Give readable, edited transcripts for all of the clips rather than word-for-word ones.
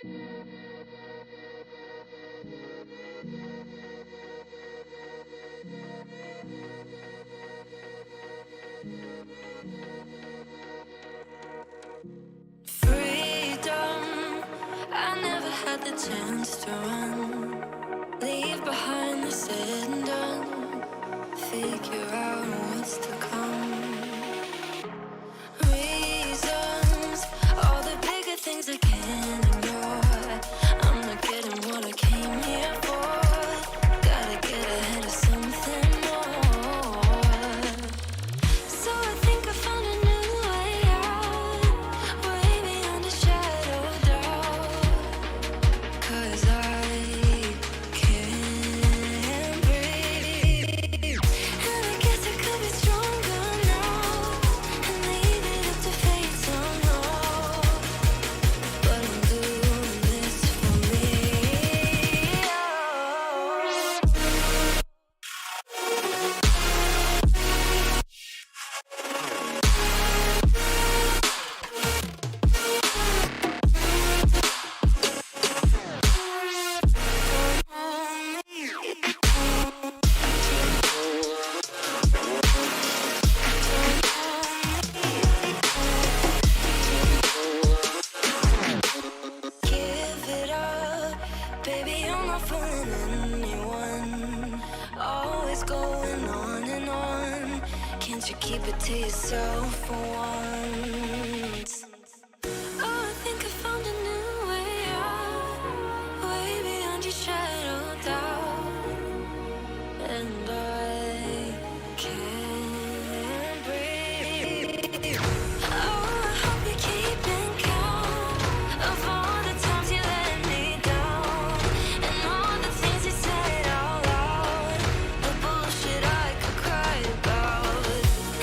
Freedom, I never had the chance to run. Leave behind the said and done. Figure out what's to come. Reasons, all the bigger things I can't ignore. I'm not getting what I came here for. Gotta get ahead of something more. So I think I found a new way out, way beyond a shadow of doubt. 'Cause I can't breathe, and I guess I could be stronger now and leave it up to fate somehow. But I'm doing this for me. Give it up, baby, I'm not fooling anyone. Always going on and on. Can't you keep it to yourself for once? Oh, I think I found a new way out, way beyond your shadow of doubt. And I can't breathe. Oh, I hope you're keeping count of all the times you let me down, and all the things you said out loud, the bullshit I could cry about.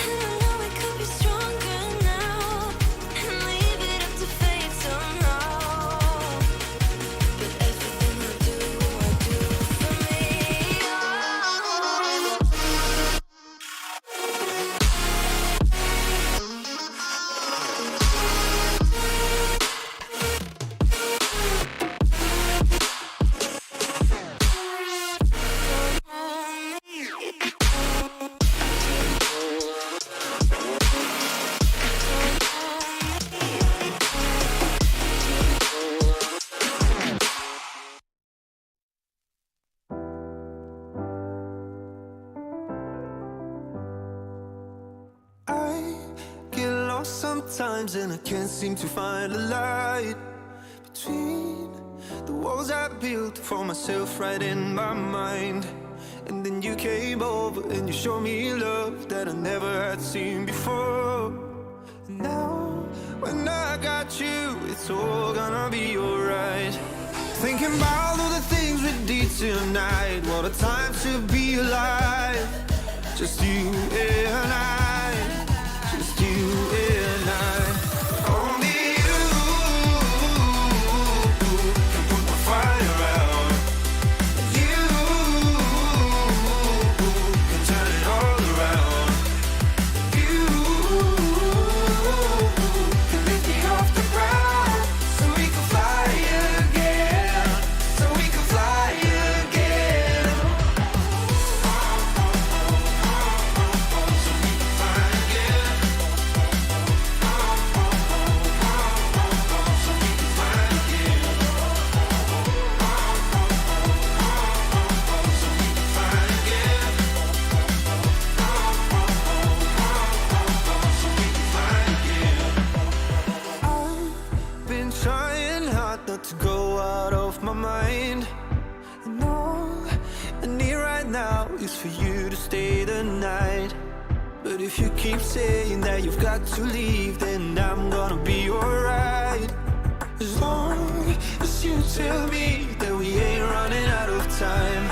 And I know we could be stronger now and leave it up to fate somehow. But everything I do for me. I get lost sometimes and I can't seem to find a light between the walls I built for myself right in my mind. And then you came over and you showed me love that I never had seen before. And now when I got you, it's all gonna be alright. Thinking about all the things we did tonight. What a time to be alive. Just you and I, just you and I. Only you can put my fire out. You can turn it all around. You can lift me off the ground so we can fly again, so we can fly again. I've been trying hard not to go out of my mind. And all I need right now is for you to stay the night. But if you keep saying that you've got to leave, then I'm gonna be alright. As long as you tell me that we ain't running out of time.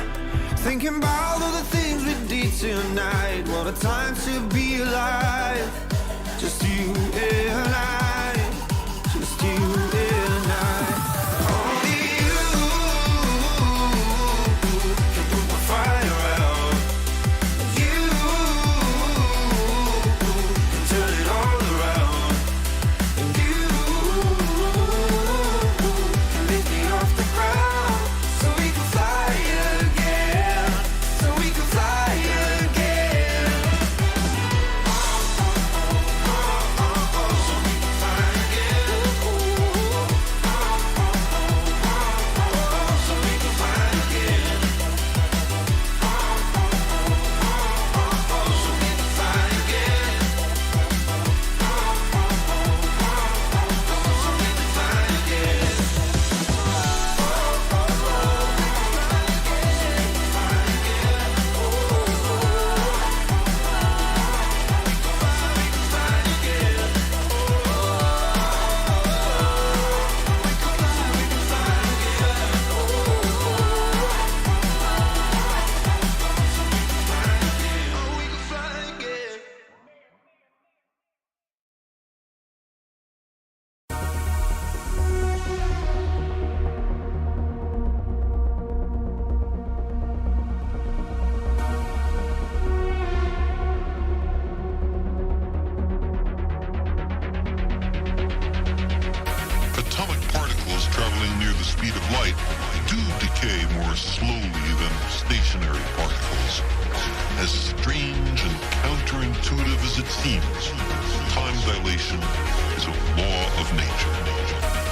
Thinking about all the things we did tonight. What a time to be alive. Just you and I, just you and I. Only you can put my fire out. You can turn it all around. And you can lift Atomic particles traveling near the speed of light do decay more slowly than stationary particles. As strange and counterintuitive as it seems, time dilation is a law of nature.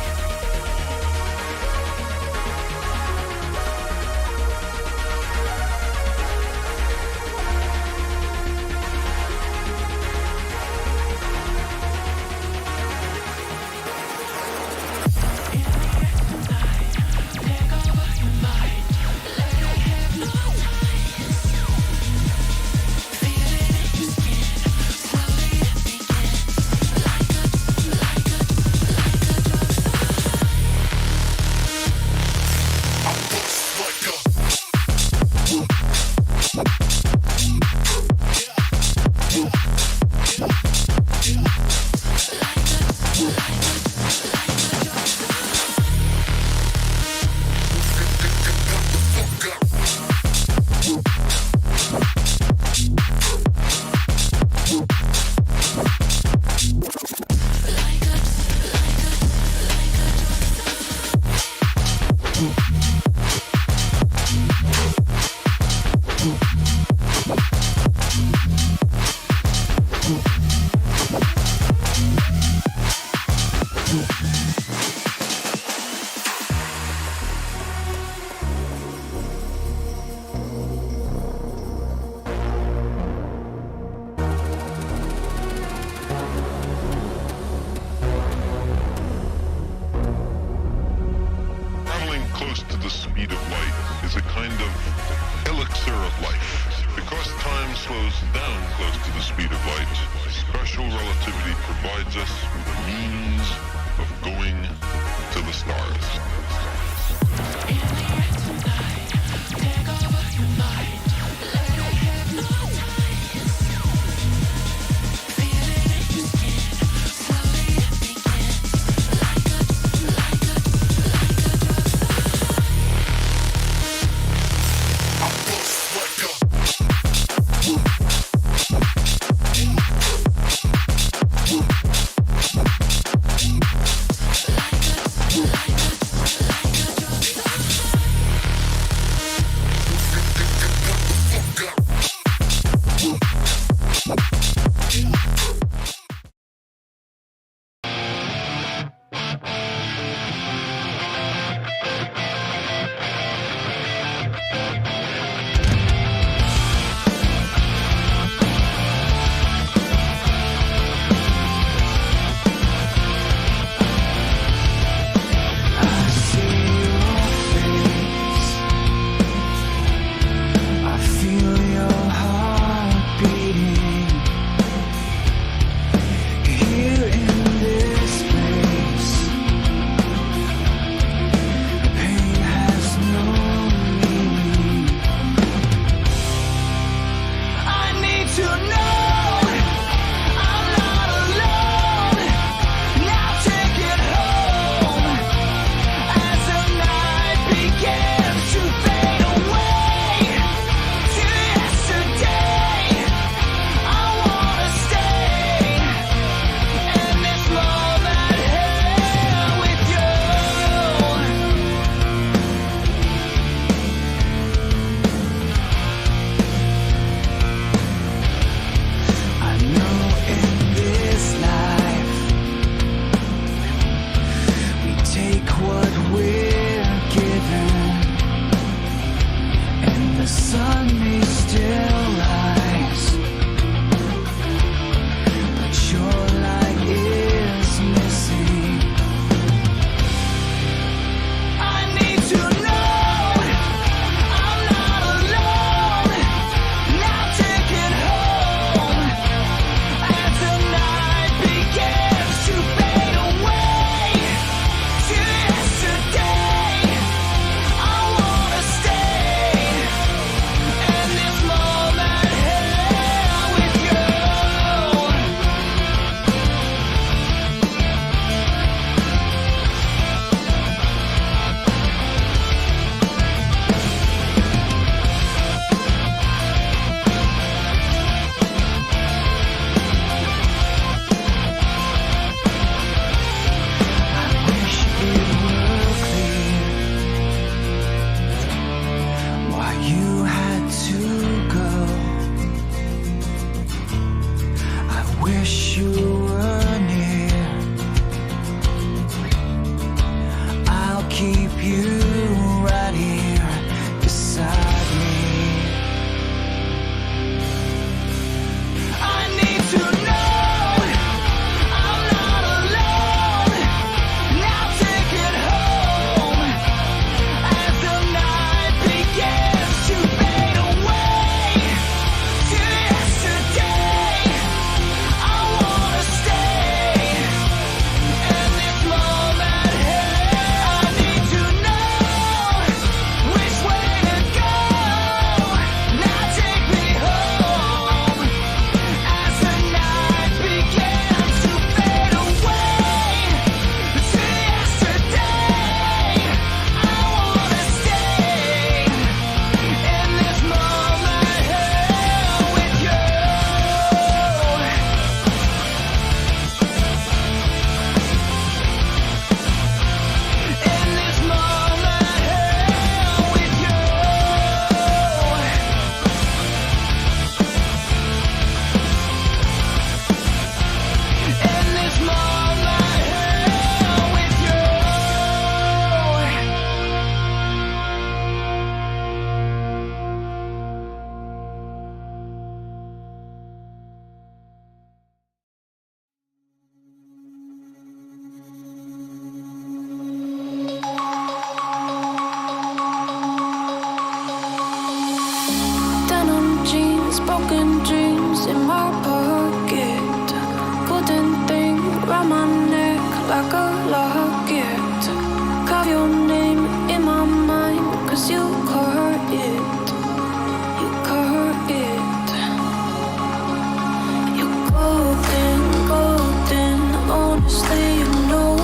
keep you right here beside me. I need to know I'm not alone. Now take it home as the night begins to fade away to yesterday. I wanna stay in this moment here. I need to know which way to go. Now take me home as the night begins to fade away to yesterday. I wanna stay in this moment here with you. In this moment here with you. In this moment here with you. Denim jeans, broken dreams in my pocket. Golden thing round my neck like a locket. Carve your name in my mind, 'cause you caught it. You caught it. You're golden, golden. Honestly, you know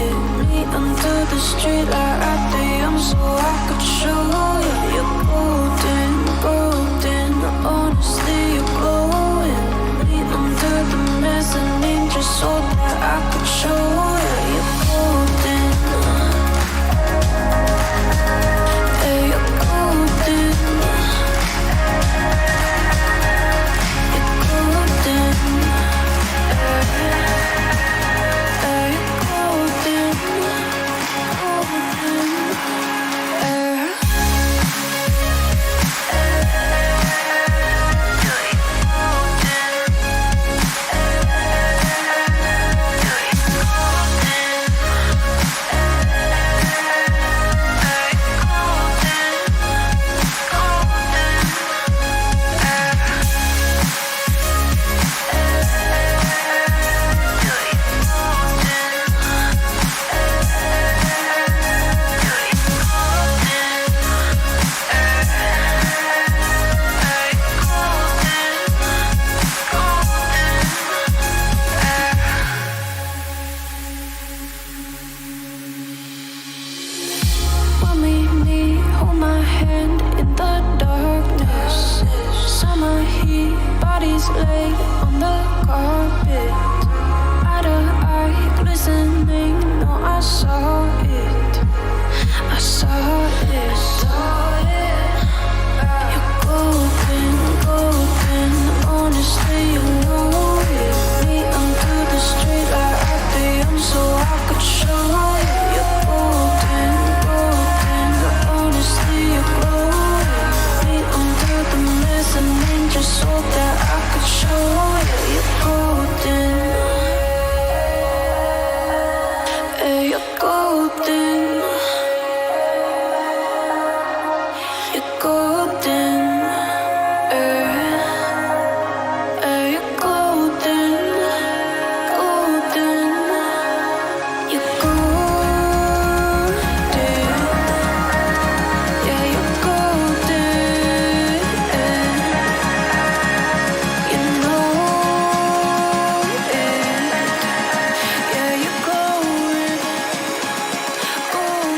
it. Me under the street light at the so I could show you. You're golden, golden. Honestly, you're glowing. Me under the mezzanine just so that I could show you. You're golden. Hey, you're golden. You're golden. Hey, you're golden. Golden. When we meet, hold my hand in the darkness. Summer heat, bodies laid on the carpet. Eye to eye, glistening. No, I saw it. I saw it. You're golden, golden. Honestly, you know it. Me under the street light at the so I could show you. You're golden, golden. Honestly, you're glowing. Me under the mezzanine just so that I could show you. You're golden. Hey, you're golden. You're golden. Hey, you're golden. Golden. You're golden. Yeah, you're golden. You know it. Yeah, you're glowing. Golden.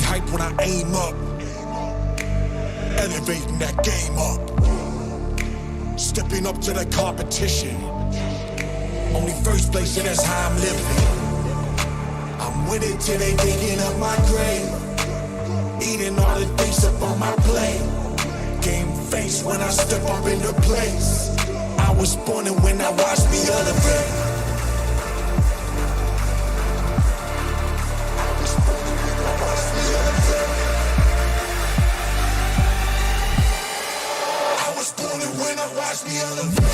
hype when I aim up. Elevating that game up. Stepping up to the competition. Only first place, and that's how I'm living. I'm with it till they digging up my grave. Eating all the things up on my plate. Game face when I step up into place. I was born and when I watched me elevate. I was born and when I watched me elevate.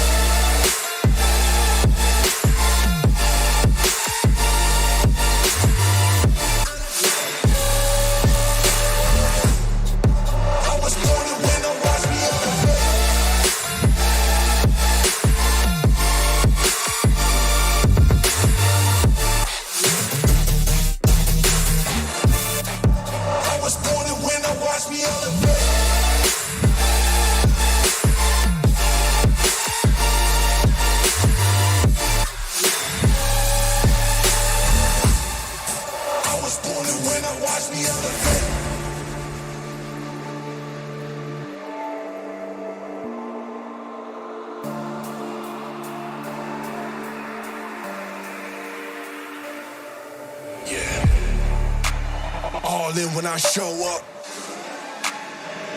All in when I show up.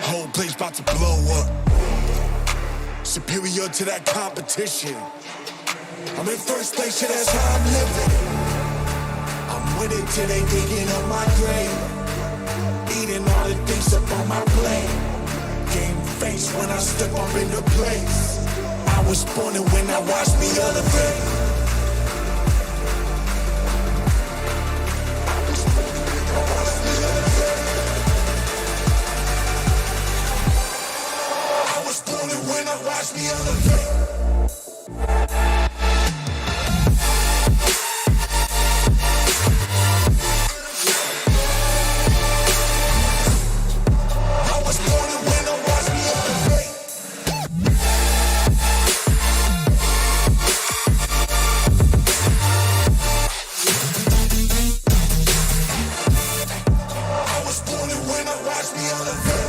Whole place about to blow up. Superior to that competition. I'm in first place, yeah, that's how I'm living. I'm with it till they digging up my grave. Eating all the things up on my plate. Game face when I step up into place. I was born and when I watched me elevate. Watch me elevate. I was born and when I watch me elevate. I was born and when I watch me elevate.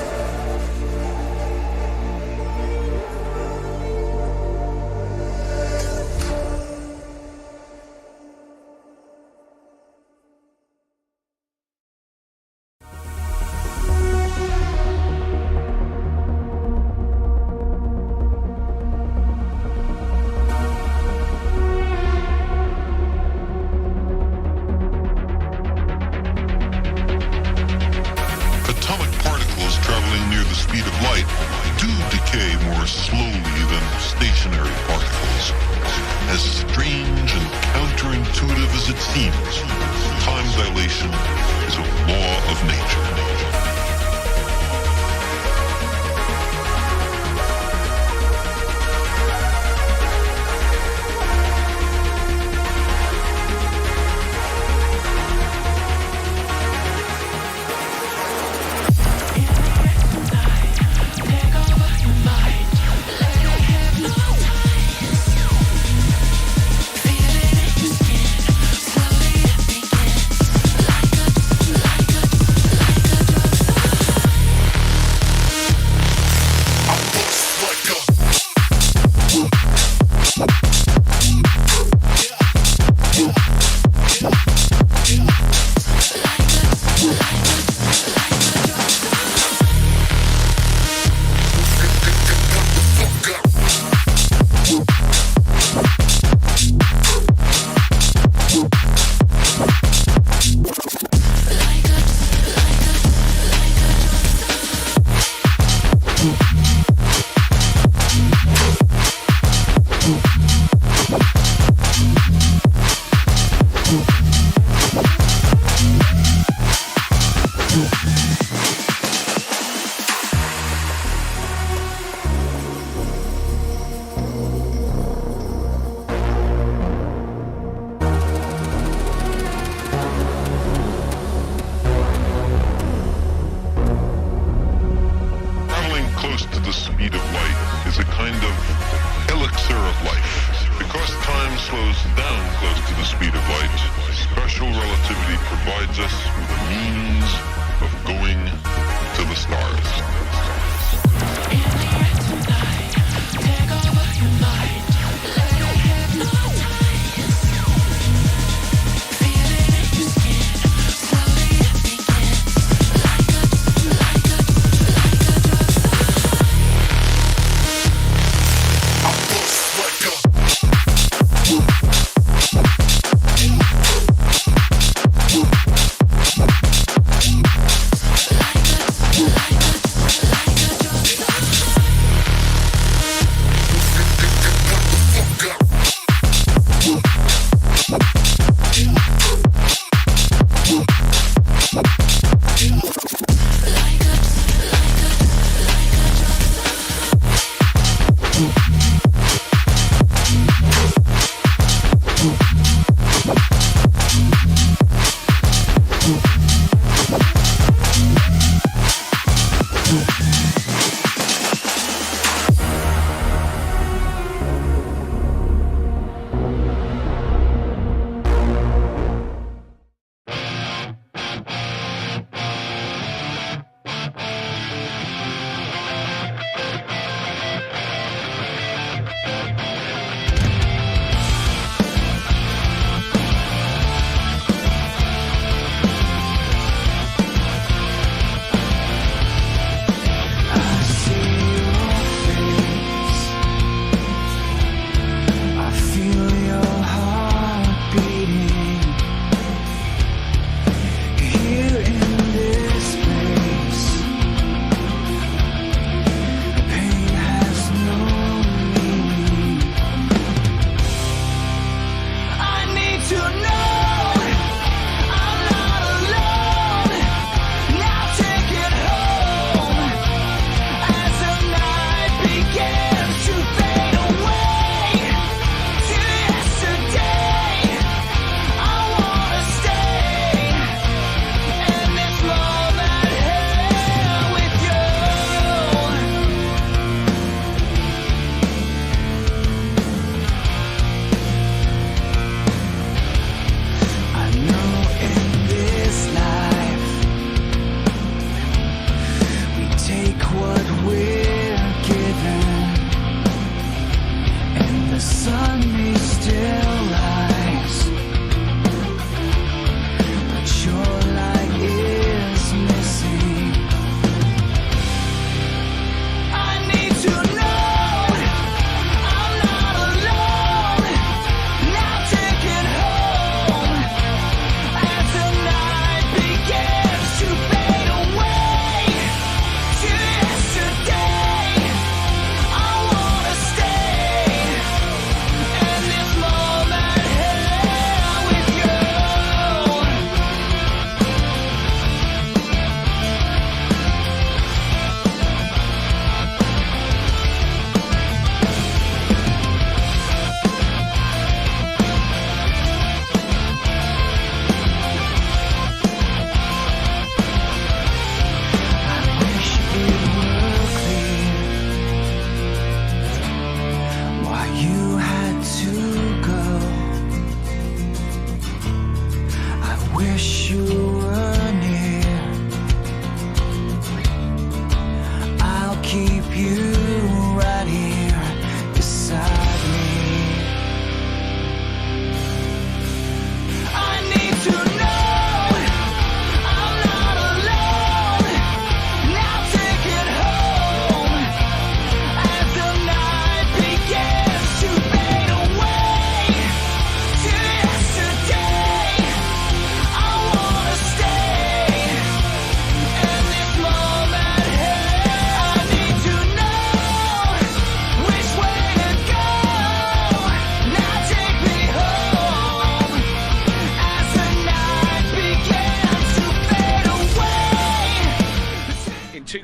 of going to the stars.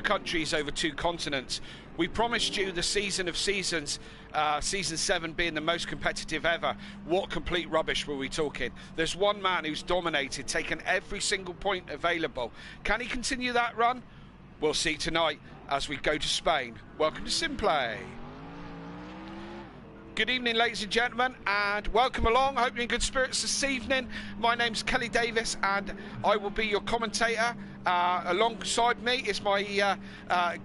Countries over 2 continents. We promised you the season of seasons, season 7 being the most competitive ever. What complete rubbish were we talking? There's one man who's dominated, taken every single point available. Can he continue that run? We'll see tonight as we go to Spain. Welcome to Simplay. Good evening, ladies and gentlemen, and welcome along. I hope you're in good spirits this evening. My name's Kelly Davis, and I will be your commentator Alongside me is my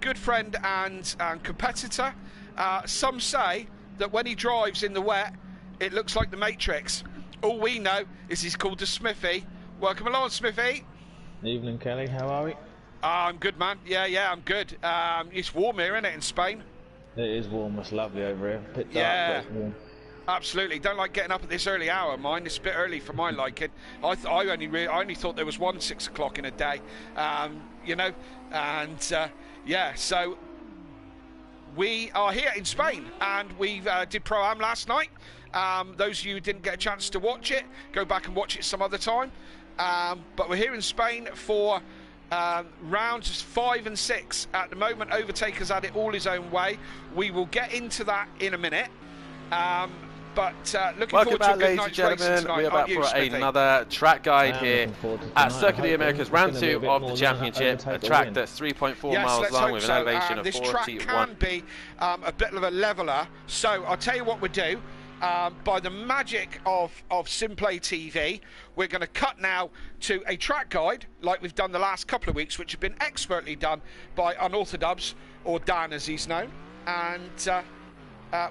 good friend and competitor. Some say that when he drives in the wet, it looks like the Matrix. All we know is he's called the Smithy. Welcome along, Smithy. Evening, Kelly. How are we? I'm good, man. Yeah, I'm good. It's warm here, isn't it, in Spain? It is warm. It's lovely over here. Bit dark, Yeah. but it's warm. Absolutely. Don't like getting up at this early hour. Mine, it's a bit early for my liking. I only thought there was one 6 o'clock in a day. You know, and yeah. So we are here in Spain, and we did Pro-Am last night. Those of you who didn't get a chance to watch it, go back and watch it some other time. But we're here in Spain for rounds 5 and 6 at the moment. Overtaker's had it all his own way. We will get into that in a minute. But looking Welcome forward to a back, good ladies and night's racing gentlemen. tonight. We're back for another track guide here at Circuit of the Americas, round 2 of the championship. A track that's 3.4 miles long with an elevation of 41. This track can be a bit of a leveler. So I'll tell you what we'll do. By the magic of Simplay TV, we're going to cut now to a track guide like we've done the last couple of weeks, which have been expertly done by Unorthodox, or Dan as he's known. And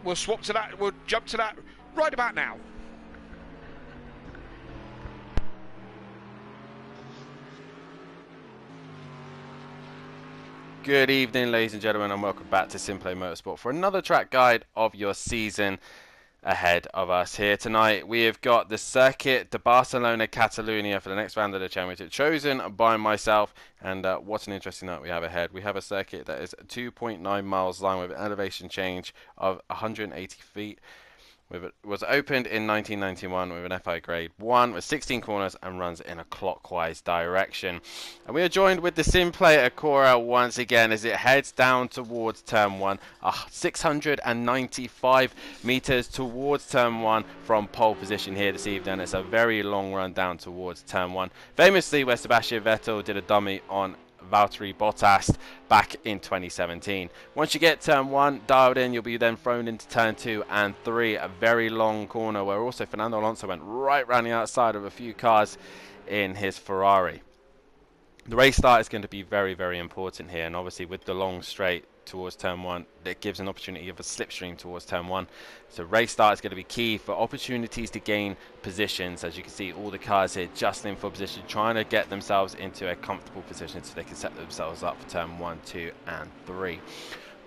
we'll swap to that. We'll jump to that right about now. Good evening, ladies and gentlemen, and welcome back to Simplay Motorsport for another track guide of your season. Ahead of us here tonight, we have got the Circuit de Barcelona Catalunya for the next round of the championship, chosen by myself. And what an interesting night we have ahead. We have a circuit that is 2.9 miles long with an elevation change of 180 feet. It was opened in 1991 with an FI Grade 1 with 16 corners and runs in a clockwise direction. And we are joined with the Simplay Acura once again as it heads down towards Turn 1, 695 meters towards Turn 1 from pole position here this evening. It's a very long run down towards Turn 1. Famously, where Sebastian Vettel did a dummy on Valtteri Bottas back in 2017. Once you get Turn 1 dialed in, you'll be then thrown into Turn 2 and 3, a very long corner where also Fernando Alonso went right round the outside of a few cars in his Ferrari. The race start is going to be very, very important here, and obviously with the long straight towards Turn 1, it gives an opportunity of a slipstream towards Turn 1. So race start is going to be key for opportunities to gain positions. As you can see, all the cars here jostling for position, trying to get themselves into a comfortable position so they can set themselves up for Turn 1, 2 and 3.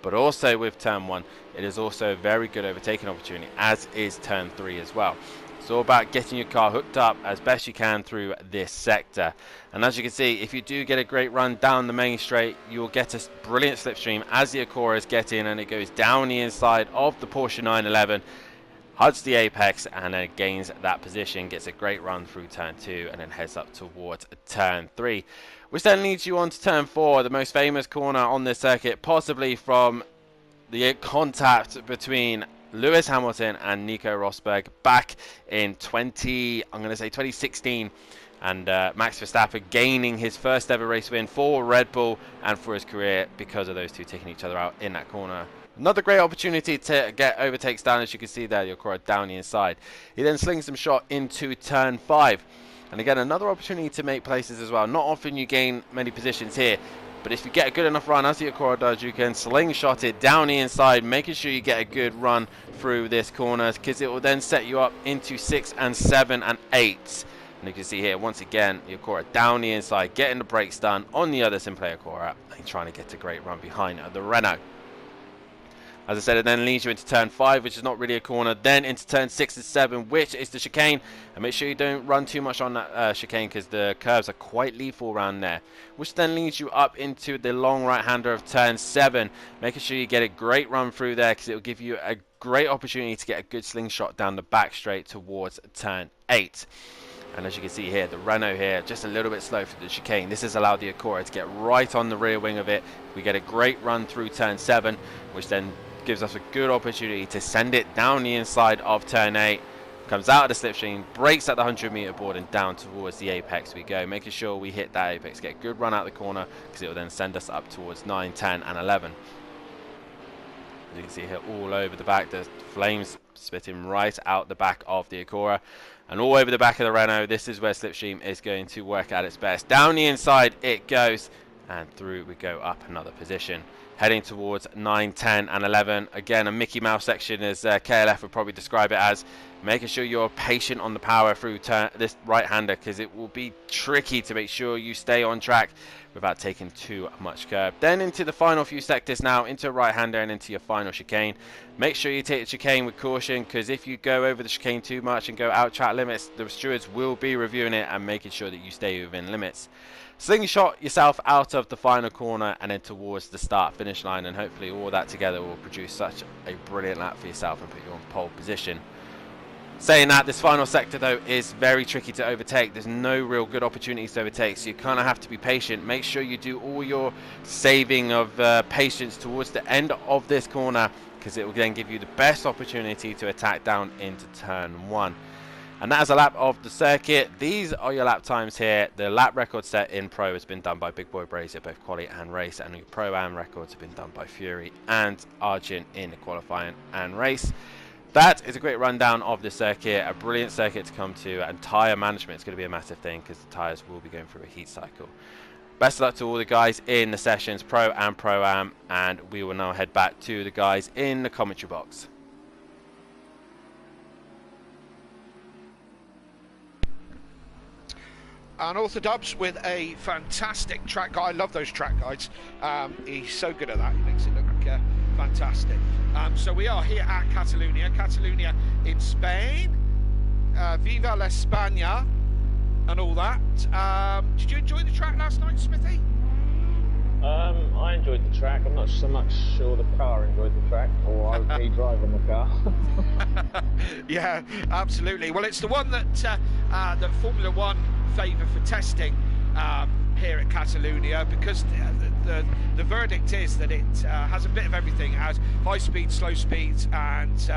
But also with Turn 1, it is also a very good overtaking opportunity, as is Turn 3 as well. It's all about getting your car hooked up as best you can through this sector. And as you can see, if you do get a great run down the main straight, you'll get a brilliant slipstream as the Acuras get in, and it goes down the inside of the Porsche 911, hugs the apex, and then gains that position, gets a great run through Turn 2, and then heads up towards Turn 3. Which then leads you on to Turn 4, the most famous corner on this circuit, possibly from the contact between Lewis Hamilton and Nico Rosberg back in 2016, and Max Verstappen gaining his first ever race win for Red Bull and for his career because of those two taking each other out in that corner. Another great opportunity to get overtakes down, as you can see there, your car down the inside. He then slings some shot into Turn 5, and again another opportunity to make places as well. Not often you gain many positions here, but if you get a good enough run, as the Acura does, you can slingshot it down the inside, making sure you get a good run through this corner, because it will then set you up into 6 and 7 and 8. And you can see here, once again, the Acura down the inside, getting the brakes done on the other Simplay Acura, and trying to get a great run behind the Renault. As I said, it then leads you into Turn 5, which is not really a corner, then into Turn 6 and 7, which is the chicane. And make sure you don't run too much on that chicane, because the curves are quite lethal around there. Which then leads you up into the long right-hander of Turn 7, making sure you get a great run through there, because it will give you a great opportunity to get a good slingshot down the back straight towards Turn 8. And as you can see here, the Renault here, just a little bit slow for the chicane. This has allowed the Acura to get right on the rear wing of it. We get a great run through Turn 7, which then gives us a good opportunity to send it down the inside of Turn 8. Comes out of the slipstream, brakes at the 100-meter board, and down towards the apex we go, making sure we hit that apex, get a good run out the corner, because it will then send us up towards 9, 10 and 11. You can see here all over the back, the flames spitting right out the back of the Acura. And all over the back of the Renault, this is where Slipstream is going to work at its best. Down the inside it goes, and through we go up another position. Heading towards 9, 10 and 11. Again, a Mickey Mouse section, as KLF would probably describe it as. Making sure you're patient on the power through this right-hander, because it will be tricky to make sure you stay on track without taking too much curb. Then into the final few sectors now, into a right-hander and into your final chicane. Make sure you take the chicane with caution, because if you go over the chicane too much and go out track limits, the stewards will be reviewing it and making sure that you stay within limits. Slingshot yourself out of the final corner and then towards the start-finish line, and hopefully all that together will produce such a brilliant lap for yourself and put you on pole position. Saying that, this final sector though is very tricky to overtake. There's no real good opportunities to overtake, so you kind of have to be patient. Make sure you do all your saving of patience towards the end of this corner, because it will then give you the best opportunity to attack down into turn 1. And that is a lap of the circuit. These are your lap times here. The lap record set in Pro has been done by Big Boy Brazier, both quali and race, and your Pro-Am records have been done by Fury and Arjun in the qualifying and race. That is a great rundown of the circuit, a brilliant circuit to come to, and tyre management is going to be a massive thing because the tyres will be going through a heat cycle. Best of luck to all the guys in the sessions, Pro and Pro-Am, and we will now head back to the guys in the commentary box. And Author Dubs with a fantastic track guide. I love those track guides. He's so good at that. He makes it look fantastic. So we are here at Catalunya in Spain. Viva la España and all that. Did you enjoy the track last night, Smithy? I enjoyed the track. I'm not so much sure the car enjoyed the track, or I would be driving the car. Yeah, absolutely. Well, it's the one that that Formula One favour for testing here at Catalunya, because the verdict is that it has a bit of everything. It has high speed, slow speeds, and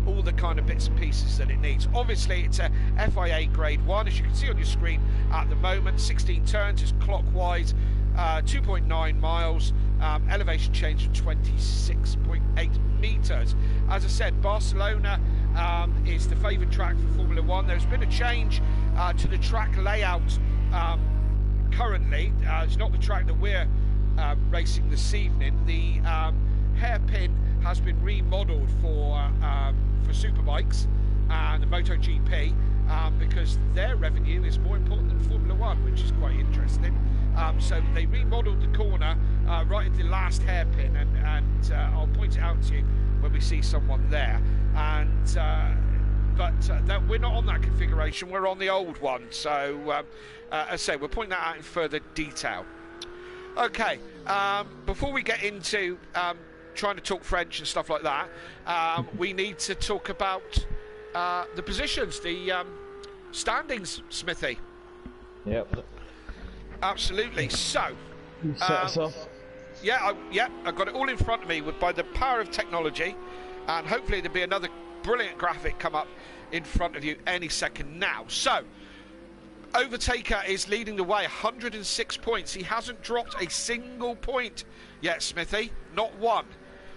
all the kind of bits and pieces that it needs. Obviously, it's a FIA Grade 1, as you can see on your screen at the moment. 16 turns, is clockwise, 2.9 miles, elevation change of 26.8 metres. As I said, Barcelona is the favoured track for Formula One. There's been a change to the track layout currently. It's not the track that we're racing this evening. The hairpin has been remodelled for superbikes and the MotoGP, because their revenue is more important than Formula One, which is quite interesting. So they remodelled the corner right at the last hairpin, and I'll point it out to you when we see someone there. And but that we're not on that configuration, we're on the old one. So as I say, we'll point that out in further detail. Okay, before we get into trying to talk French and stuff like that, we need to talk about the positions, the standings, Smithy. Yep. Absolutely. So, You set us off. yeah, I've got it all in front of me by the power of technology, and hopefully there'll be another brilliant graphic come up in front of you any second now. So, Overtaker is leading the way, 106 points. He hasn't dropped a single point yet, Smithy. Not one.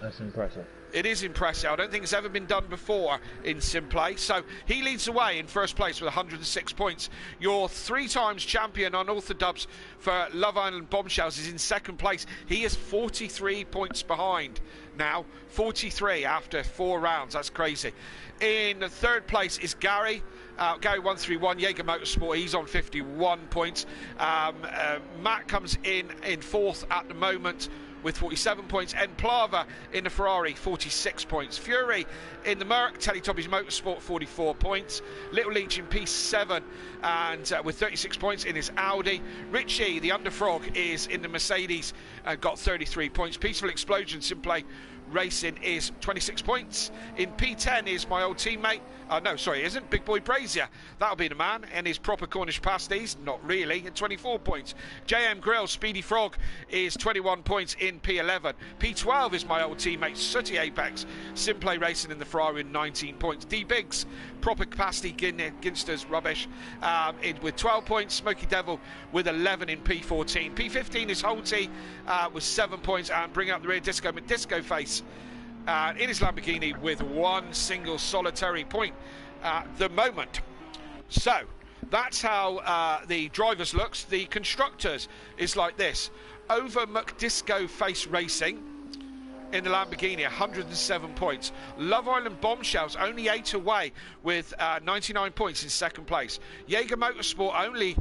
That's impressive. It is impressive. I don't think it's ever been done before in Simplay. So he leads the way in first place with 106 points. Your 3 times champion on Author Dubs for Love Island Bombshells is in second place. He is 43 points behind now. 43 after 4 rounds. That's crazy. In third place is Gary. Gary 131, Jaeger Motorsport, he's on 51 points. Matt comes in fourth at the moment with 47 points. Plava in the Ferrari, 46 points. Fury in the Merc, Teletubbies Motorsport, 44 points. Little Leech in P7 and with 36 points in his Audi. Richie, the Underfrog, is in the Mercedes and got 33 points. Peaceful Explosion, Simplay Racing, is 26 points. In P10 is my old teammate, no, sorry, it isn't, Big Boy Brazier. That'll be the man, and his proper Cornish pasties, not really, at 24 points. JM Grill, Speedy Frog, is 21 points in P11. P12 is my old teammate, Sooty Apex, Simplay Racing in the Ferrari, 19 points. D Biggs, proper capacity, Ginster's rubbish, with 12 points. Smoky Devil with 11 in P14. P15 is Holty with 7 points, and bring up the rear, Disco McDisco Face in his Lamborghini with one single solitary point at the moment. So that's how the drivers looks. The constructors is like this. Over McDisco Face Racing in the Lamborghini, 107 points. Love Island Bombshells only 8 away with 99 points in second place. Jaeger Motorsport only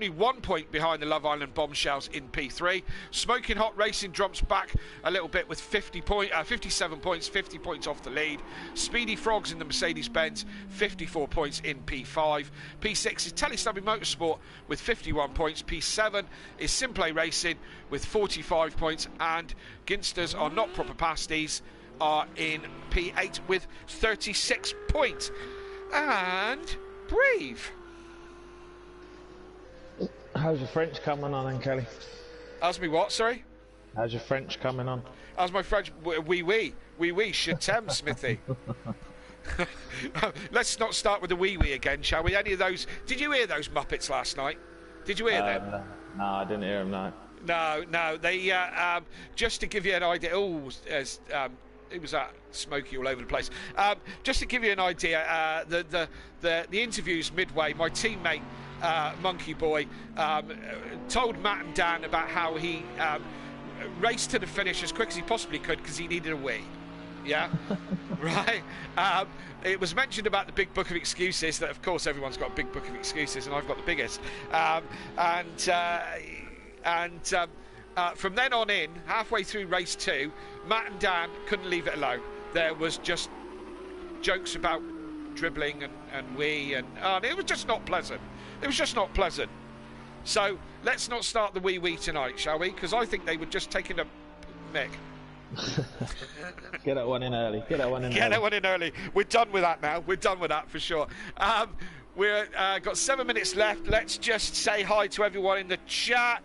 1 point behind the Love Island Bombshells in P3. Smoking Hot Racing drops back a little bit with 57 points, 50 points off the lead. Speedy Frogs in the Mercedes-Benz, 54 points in P5. P6 is Telestubby Motorsport with 51 points. P7 is Simplay Racing with 45 points. And Ginsters Are Not Proper Pasties are in P8 with 36 points. And Brave. How's your French coming on then, Kelly? How's me what, sorry? How's your French coming on? How's my French? Oui, je t'aime, Smithy. Let's not start with the wee again, shall we? Any of those? Did you hear those Muppets last night? Did you hear them? No, I didn't hear them, no. No, they, just to give you an idea, it was smoky all over the place. Just to give you an idea, the interviews midway, my teammate, Monkey Boy, told Matt and Dan about how he raced to the finish as quick as he possibly could because he needed a wee. Yeah, right. It was mentioned about the big book of excuses. That of course everyone's got a big book of excuses, and I've got the biggest. From then on in, halfway through race 2, Matt and Dan couldn't leave it alone. There was just jokes about dribbling and wee, and it was just not pleasant. It was just not pleasant. So let's not start the wee tonight, shall we? Because I think they were just taking a mick. Get that one in early. Get that one in early. We're done with that now. We're done with that for sure. We've got 7 minutes left. Let's just say hi to everyone in the chat.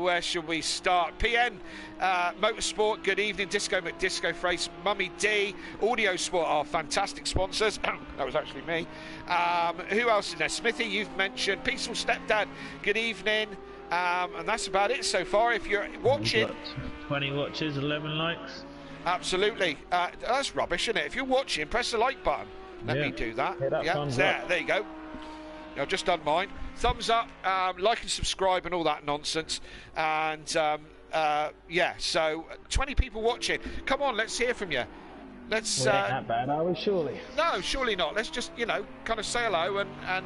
Where should we start? PN Motorsport, good evening. Disco McDisco Face, Mummy D, Audio Sport are fantastic sponsors. That was actually me. Who else in there? Smithy, you've mentioned. Peaceful Stepdad, good evening. And that's about it so far. If you're watching, 20 watches, 11 likes. Absolutely. That's rubbish, isn't it? If you're watching, press the like button. Let me do that. There you go. I've just done mine. Thumbs up, like and subscribe and all that nonsense. And yeah, so 20 people watching. Come on, let's hear from you. Let's. We ain't that bad, are we? Surely. No, surely not. Let's just, kind of say hello and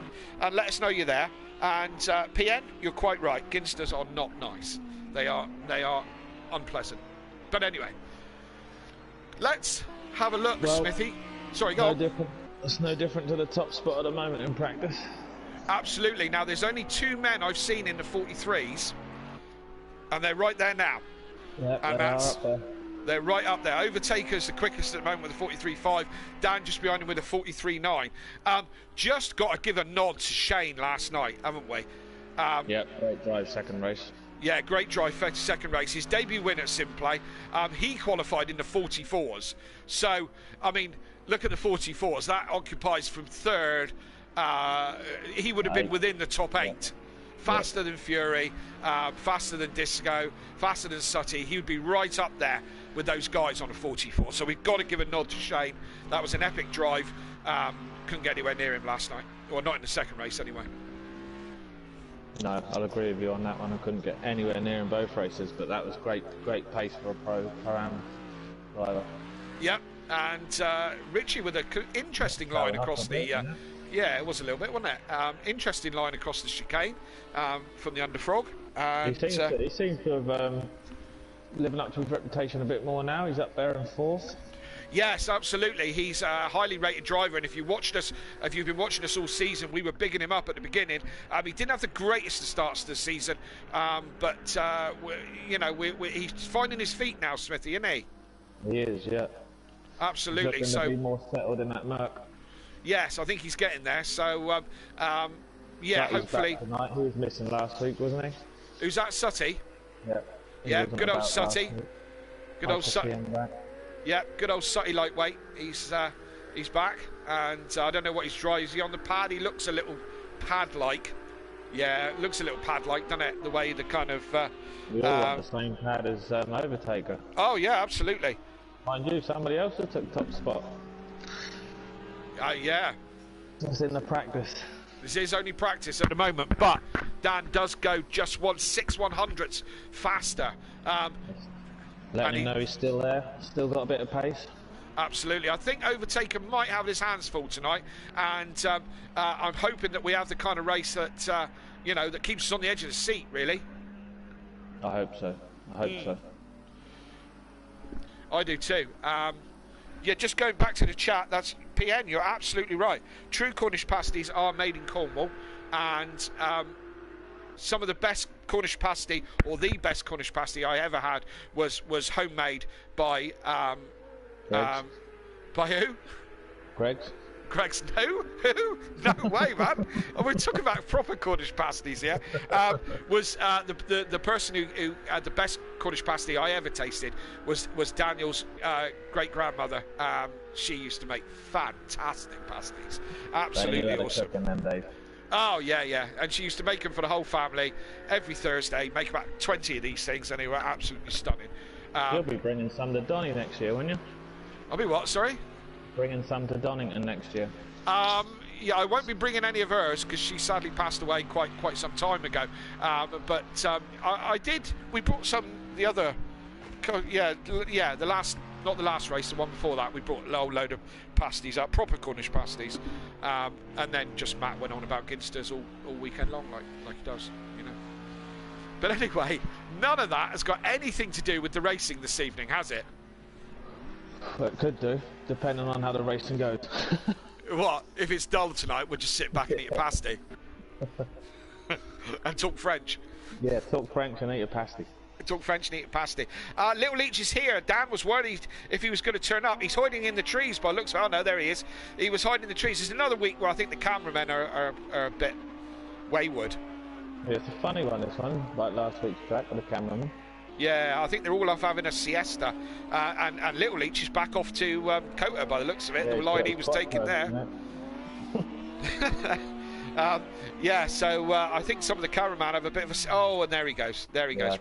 let us know you're there. And PN, you're quite right. Ginsters are not nice. They are unpleasant. But anyway, let's have a look, Smithy. Sorry, go on. It's no different to the top spot at the moment in practice. Absolutely. Now, there's only 2 men I've seen in the 43s, and they're right there now. Yeah, and up there. They're right up there. Overtaker's the quickest at the moment with a 43.5. Dan just behind him with a 43.9. Just got to give a nod to Shane last night, haven't we? Great drive, second race. Yeah, great drive, second race. His debut win at Simplay. He qualified in the 44s. So, I mean, look at the 44s. That occupies from third. He would have been within the top 8. Faster than Fury, faster than Disco, faster than Sutty. He would be right up there with those guys on a 44. So we've got to give a nod to Shane. That was an epic drive. Couldn't get anywhere near him last night. Or not in the second race anyway. No, I'll agree with you on that one. I couldn't get anywhere near in both races, but that was great pace for a pro-am driver. Yep, and Richie with an interesting line across the... Yeah, it was a little bit, wasn't it? Interesting line across the chicane from the Underfrog. And, he seems to have living up to his reputation a bit more now. He's up there in 4th. Yes, absolutely. He's a highly rated driver, and if you've been watching us all season, we were bigging him up at the beginning. He didn't have the greatest of starts to the season, but he's finding his feet now, Smithy, isn't he? He is, yeah. Absolutely. He's looking to be more settled in that Merc. Yes, I think he's getting there. So, yeah, hopefully. Tonight. He was missing last week, wasn't he? Who's that, Sutty? Yeah. Yeah, good old Sutty. Good old Sutty. Yeah, good old Sutty lightweight. He's back, and I don't know what he's driving. Is he on the pad? He looks a little pad-like. Yeah, it looks a little pad-like, doesn't it? The way the kind of... We all want the same pad as Overtaker. Oh, yeah, absolutely. Mind you, somebody else that took top spot. Yeah. It's in the practice. This is only practice at the moment, but Dan does go just 6/100ths faster. Letting him know he's still there, still got a bit of pace. Absolutely. I think Overtaker might have his hands full tonight, and I'm hoping that we have the kind of race that, you know, that keeps us on the edge of the seat, really. I hope so. I hope so. I do too. Yeah, just going back to the chat, that's PN, you're absolutely right. True Cornish pasties are made in Cornwall, and some of the best Cornish pasty, or the best Cornish pasty I ever had, was homemade by who? Greg's. Greg's. Who? No way, man. We're talking about proper Cornish pasties here. Was the person who had the best Cornish pasty I ever tasted was Daniel's great grandmother. She used to make fantastic pasties. Absolutely awesome. Them, Dave. Oh yeah, and she used to make them for the whole family every Thursday. Make about 20 of these things, and they were absolutely stunning. You'll be bringing some to Donny next year, won't you? I'll be what? Sorry. Bringing some to Donington next year. Yeah, I won't be bringing any of hers because she sadly passed away quite some time ago. But I did. We brought some the other. Yeah, the last, not the last race, the one before that. We brought a whole load of pasties up, proper Cornish pasties, and then just Matt went on about Ginsters all weekend long, like he does, you know. But anyway, none of that has got anything to do with the racing this evening, has it? Well, it could do, depending on how the racing goes. What? If it's dull tonight, we'll just sit back and eat a pasty. And talk French. Yeah, talk French and eat a pasty. Talk French and eat a pasty. Little Leach is here. Dan was worried if he was going to turn up. He's hiding in the trees by looks of it. Oh no, there he is. He was hiding in the trees. There's another week where I think the cameramen are a bit wayward. Yeah, it's a funny one, this one, like last week's track with the cameraman. Yeah, I think they're all off having a siesta, and Little Leach is back off to Cota by the looks of it. Yeah, the line he was taking there. Yeah, so I think some of the cameraman have a bit of a... Oh, and there he goes. There he goes.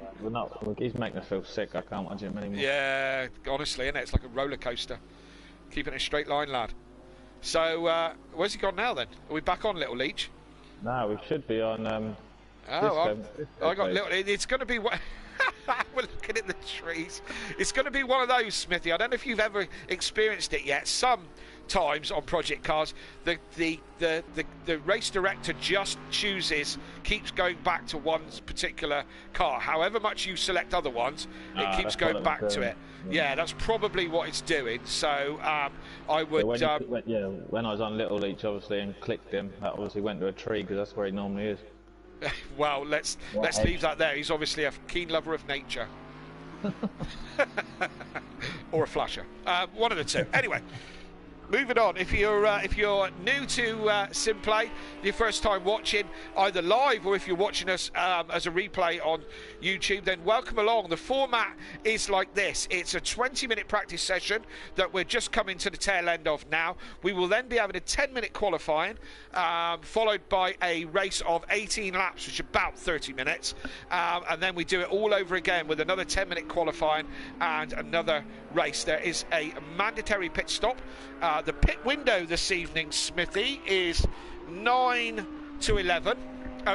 He's making us feel sick. I can't watch him anymore. Yeah, honestly, isn't it? It's like a roller coaster. Keeping it a straight line, lad. So, where's he gone now, then? Are we back on, Little Leach? No, we should be on... I got Little... It's going to be... We're looking at the trees. It's going to be one of those, Smithy. I don't know if you've ever experienced it yet. Sometimes on project cars, the race director just keeps going back to one particular car. However much you select other ones, it keeps going back to it. Yeah, that's probably what it's doing. So I would. When I was on Little Leach, obviously, and clicked him, that obviously went to a tree because that's where he normally is. Well, let's leave that there. He's obviously a keen lover of nature. Or a flasher. One of the two. Anyway, moving on. If you're new to Simplay, your first time watching either live or if you're watching us as a replay on YouTube, then welcome along. The format is like this. It's a 20-minute practice session that we're just coming to the tail end of now. We will then be having a 10-minute qualifying, followed by a race of 18 laps, which is about 30 minutes. And then we do it all over again with another 10-minute qualifying and another race. There is a mandatory pit stop. The pit window this evening, Smithy, is 9 to 11.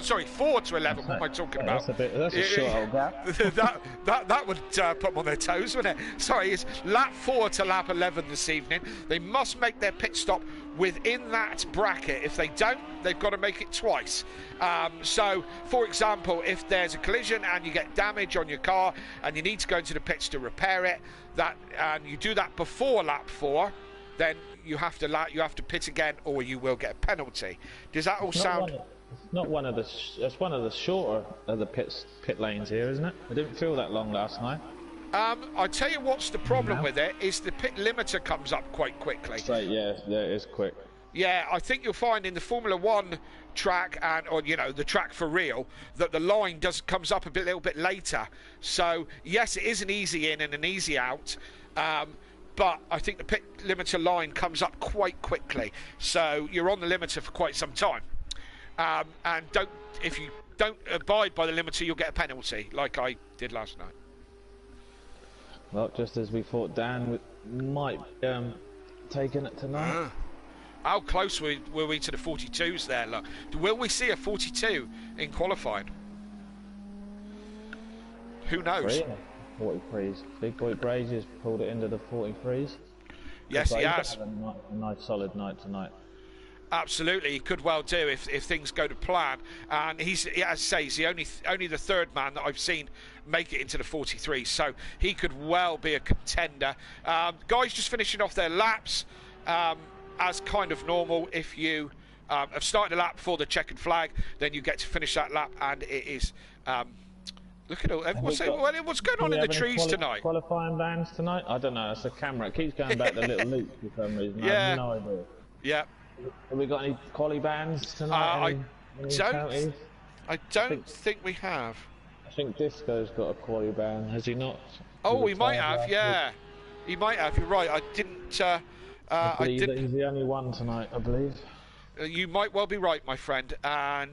Sorry, 4 to 11. What am I talking about? That's a short old gap. that would put them on their toes, wouldn't it? Sorry, it's lap 4 to lap 11 this evening. They must make their pit stop within that bracket. If they don't, they've got to make it twice. So, for example, if there's a collision and you get damage on your car and you need to go into the pits to repair it, and you do that before lap 4, then you have to pit again, or you will get a penalty. Does that all sound? It's one of the shorter of the pit lanes here, isn't it? It didn't feel that long last night. I tell you what's the problem with it is the pit limiter comes up quite quickly. Straight, yeah, it is quick. Yeah, I think you'll find in the Formula 1 track or the track for real that the line comes up a little bit later. So yes, it is an easy in and an easy out. But I think the pit limiter line comes up quite quickly. So you're on the limiter for quite some time. and if you don't abide by the limiter, you'll get a penalty, like I did last night. Well, just as we thought Dan might taking it tonight. How close were we to the 42s there? Look, will we see a 42 in qualifying? Who knows? 43s. Big boy Braziers pulled it into the 43s. Yes, he has. A nice solid night tonight. Absolutely, he could well do if things go to plan. And as I say, he's the only the third man that I've seen make it into the 43, so he could well be a contender. Guys just finishing off their laps, as kind of normal. If you have started a lap before the checkered flag, then you get to finish that lap, and it is... look at all... What's going on in the trees tonight? Qualifying bans tonight? I don't know, it's a camera. It keeps going back to little loops for some reason. Yeah. I have no idea. Yeah. Have we got any quali bans tonight? I don't think we have. I think Disco's got a quali ban, has he not? Oh, he might have, yeah. He might have, you're right. I didn't... I believe that he's the only one tonight, I believe. You might well be right, my friend. And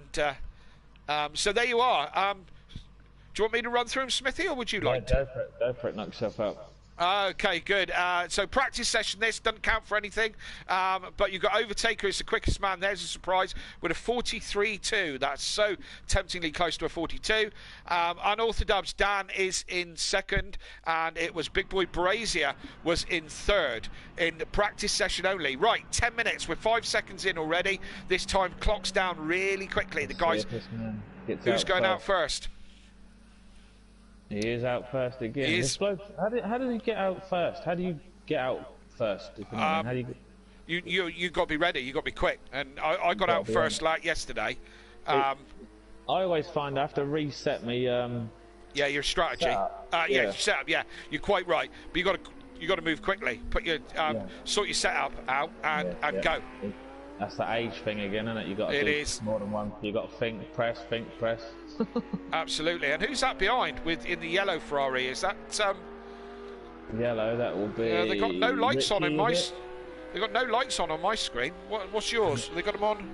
so there you are. Do you want me to run through them, Smithy, or would you like to? Go for it, knock yourself out. Okay, good. So practice session, this doesn't count for anything, but you've got Overtaker is the quickest man. There's a surprise with a 43.2. That's so temptingly close to a 42. Unorthodox Dan is in second, and it was Big Boy Brazier was in third in the practice session only. Right, 10 minutes. We're 5 seconds in already. This time clock's down really quickly. The guys, who's going out first? He is out first again. He is. How did he get out first? How do you get out first? How do you got to be ready. You got to be quick. And I got out first like yesterday. I always find I have to reset me. Yeah, your strategy. Yeah, setup. Yeah, you're quite right. But you got to move quickly. Put your sort your setup out and go. That's the age thing again, isn't it? You got to do more than one. You got to think, press. Absolutely. And who's that behind in the yellow Ferrari? Is that yellow? That will be. They got no lights on in my. They got no lights on my screen. What's yours? They got them on?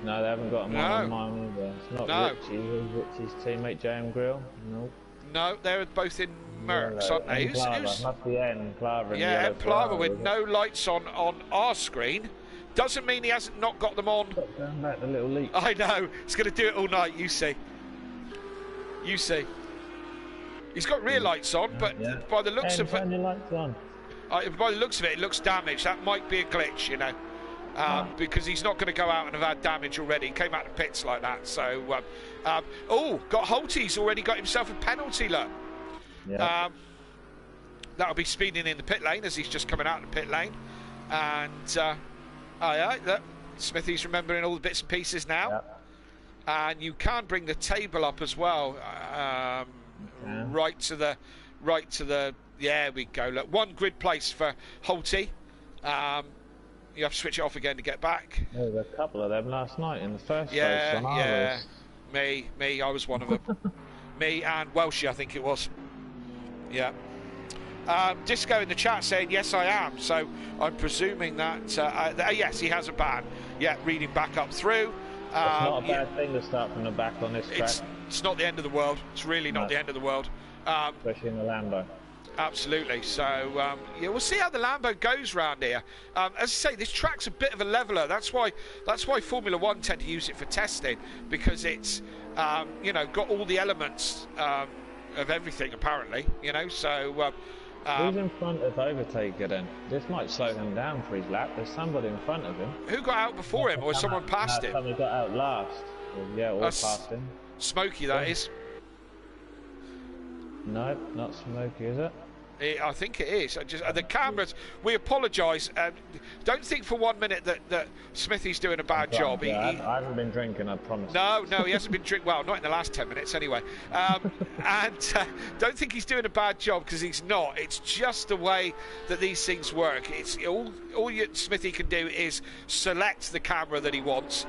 No, they haven't got them on mine either. It's not Richie. Richie's teammate JM Grill. Nope. No, they're both in Mercs, aren't they? Who's must be N Plava. Yeah, N Plava with no lights on our screen. Doesn't mean he hasn't not got them on. Going back the little leak. I know. He's going to do it all night. You see. He's got rear lights on, but by the looks of it, turn your lights on. By the looks of it, it looks damaged. That might be a glitch, you know, because he's not going to go out and have had damage already. He came out of the pits like that. So, got Holty's already got himself a penalty. Look. Yeah. That'll be speeding in the pit lane as he's just coming out of the pit lane, and. Look, Smithy's remembering all the bits and pieces now, and you can bring the table up as well. Right to the. There we go. Look, one grid place for Holty. You have to switch it off again to get back. There was a couple of them last night in the first race. Yeah. Me, I was one of them. Me and Welshie, I think it was. Yeah. Disco in the chat saying yes I am, so I'm presuming that yes, he has a ban. Yeah, reading back up through. It's not a bad thing to start from the back on this track. It's not the end of the world. It's really not the end of the world. Especially in the Lambo. Absolutely. So we'll see how the Lambo goes round here. As I say, this track's a bit of a leveler. That's why Formula One tend to use it for testing, because it's got all the elements of everything apparently. So. Who's in front of Overtaker then? This might slow him down for his lap. There's somebody in front of him. Who got out before him, or someone passed him? Somebody got out last. Or passed him. Smokey, that is. No, not Smokey, is it? I think it is. The cameras. We apologise. Don't think for 1 minute that Smithy's doing a bad job. I haven't been drinking, I promise. No, he hasn't been drinking. Well, not in the last 10 minutes, anyway. And don't think he's doing a bad job, because he's not. It's just the way that these things work. It's all Smithy can do is select the camera that he wants.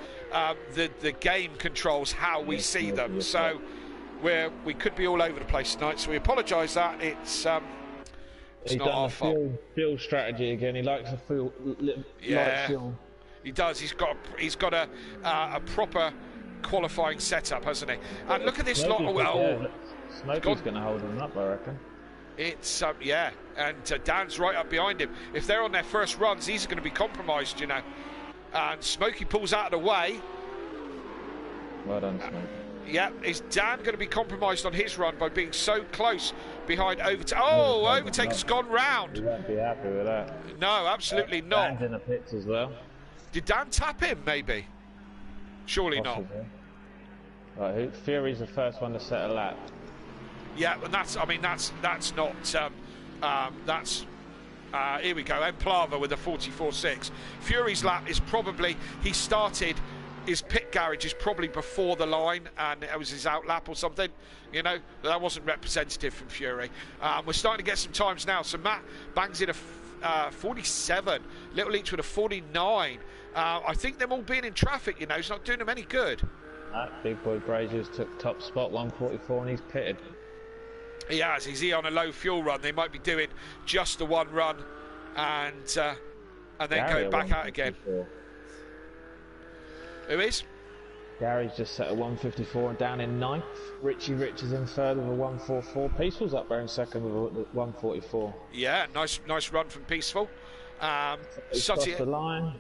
The game controls how we see them. So we could be all over the place tonight. So we apologise that it's He's not done our the fault. fuel strategy again. He likes the fuel. Light fuel. He does. He's got a proper qualifying setup, hasn't he? And look at this lot. Smokey's going to hold him up, I reckon. It's yeah, and Dan's right up behind him. If they're on their first runs, these are going to be compromised, you know. And Smokey pulls out of the way. Well done, Smokey. Yeah, is Dan going to be compromised on his run by being so close behind Overtake? Oh, Overtake's gone round. You won't be happy with that. No, absolutely not. Dan's in the pits as well. Did Dan tap him, maybe? Surely Possibly. not. Right, Fury's the first one to set a lap. Yeah, and that's not. Here we go. Emplava with a 44.6. Fury's lap is probably, he started, his pit garage is probably before the line, and it was his out lap or something. You know, that wasn't representative from Fury. We're starting to get some times now. So Matt bangs in a 47. Little Leach with a 49. I think them all being in traffic, you know, it's not doing them any good. Big Boy Brazier's took top spot, 144, and he's pitted. He has. He's here on a low fuel run. They might be doing just the one run and then going back out again. Who is? Gary's just set a 154 down in 9th. Richie Rich is in 3rd with a 144. Peaceful's up there in 2nd with a 144. Yeah, nice run from Peaceful. He's crossed the line.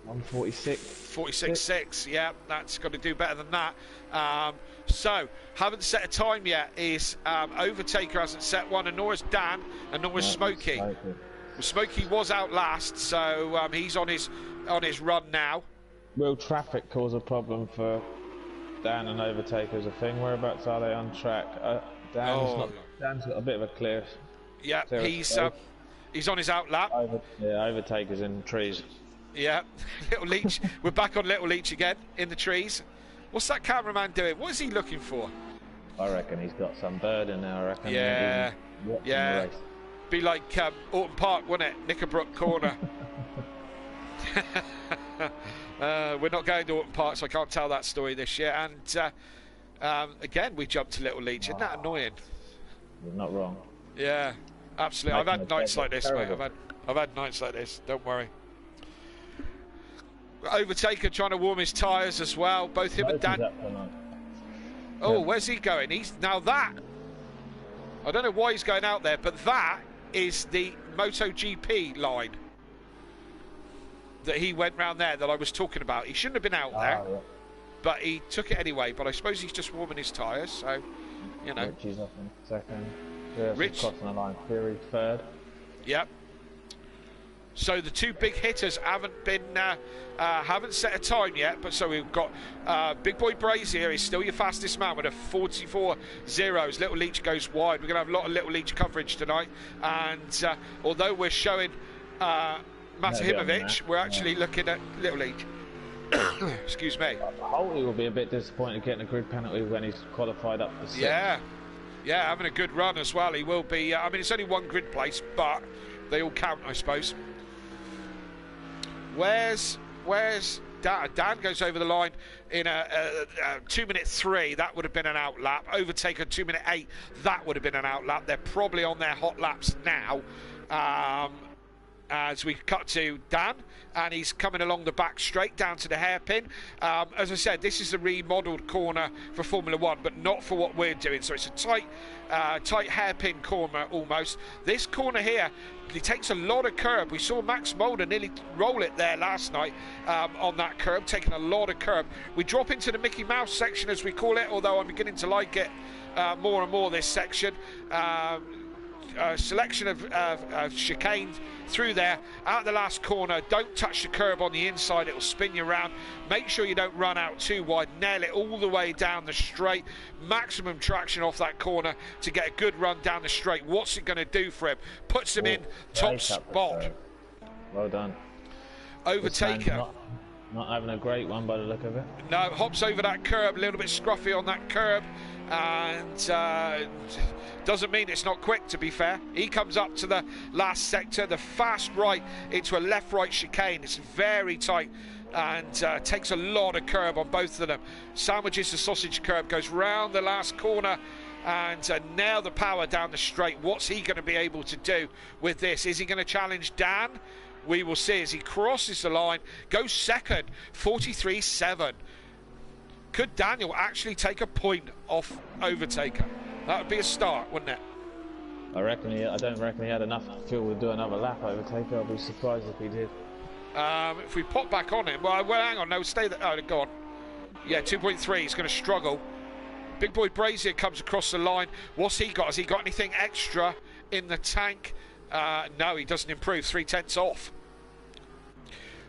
146. 46.6, yeah, that's got to do better than that. So, haven't set a time yet is Overtaker hasn't set one, and nor has Dan, and nor has Smokey. Well, Smokey was out last, so he's on his run now. Will traffic cause a problem for Dan and Overtaker as a thing? Whereabouts are they on track? Dan's got a bit of a clear. Yeah, he's on his out lap. Overtaker's in the trees. Yeah, Little Leach. We're back on Little Leach again in the trees. What's that cameraman doing? What is he looking for? I reckon he's got some bird in there. I reckon. Yeah. Be like Orton Park, wouldn't it? Knickerbrook Corner. We're not going to Orton Park, so I can't tell that story this year. And again, we jumped to Little Leach. Isn't that annoying? You're not wrong. Yeah, absolutely. I've had nights like this, mate. I've had nights like this. Don't worry. Overtaker trying to warm his tyres as well. Both him and Dan. Oh, where's he going? He's now that. I don't know why he's going out there, but that is the MotoGP line that he went round there that I was talking about. He shouldn't have been out there, but he took it anyway. But I suppose he's just warming his tyres, so you know. Richie's up in 2nd. Rich crossing the line. Fury 3rd. Yep. So the two big hitters haven't set a time yet, but so we've got Big Boy Brazier is still your fastest man with a 44 zeros. Little Leach goes wide. We're going to have a lot of Little Leach coverage tonight, and although we're showing Matahimovic, we're actually looking at Little Leach. Excuse me. Holty will be a bit disappointed getting a grid penalty when he's qualified up to 6th. Yeah, having a good run as well. He will be. I mean, it's only one grid place, but they all count, I suppose. Where's Dan? Dan goes over the line in a 2:03. That would have been an out lap. Overtaker 2:08. That would have been an out lap. They're probably on their hot laps now. As we cut to Dan, and he's coming along the back straight down to the hairpin. As I said, this is a remodelled corner for Formula One, but not for what we're doing. So it's a tight hairpin corner almost. This corner here, it takes a lot of curb. We saw Max Mulder nearly roll it there last night on that curb, taking a lot of curb. We drop into the Mickey Mouse section, as we call it, although I'm beginning to like it more and more, this section. Selection of chicanes through there, out the last corner. Don't touch the curb on the inside, it'll spin you around. Make sure you don't run out too wide. Nail it all the way down the straight. Maximum traction off that corner to get a good run down the straight. What's it going to do for him? Puts him in top spot. Well done. Overtaker. Not having a great one by the look of it. No, hops over that curb, a little bit scruffy on that curb, and doesn't mean it's not quick, to be fair. He comes up to the last sector, the fast right into a left-right chicane. It's very tight and takes a lot of curb on both of them. Sandwiches the sausage curb, goes round the last corner, and nail the power down the straight. What's he going to be able to do with this? Is he going to challenge Dan? we will see as he crosses the line, goes second, 43.7. Could Daniel actually take a point off Overtaker? That would be a start, wouldn't it? I don't reckon he had enough fuel to do another lap Overtaker. I'd be surprised if he did. If we pop back on him, well, hang on, no, stay there. Oh, go on. Yeah, 2.3. He's going to struggle. Big Boy Brazier comes across the line. What's he got? Has he got anything extra in the tank? No, he doesn't improve. 0.3 off.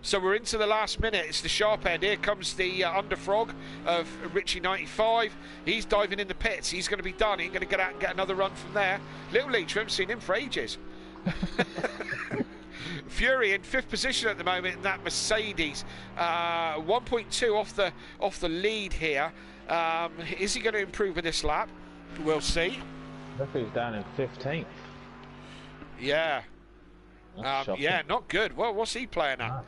So we're into the last minute. It's the sharp end. Here comes the underfrog of Richie 95. He's diving in the pits. He's going to be done. He's going to get out and get another run from there. Little Leach, we haven't seen him for ages. Fury in 5th position at the moment in that Mercedes. 1.2 off the lead here. Is he going to improve with this lap? We'll see. I think he's down in 15th. Yeah. That's yeah, not good. Well, what's he playing at?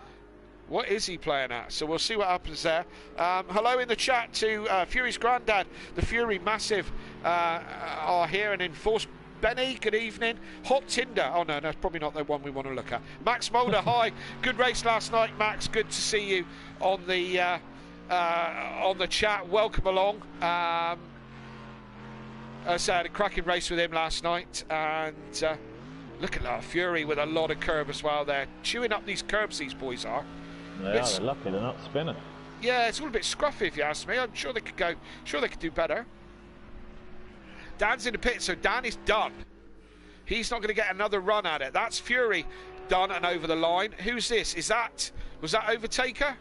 What is he playing at? So we'll see what happens there. Hello in the chat to Fury's granddad. The Fury Massive are here and in force. Benny, good evening. Hot Tinder. Oh no, that's probably not the one we want to look at. Max Mulder, hi. Good race last night, Max. Good to see you on the chat. Welcome along. I had a cracking race with him last night, and look at that Fury with a lot of curve as well. They're chewing up these curbs. These boys are. They're lucky they're not spinning. Yeah, it's all a bit scruffy if you ask me. I'm sure they could go. Sure they could do better. Dan's in the pit, so Dan is done. He's not going to get another run at it. That's Fury done and over the line. Who's this? Was that Overtaker?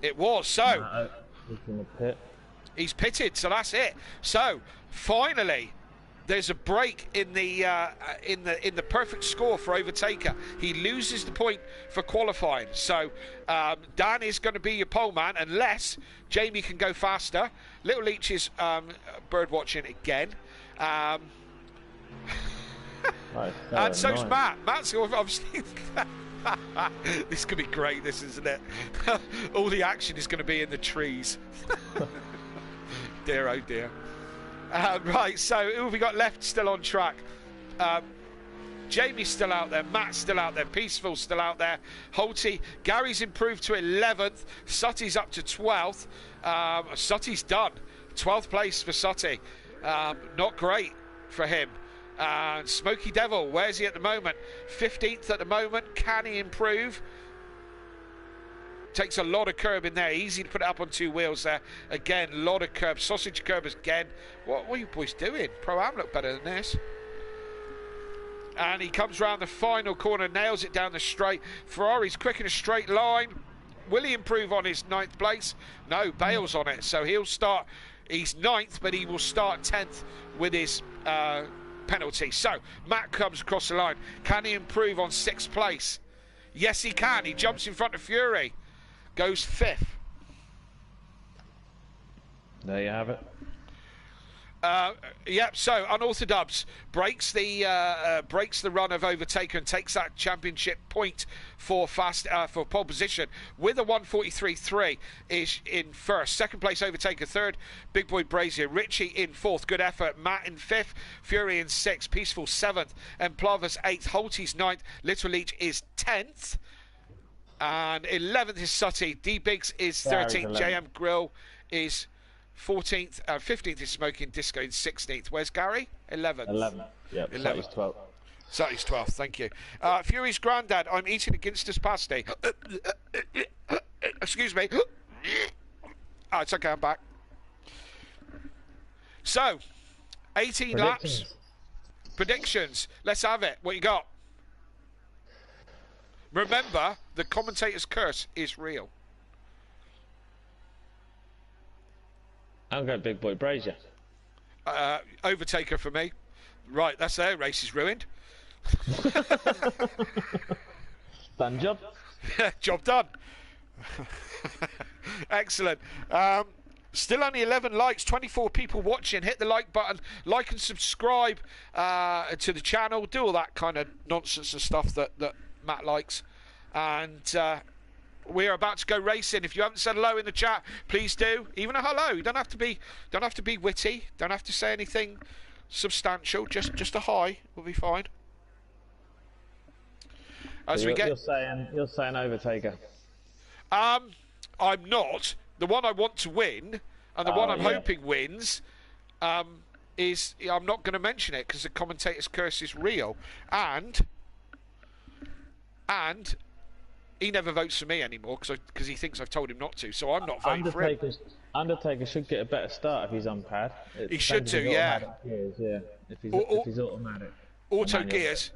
It was. So He's in the pit. He's pitted, so that's it. So finally, there's a break in the perfect score for Overtaker. He loses the point for qualifying. So Dan is going to be your pole man unless Jamie can go faster. Little Leach is bird watching again. And so's nice. Matt. Matt's obviously. This could be great, this, isn't it? All the action is going to be in the trees. Dear, oh dear. Right, so who have we got left still on track? Jamie's still out there, Matt's still out there, Peaceful's still out there, Holty, Gary's improved to 11th, Sutty's up to 12th. Sutty's done. 12th place for Sutty. Not great for him. Smoky Devil, where's he at the moment? 15th at the moment. Can he improve? Takes a lot of curb in there. Easy to put it up on 2 wheels there. Again, a lot of curb. Sausage curb again. What are you boys doing? Pro-Am look better than this. And he comes round the final corner, nails it down the straight. Ferrari's quick in a straight line. Will he improve on his 9th place? No, bails on it. So he'll start. He's 9th, but he will start 10th with his penalty. So Matt comes across the line. Can he improve on 6th place? Yes, he can. He jumps in front of Fury. Goes 5th. There you have it. Yep. So Unorthodox breaks the run of Overtaker and takes that championship point for for pole position with a 1:43.3. Is in first. Second place Overtaker. Third Big Boy Brazier. Richie in 4th. Good effort. Matt in 5th. Fury in 6th. Peaceful 7th. And Plavas 8th. Holty's 9th. Little Leach is 10th. And 11th is Sutty. D Biggs is 13th. JM Grill is 14th. 15th is Smoking Disco in 16th. Where's Gary? 11th. 11th. Yep. 11th. 12th. Sutty's 12th. Thank you. Fury's granddad. I'm eating a Ginster's pasty. Excuse me. Oh, it's okay. I'm back. So, 18 laps. Predictions. Let's have it. What you got? Remember, the commentator's curse is real. I'm going Big Boy Brazier. Overtaker for me. Right, that's their race is ruined. Done job. Job done. Excellent. Still only 11 likes, 24 people watching. Hit the like button, like and subscribe to the channel. Do all that kind of nonsense and stuff that Matt likes. And we're about to go racing. If you haven't said hello in the chat, please do. Even a hello. You don't have to be witty. Don't have to say anything substantial. Just a hi will be fine. As So we get, you're saying Overtaker. I'm not. The one I want to win, and the one I'm hoping wins, is I'm not going to mention it because the commentator's curse is real, and he never votes for me anymore because he thinks I've told him not to. So I'm not voting for him. Undertaker should get a better start if he's unpad. He should do, yeah. If he's automatic. Auto gears.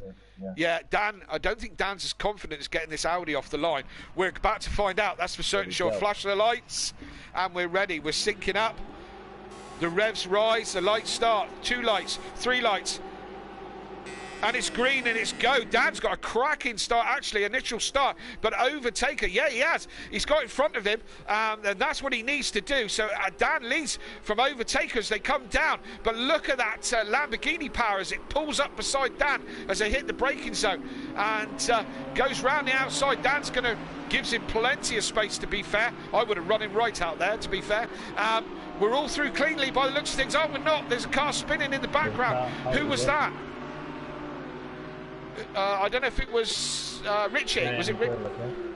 Yeah, Dan, I don't think Dan's as confident as getting this Audi off the line. We're about to find out, that's for certain sure. Flash the lights, and we're ready. We're syncing up. The revs rise, the lights start. 2 lights, 3 lights. And it's green and it's go. Dan's got a cracking start, actually, initial start. But Overtaker, yeah, he has. He's got in front of him, and that's what he needs to do. So Dan leads from Overtaker as they come down. But look at that Lamborghini power as it pulls up beside Dan as they hit the braking zone. And goes round the outside. Dan's going to, gives him plenty of space, to be fair. I would have run him right out there, to be fair. We're all through cleanly by the looks of things. Oh, we're not. There's a car spinning in the background. Who was that? I don't know if it was Richie. Was it Richie?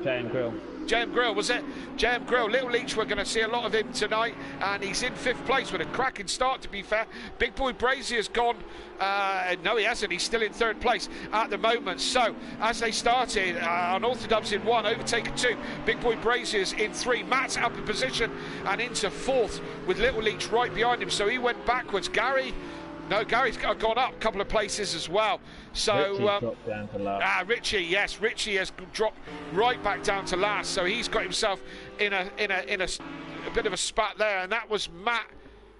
JM Grill. JM Grill, was it? JM Grill. Little Leach, we're going to see a lot of him tonight, and he's in 5th place with a cracking start, to be fair. Big Boy Brazier's gone. No, he hasn't. He's still in 3rd place at the moment. So, as they started, Unorthodox in 1, Overtaker 2, Big Boy Brazier's in 3. Matt's up in position and into 4th with Little Leach right behind him, so he went backwards. Gary's gone up a couple of places as well. So dropped down to last. Richie, yes, Richie has dropped right back down to last. So he's got himself in a bit of a spat there, and that was Matt.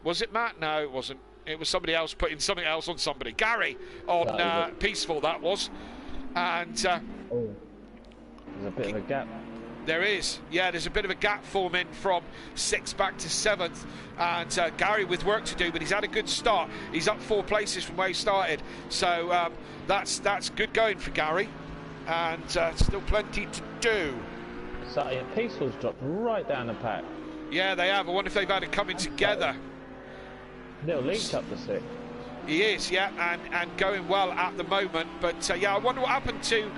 Was it Matt? No, it wasn't. It was somebody else putting something else on somebody. Gary on Peaceful, that was. And there's a bit of a gap. There is, yeah, there's a bit of a gap forming from 6th back to 7th, and Gary with work to do, but he's had a good start. He's up 4 places from where he started, so that's good going for Gary, and still plenty to do. So yeah, Peaceful's dropped right down the pack. Yeah, they have. I wonder if they've had it coming together. Little Leach up to 6th. He is, yeah, and going well at the moment, but yeah, I wonder what happened to...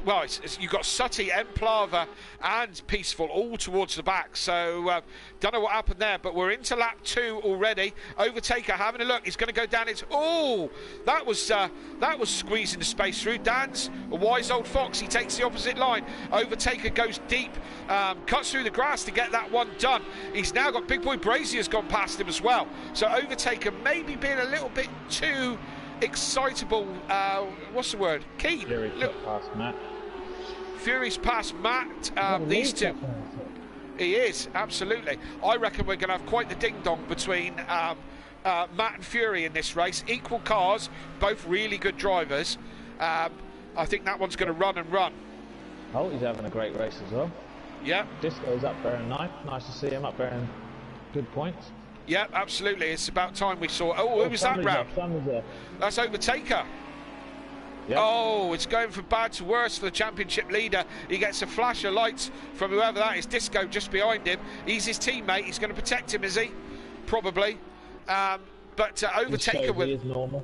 well, you've got Sutty, Emplava and Peaceful all towards the back, so don't know what happened there, but we're into lap 2 already. Overtaker having a look, he's going to go down. That was squeezing the space through. Dan's a wise old fox, he takes the opposite line. Overtaker goes deep, cuts through the grass to get that one done. He's now got Big Boy Brazier's gone past him as well, so Overtaker maybe being a little bit too excitable, what's the word? Keen. Fury's past Matt. Fury's past Matt. These two. He is, absolutely. I reckon we're going to have quite the ding-dong between Matt and Fury in this race. Equal cars, both really good drivers. I think that one's going to run and run. Oh, he's having a great race as well. Yeah. Disco's up there in 9th. Nice to see him up there in good points. Yeah, absolutely. It's about time we saw... Oh, who was that round? That's Overtaker. Yep. Oh, it's going from bad to worse for the championship leader. He gets a flash of lights from whoever that is. Disco just behind him. He's his teammate. He's going to protect him, is he? Probably. But Overtaker with... is normal.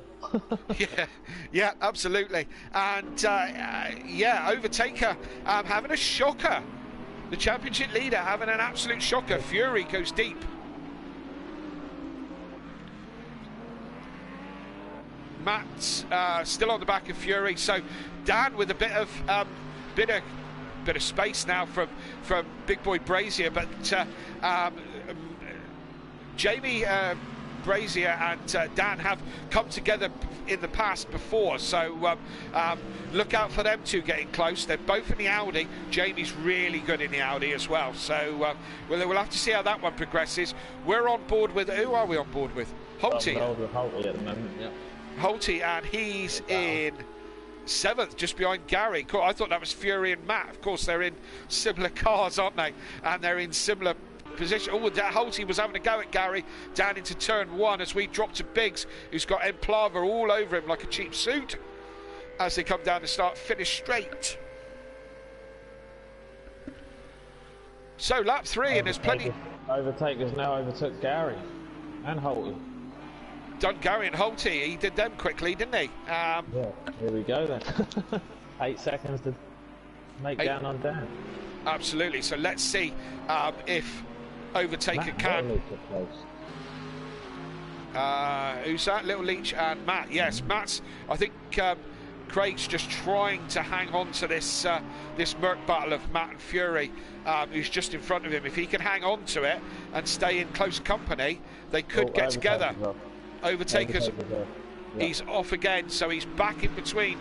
yeah, absolutely. And, yeah, Overtaker having a shocker. The championship leader having an absolute shocker. Fury goes deep. Matt's still on the back of Fury, so Dan with a bit of space now from Big Boy Brazier, but Jamie Brazier and Dan have come together in the past before, so look out for them two getting close. They're both in the Audi. Jamie's really good in the Audi as well, so we'll have to see how that one progresses. We're on board with... Who are we on board with? Holty. Holty at the moment, yeah. Holty, and he's in 7th, just behind Gary. I thought that was Fury and Matt. Of course, they're in similar cars, aren't they? And they're in similar position. Oh, Holty was having a go at Gary down into turn 1 as we drop to Biggs, who's got Emplava all over him like a cheap suit as they come down to start finish straight. So lap 3, and there's plenty... Overtakers now overtook Gary and Holty. Done Gary and Holty, he did them quickly, didn't he? Yeah, here we go then. 8 seconds to make down on Dan. Absolutely. So let's see if Overtaker can. Who's that? Little Leach and Matt. Yes, Matt's. I think Craig's just trying to hang on to this this Merc battle of Matt and Fury, who's just in front of him. If he can hang on to it and stay in close company, they could get together. Overtaker's. He's off again, so he's back in between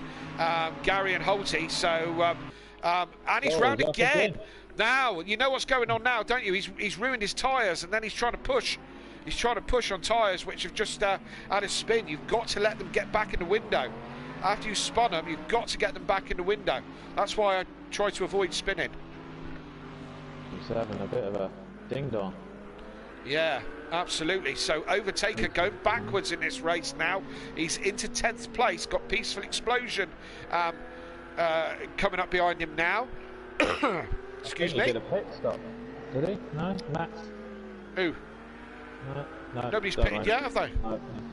Gary and Holty. So and he's round again. Now you know what's going on now, don't you? He's ruined his tyres, and then he's trying to push. He's trying to push on tyres which have just had a spin. You've got to let them get back in the window. After you spun them, you've got to get them back in the window. That's why I try to avoid spinning. He's having a bit of a ding-dong. Yeah, absolutely. So Overtaker going backwards in this race now. He's into 10th place. Got Peaceful Explosion coming up behind him now. Excuse me. He did a pit stop. Did he? No, Max. Who? No, nobody's pitted yet, have they?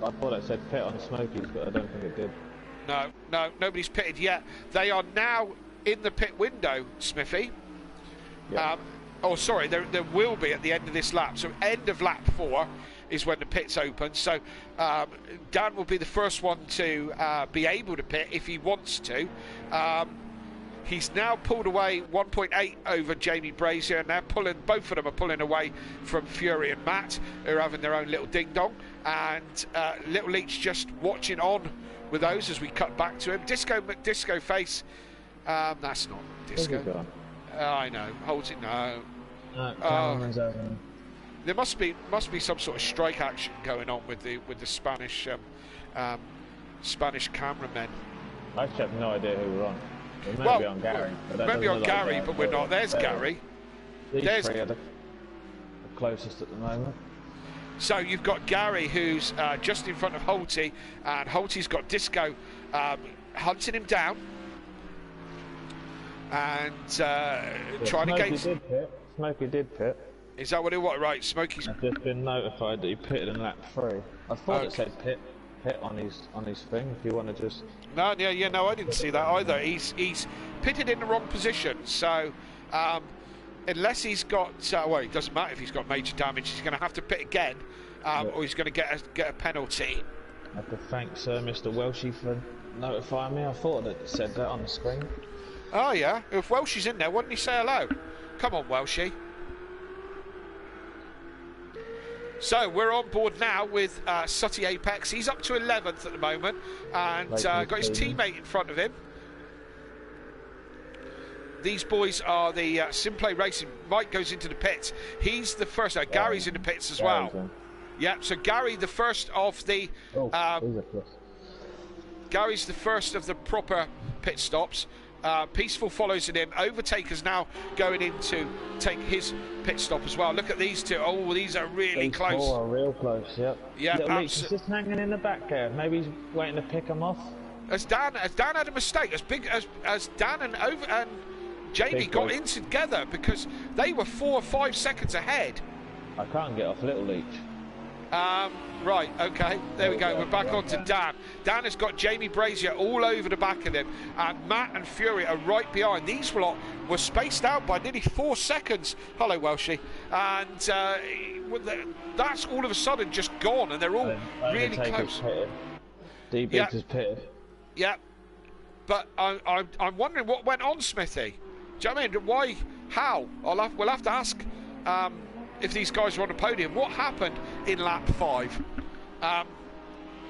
I thought it said pit on Smokies, but I don't think it did. No, nobody's pitted yet. They are now in the pit window, Smithy. Yep. Oh, sorry, there will be at the end of this lap. So end of lap 4 is when the pits open. So Dan will be the first one to be able to pit if he wants to. He's now pulled away 1.8 over Jamie Brazier, and they're both of them are pulling away from Fury and Matt, who are having their own little ding-dong. And Little Leach just watching on with those as we cut back to him. Disco McDisco Face. That's not Disco. I know. Holds it. No. There must be some sort of strike action going on with the Spanish Spanish cameramen. I actually have no idea who we're on. We may be on Gary. Maybe on Gary, but we're not. There's Gary. These three are the closest at the moment. So you've got Gary, who's just in front of Holty, and Holty's got Disco hunting him down and trying to get. Smokey did pit. Is that what it was? Right, Smokey's. I've just been notified that he pitted in lap 3. I thought it said pit on his thing. If you want to just. No, no, I didn't see that either. He's pitted in the wrong position, so unless he's got, well, it doesn't matter if he's got major damage. He's going to have to pit again, or he's going to get a penalty. I have to thank Sir Mr. Welshie for notifying me. I thought it said that on the screen. Oh yeah, if Welshie's in there, why didn't he say hello? Come on, Welshie. So we're on board now with Sutty Apex. He's up to 11th at the moment, and got his teammate in front of him. These boys are the Simplay Racing. Mike goes into the pits. He's the first. Gary's in the pits as well. Yeah. So Gary, the first of the. Gary's the first of the proper pit stops. Peaceful follows in him. Overtaker's now going in to take his pit stop as well. Look at these two. Oh, these are really close. Oh, real close. Yep. Yeah. Little Leach is just hanging in the back there. Maybe he's waiting to pick him off. Has Dan had a mistake? As big as Dan and Jamie got in together, because they were 4 or 5 seconds ahead. I can't get off Little Leach. Right, okay, there we go. We're back on to Dan. Dan has got Jamie Brazier all over the back of him, and Matt and Fury are right behind. These lot were spaced out by nearly 4 seconds. Hello, Welshie. And that's all of a sudden just gone, and they're all really close. D-Biggs is pitted. Yeah, but I'm wondering what went on, Smithy. Do you know what I mean? Why? How? We'll have to ask if these guys are on the podium. What happened in lap 5?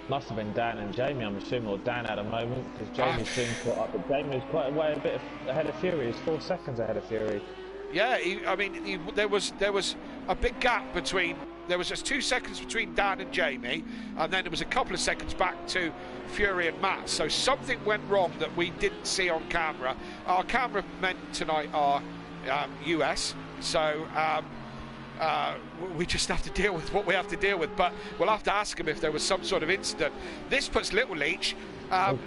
Must have been Dan and Jamie, I'm assuming, or Dan at a moment, because Jamie's been caught up. But Jamie was quite a bit ahead of Fury. He's 4 seconds ahead of Fury. Yeah, there was a big gap between. There was just 2 seconds between Dan and Jamie, and then there was a couple of seconds back to Fury and Matt. So something went wrong that we didn't see on camera. Our cameramen tonight are US, so we just have to deal with what we have to deal with. But we'll have to ask him if there was some sort of incident. This puts Little Leach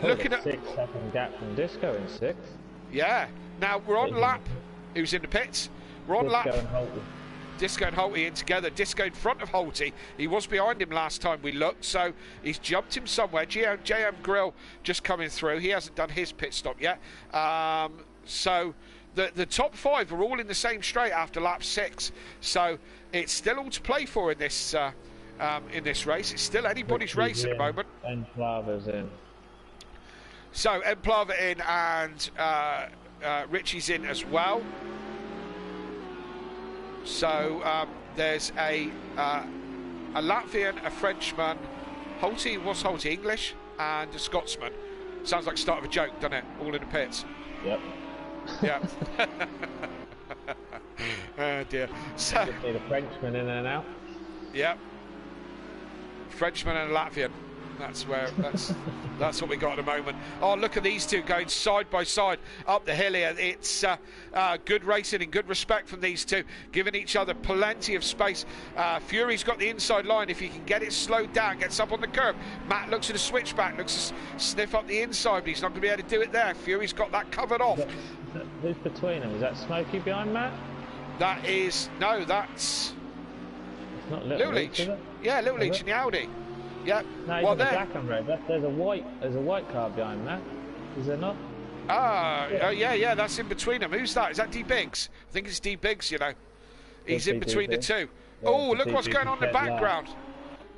looking at 6 second gap from Disco in 6th. Yeah. Now we're on lap. Who's in the pits? We're on Disco lap. and Holty. Disco and Holty in together. Disco in front of Holty. He was behind him last time we looked, so he's jumped him somewhere. JM Grill just coming through. He hasn't done his pit stop yet. So the top 5 are all in the same straight after lap 6. So it's still all to play for in this race. It's still anybody's race at the moment. And Plava's in. So Emplava in and Richie's in as well. So there's a Latvian, a Frenchman, Holty, what's Holty, English, and a Scotsman. Sounds like the start of a joke, doesn't it? All in the pits. Yep. Yeah. Oh dear. So Just need a Frenchman in and out. yeah. Frenchman and a Latvian. That's what we got at the moment. Oh, look at these two going side by side up the hill here. It's good racing and good respect from these two, giving each other plenty of space. Fury's got the inside line. If he can get it slowed down, gets up on the curb. Matt looks at a switchback, looks to sniff up the inside, but he's not going to be able to do it there. Fury's got that covered off. Who's between them? Is that Smokey behind Matt? That's It's not Little Leach. Leach. Yeah, Little Leach in the Audi. Yeah. No, he's in the black and red. There's a white car behind that. Is there not? Yeah, that's in between them. Who's that? Is that D Biggs? I think it's D Biggs, you know. He's in between the two. Yeah, Oh, look what's D going on in the Biggs background.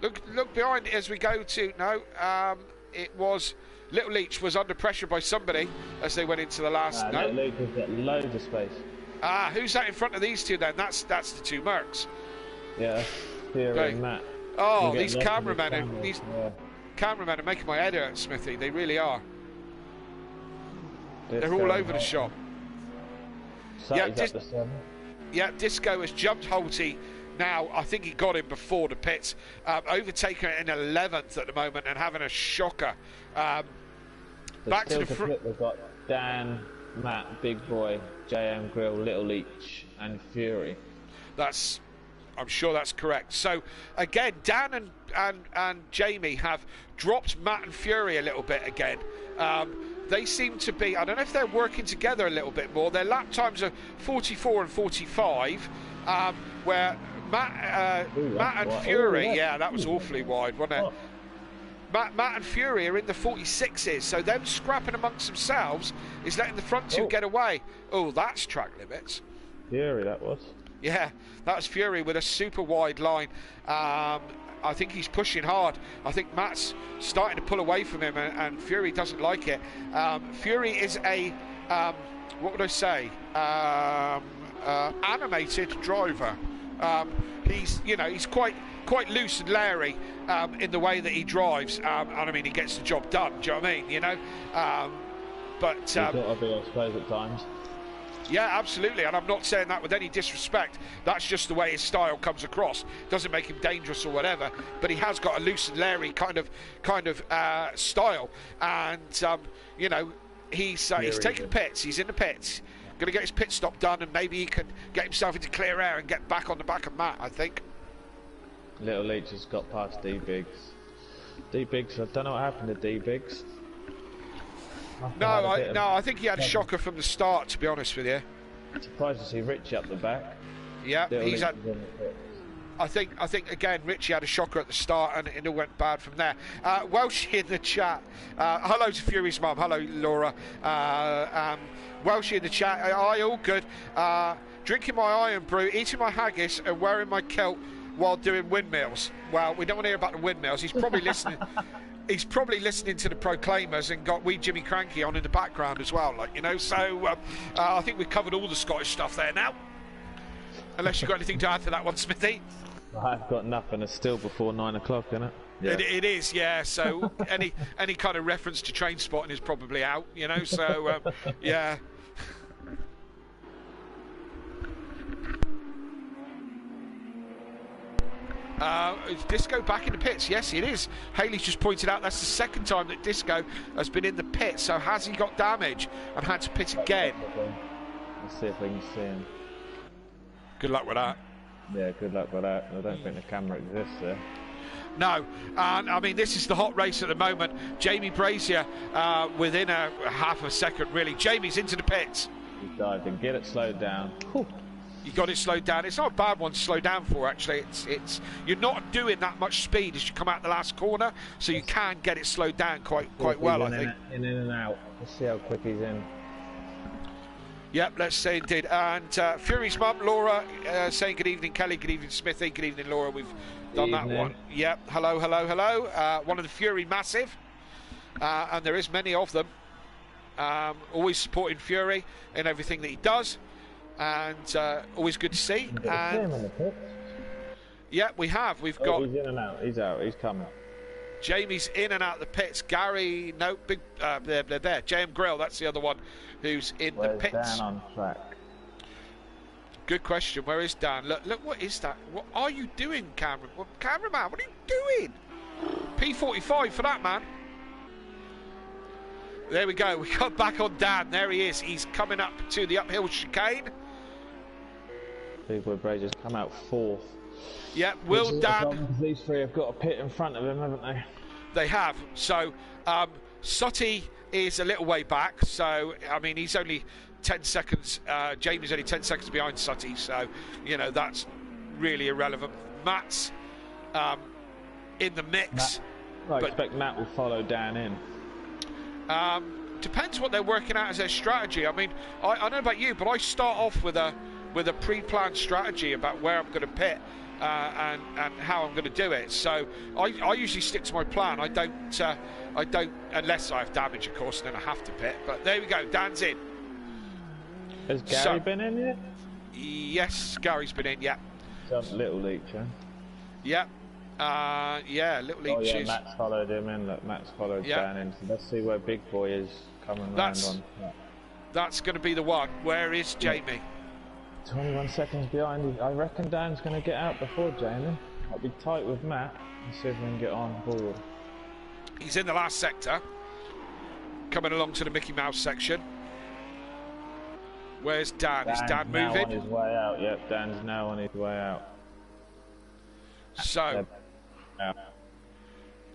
Look behind it as we go to... No, it was... Little Leach was under pressure by somebody as they went into the last... Little Leach has got loads of space. Who's that in front of these two then? That's the two Mercs. Yeah, Fury and Matt. Oh, these cameramen are making my head hurt, Smithy. They really are. They're all over the shop. Yeah, Disco has jumped Holty. Now, I think he got him before the pits. Overtaken in 11th at the moment and having a shocker. Back to the front. We've got Dan, Matt, Big Boy, JM Grill, Little Leach, and Fury. I'm sure that's correct. So again, Dan and Jamie have dropped Matt and Fury a little bit again. They seem to be, I don't know if they're working together a little bit more. Their lap times are 44 and 45, where Matt and Fury, yeah, that was awfully wide, wasn't it? Matt and Fury are in the 46s, so them scrapping amongst themselves is letting the front two get away. Oh, that's track limits. Fury, that was. Yeah, that's Fury with a super wide line. I think he's pushing hard. I think Matt's starting to pull away from him, and Fury doesn't like it. Fury is a, what would I say, animated driver. He's quite loose and leery in the way that he drives. And I mean, he gets the job done. Do you know what I mean? You know, but He's got to be, I suppose, at times. Yeah, absolutely, and I'm not saying that with any disrespect. That's just the way his style comes across. Doesn't make him dangerous or whatever, but he has got a loose and leery kind of style. And he's taking the pits. He's in the pits, going to get his pit stop done, and maybe he can get himself into clear air and get back on the back of Matt, I think. Little Leach has got past D Biggs. D Biggs, I don't know what happened to D Biggs. I think he had a shocker from the start, to be honest with you. Surprised to see Richie up the back. Yeah, he's had. I think again, Richie had a shocker at the start, and it all went bad from there. Welsh in the chat. Hello to Fury's mum. Hello, Laura. Welsh in the chat. Aye, all good. Drinking my iron brew, eating my haggis, and wearing my kilt while doing windmills. Well, we don't want to hear about the windmills. He's probably listening. He's probably listening to the Proclaimers and got Wee Jimmy Cranky on in the background as well, So I think we've covered all the Scottish stuff there now. Unless you've got anything to add to that one, Smithy. I've got nothing. It's still before 9 o'clock, isn't it? Yeah. It is, yeah. So any kind of reference to train spotting is probably out, So yeah. Is Disco back in the pits? Yes, it is. Haley's just pointed out that's the second time that Disco has been in the pit. So has he got damage and had to pit again? Let's see if we can see him. Good luck with that. Yeah, good luck with that. I don't think the camera exists there. No, and I mean, this is the hot race at the moment. Jamie Brazier within a half a second, really. Jamie's into the pits. He's diving. Get it slowed down. Whew. You got it slowed down. It's not a bad one to slow down for, actually. It's you're not doing that much speed as you come out the last corner, so you can get it slowed down quite well, I think. In and out. Let's see how quick he's in. Yep, let's say indeed. And Fury's mum, Laura, saying good evening, Kelly. Good evening, Smithy. Good evening, Laura. We've done that one. Yep. Hello, hello, hello. One of the Fury massive, and there is many of them. Always supporting Fury in everything that he does, and always good to see. And yeah, we have. We've got. He's in and out. He's out. He's coming. Jamie's in and out of the pits. Gary, no, big, there. JM Grill, that's the other one who's in the pits. Where's Dan on track? Good question. Where is Dan? Look, what is that? What are you doing, cameraman? Cameraman, what are you doing? P45 for that, man. There we go. We got back on Dan. There he is. He's coming up to the uphill chicane. Big Boy Bray just come out fourth. Yeah, will Dan... These three have got a pit in front of him, haven't they? They have. So, Sutty is a little way back. So, I mean, he's only 10 seconds. Jamie's only 10 seconds behind Sutty. So, you know, that's really irrelevant. Matt's in the mix. I expect Matt will follow Dan in. Depends what they're working out as their strategy. I mean, I don't know about you, but I start off with a pre-planned strategy about where I'm going to pit and how I'm going to do it. So I usually stick to my plan. I don't unless I have damage, of course, and then I have to pit. But there we go. Dan's in. Has Gary been in yet? Yes, Gary's been in. Yeah. Some little leech, huh? Yeah. Yeah, little leech. Oh yeah, Matt's followed him in. Look, Matt's followed Dan in. So let's see where Big Boy is coming round on. That's going to be the one. Where is Jamie? 21 seconds behind. I reckon Dan's going to get out before Jamie. I'll be tight with Matt and see if we can get on board. He's in the last sector, coming along to the Mickey Mouse section. Where's Dan? Is Dan moving? Now on his way out. Yep, Dan's now on his way out. So,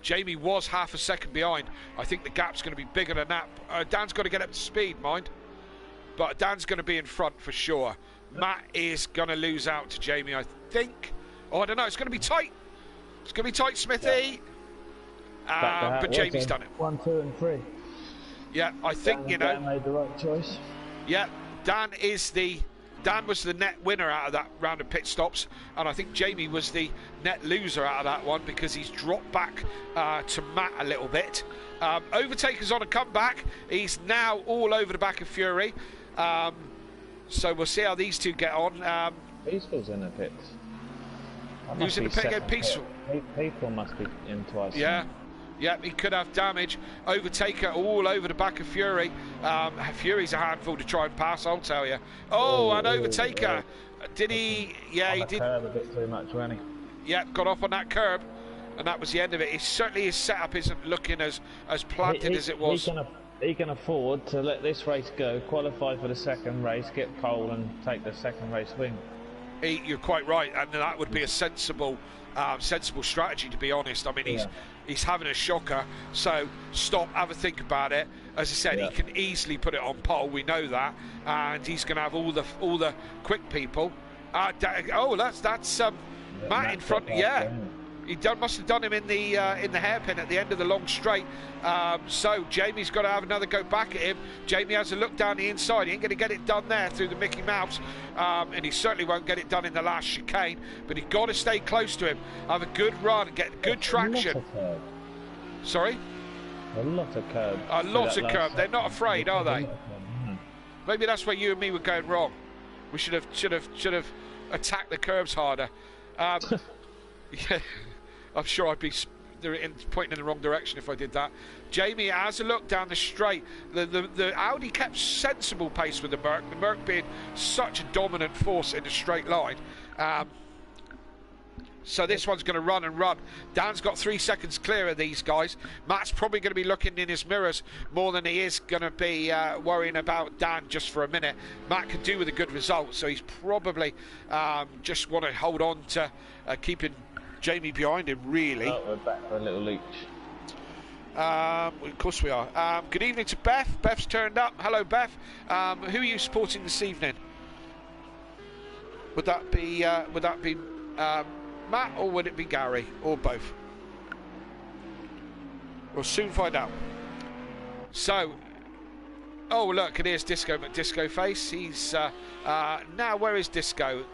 Jamie was half a second behind. I think the gap's going to be bigger than that. Dan's got to get up to speed, mind. But Dan's going to be in front for sure. Matt is going to lose out to Jamie, I think. Oh, I don't know. It's going to be tight. It's going to be tight, Smithy. But Jamie's done it. 1, 2, and 3. Yeah, I think, Dan made the right choice. Yeah, Dan was the net winner out of that round of pit stops, and I think Jamie was the net loser out of that one because he's dropped back to Matt a little bit. Overtaker's on a comeback. He's now all over the back of Fury. So we'll see how these two get on. Peaceful's in the pits. Who's in the pit again? Peaceful. People must be in twice. Yeah. Yeah, he could have damage. Overtaker all over the back of Fury. Fury's a handful to try and pass, I'll tell you. Oh, and Overtaker. Did he? Yeah, he did. Curb a bit too much, wasn't he? Yeah, got off on that curb, and that was the end of it. His setup isn't looking as planted as it was. He can afford to let this race go, qualify for the second race, get pole, and take the second race win. You're quite right, and that would be a sensible strategy, to be honest. I mean, he's having a shocker, so stop, have a think about it. As I said, he can easily put it on pole. We know that, and he's going to have all the quick people. That's Matt in front. Yeah, he must have done him in the hairpin at the end of the long straight. So Jamie's got to have another go back at him. Jamie has a look down the inside. He ain't going to get it done there through the Mickey Mouse, and he certainly won't get it done in the last chicane. But he's got to stay close to him, have a good run, get good traction. Sorry? A lot of curb. A lot of curb. They're not afraid, are they? Maybe that's where you and me were going wrong. We should have attacked the curbs harder. Yeah, I'm sure I'd be pointing in the wrong direction if I did that. Jamie has a look down the straight. The Audi kept sensible pace with the Merc. The Merc being such a dominant force in the straight line. So this one's going to run and run. Dan's got 3 seconds clear of these guys. Matt's probably going to be looking in his mirrors more than he is going to be worrying about Dan just for a minute. Matt could do with a good result, so he's probably just want to hold on to keeping Jamie behind him, really. Oh, we're back for a little leech. Of course we are. Good evening to Beth. Beth's turned up. Hello, Beth. Who are you supporting this evening? Would that be Matt, or would it be Gary, or both? We'll soon find out. So, oh look, and here's Disco McDisco Face. He's now, where is Disco?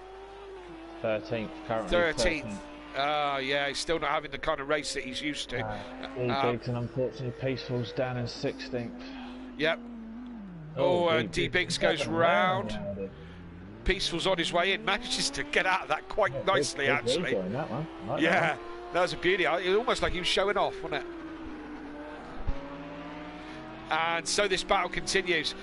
13th currently. 13th. Yeah, he's still not having the kind of race that he's used to. D-Biggs, and unfortunately Peaceful's down in 16th. Yep. D-Biggs goes round. Peaceful's on his way in, manages to get out of that quite nicely, actually. That one. Yeah, that was a beauty. It was almost like he was showing off, wasn't it? And so this battle continues.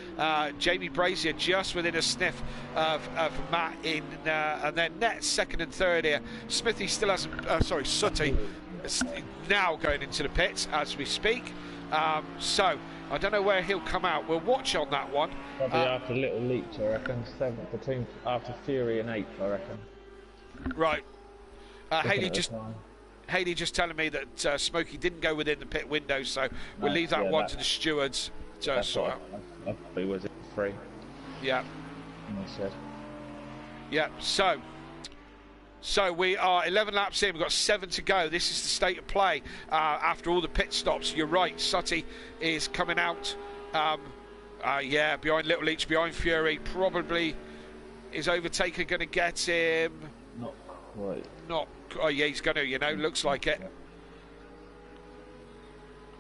Jamie Brazier just within a sniff of Matt in, and then Net second and third here. Smithy still hasn't, Sutty now going into the pits as we speak. So I don't know where he'll come out. We'll watch on that one. Probably after Little Leach, I reckon. 7th after Fury and 8th, I reckon. Right. Haley just telling me that Smokey didn't go within the pit window, so we'll leave that one to the stewards to sort out. I thought he was at 3. Yeah. Said. Yeah. So we are 11 laps in. We've got 7 to go. This is the state of play after all the pit stops. You're right. Sutty is coming out. Behind Little Leach, behind Fury. Probably is Overtaker going to get him? Not quite. Oh yeah, he's going to, looks like it.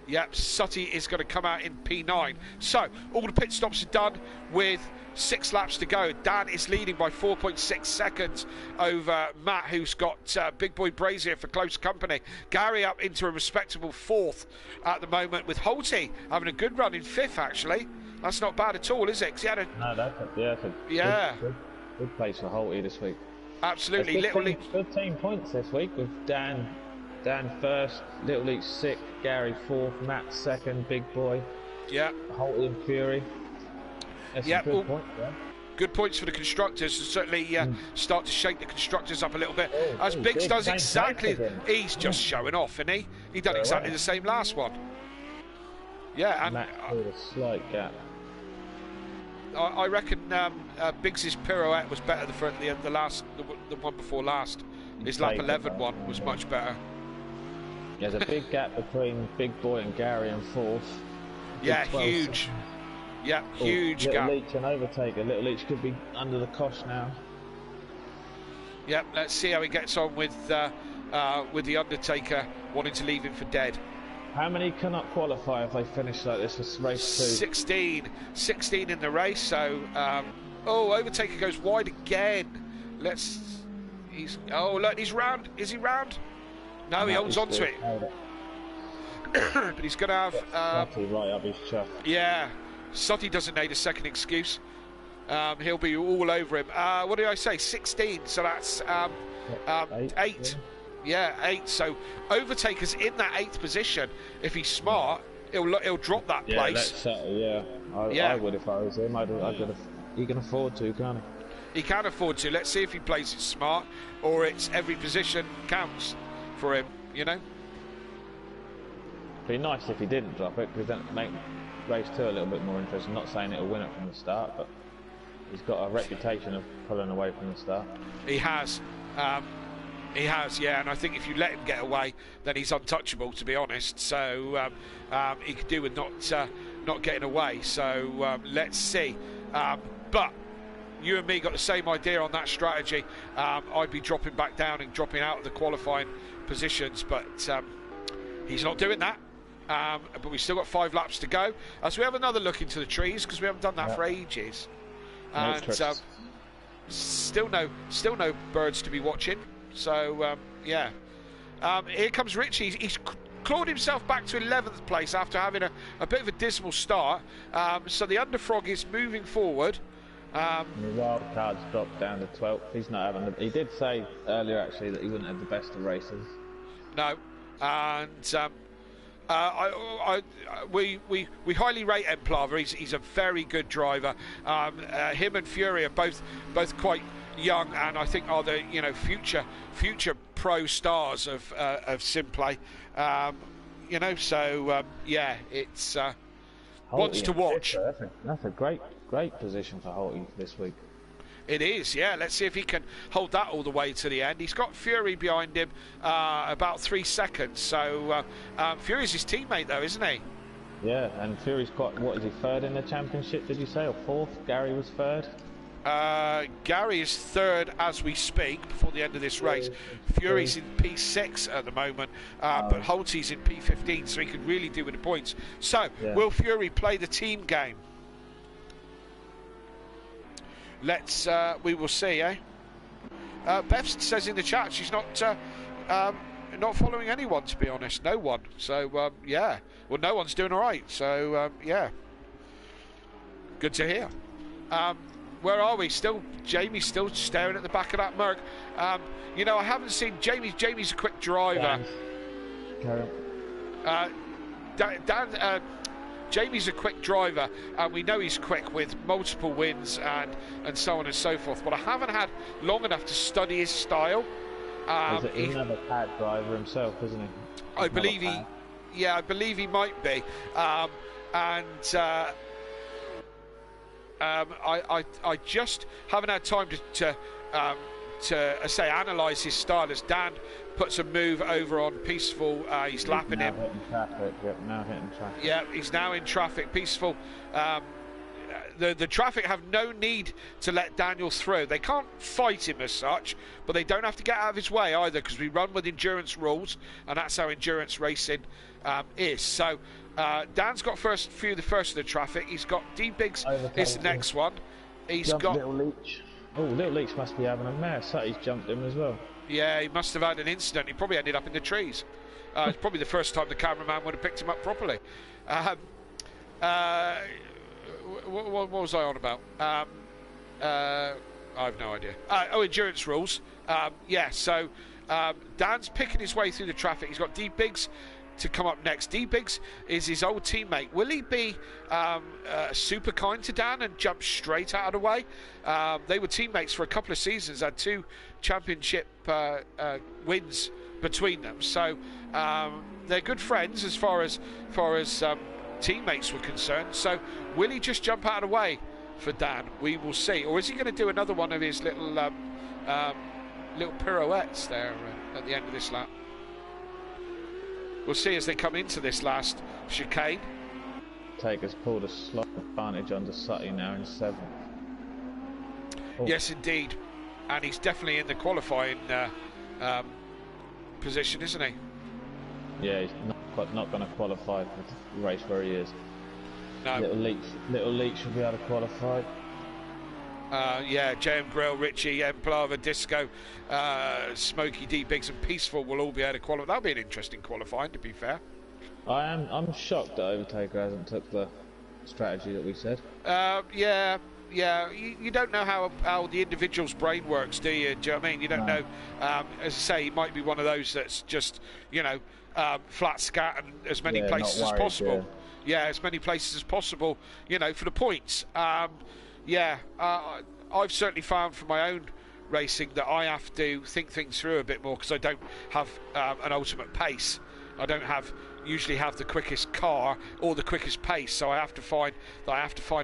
Yep, Sutty is going to come out in P9. So, all the pit stops are done with 6 laps to go. Dan is leading by 4.6 seconds over Matt, who's got Big Boy Brazier for close company. Gary up into a respectable 4th at the moment, with Holty having a good run in 5th, actually. That's not bad at all, is it? 'Cause he had a... No, that's a good place for Holty this week. Absolutely. 15 points this week with Dan first, Little Leach 6th, Gary 4th, Matt 2nd, Big Boy. Yeah. Holty and Fury. That's good points, yeah. Good points for the constructors, and certainly start to shake the constructors up a little bit. As Biggs does exactly, he's just showing off, isn't he? He done exactly the same last one. Yeah, and Matt with a slight gap. I reckon Biggs's pirouette was better the one before last. His lap 11 one was much better. There's a big gap between Big Boy and Gary in 4th. Yeah, huge. Yeah, huge gap. Little Leach and Overtaker. Little Leach could be under the cosh now. Yep, let's see how he gets on with the Undertaker wanting to leave him for dead. How many cannot qualify if they finish like this for race 2? 16 in the race. So, Overtaker goes wide again. Look, he's round. Is he round? No, he holds on to it. But he's going to have... Sutty right up his chuff. Yeah, Sutty doesn't need a second excuse. He'll be all over him. What did I say? 16. So that's 8. Yeah, 8. So Overtaker's in that 8th position. If he's smart, he'll drop that place. I would if I was him. He can afford to, can't he? He can afford to. Let's see if he plays it smart, or it's every position counts for him. It'd be nice if he didn't drop it, because then it'd make race 2 a little bit more interesting. Not saying it'll win it from the start, but he's got a reputation of pulling away from the start. He has. Yeah, and I think if you let him get away, then he's untouchable, to be honest. So he could do with not getting away. So let's see. But you and me got the same idea on that strategy. I'd be dropping back down and dropping out of the qualifying positions, but he's not doing that. But we've still got 5 laps to go. So we have another look into the trees, because we haven't done that for ages. And still no birds to be watching. So here comes Richie. He's clawed himself back to 11th place after having a bit of a dismal start. So the Underfrog is moving forward. The wild card's dropped down to 12th. He's not having he did say earlier actually that he wouldn't have the best of races. No, and we highly rate Emplava. He's a very good driver. Him and Fury are both quite young, and I think are the future pro stars of Simplay. It's ones to watch. That's a great position for Holty this week. It is, yeah. Let's see if he can hold that all the way to the end. He's got Fury behind him, about 3 seconds. So Fury's his teammate, though, isn't he? Yeah, and Fury's got, what is he, third in the championship, did you say, or fourth? Gary was third? Gary is third as we speak before the end of this race. Fury's in P6 at the moment, but Holty's in P15, so he could really do with the points. So, will Fury play the team game? We will see, eh? Beth says in the chat she's not following anyone, to be honest. No one. So, yeah. Well, no one's doing all right. So, yeah. Good to hear. Where are we? Jamie's still staring at the back of that Merc. You know, I haven't seen Jamie. Jamie's a quick driver. Jamie's a quick driver, and we know he's quick with multiple wins and so on and so forth. But I haven't had long enough to study his style. He's another pad driver himself, isn't he? I believe he. Yeah, I believe he might be. I just haven't had time to analyse his style as Dan puts a move over on Peaceful. He's lapping him. Now hitting traffic. Yeah, he's now in traffic. Peaceful. The traffic have no need to let Daniel through. They can't fight him as such, but they don't have to get out of his way either, because we run with endurance rules, and that's how endurance racing is. So Dan's got the first of the traffic. He's got D-Biggs is the next one. He's got Little Leach. Oh, Little Leach must be having a mess. He's jumped him as well. Yeah, he must have had an incident. He probably ended up in the trees. It's probably the first time the cameraman would have picked him up properly. What was I on about? I have no idea. Endurance rules. Yeah, so Dan's picking his way through the traffic. He's got D-Biggs to come up next. D-Biggs is his old teammate. Will he be super kind to Dan and jump straight out of the way? They were teammates for a couple of seasons, had 2 championship wins between them. So they're good friends as far as teammates were concerned. So will he just jump out of the way for Dan? We will see. Or is he going to do another one of his little pirouettes there at the end of this lap? We'll see as they come into this last chicane. Taker's pulled a slight advantage under Sutty now in 7th. Oh. Yes, indeed. And he's definitely in the qualifying position, isn't he? Yeah, he's not going to qualify for the race where he is. No. Little Leach should be able to qualify. Yeah, JM Grill, Richie, M Plava, Disco, Smokey, D-Biggs and Peaceful will all be able to qualify. That'll be an interesting qualifying, to be fair. I'm shocked that Overtaker hasn't took the strategy that we said. Yeah. You don't know how the individual's brain works, do you? Do you know what I mean? You don't know. As I say, he might be one of those that's just, flat scat and as many places as possible. Yeah, as many places as possible, for the points. I've certainly found for my own racing that I have to think things through a bit more, because I don't have an ultimate pace. I don't usually have the quickest car or the quickest pace, so I have to find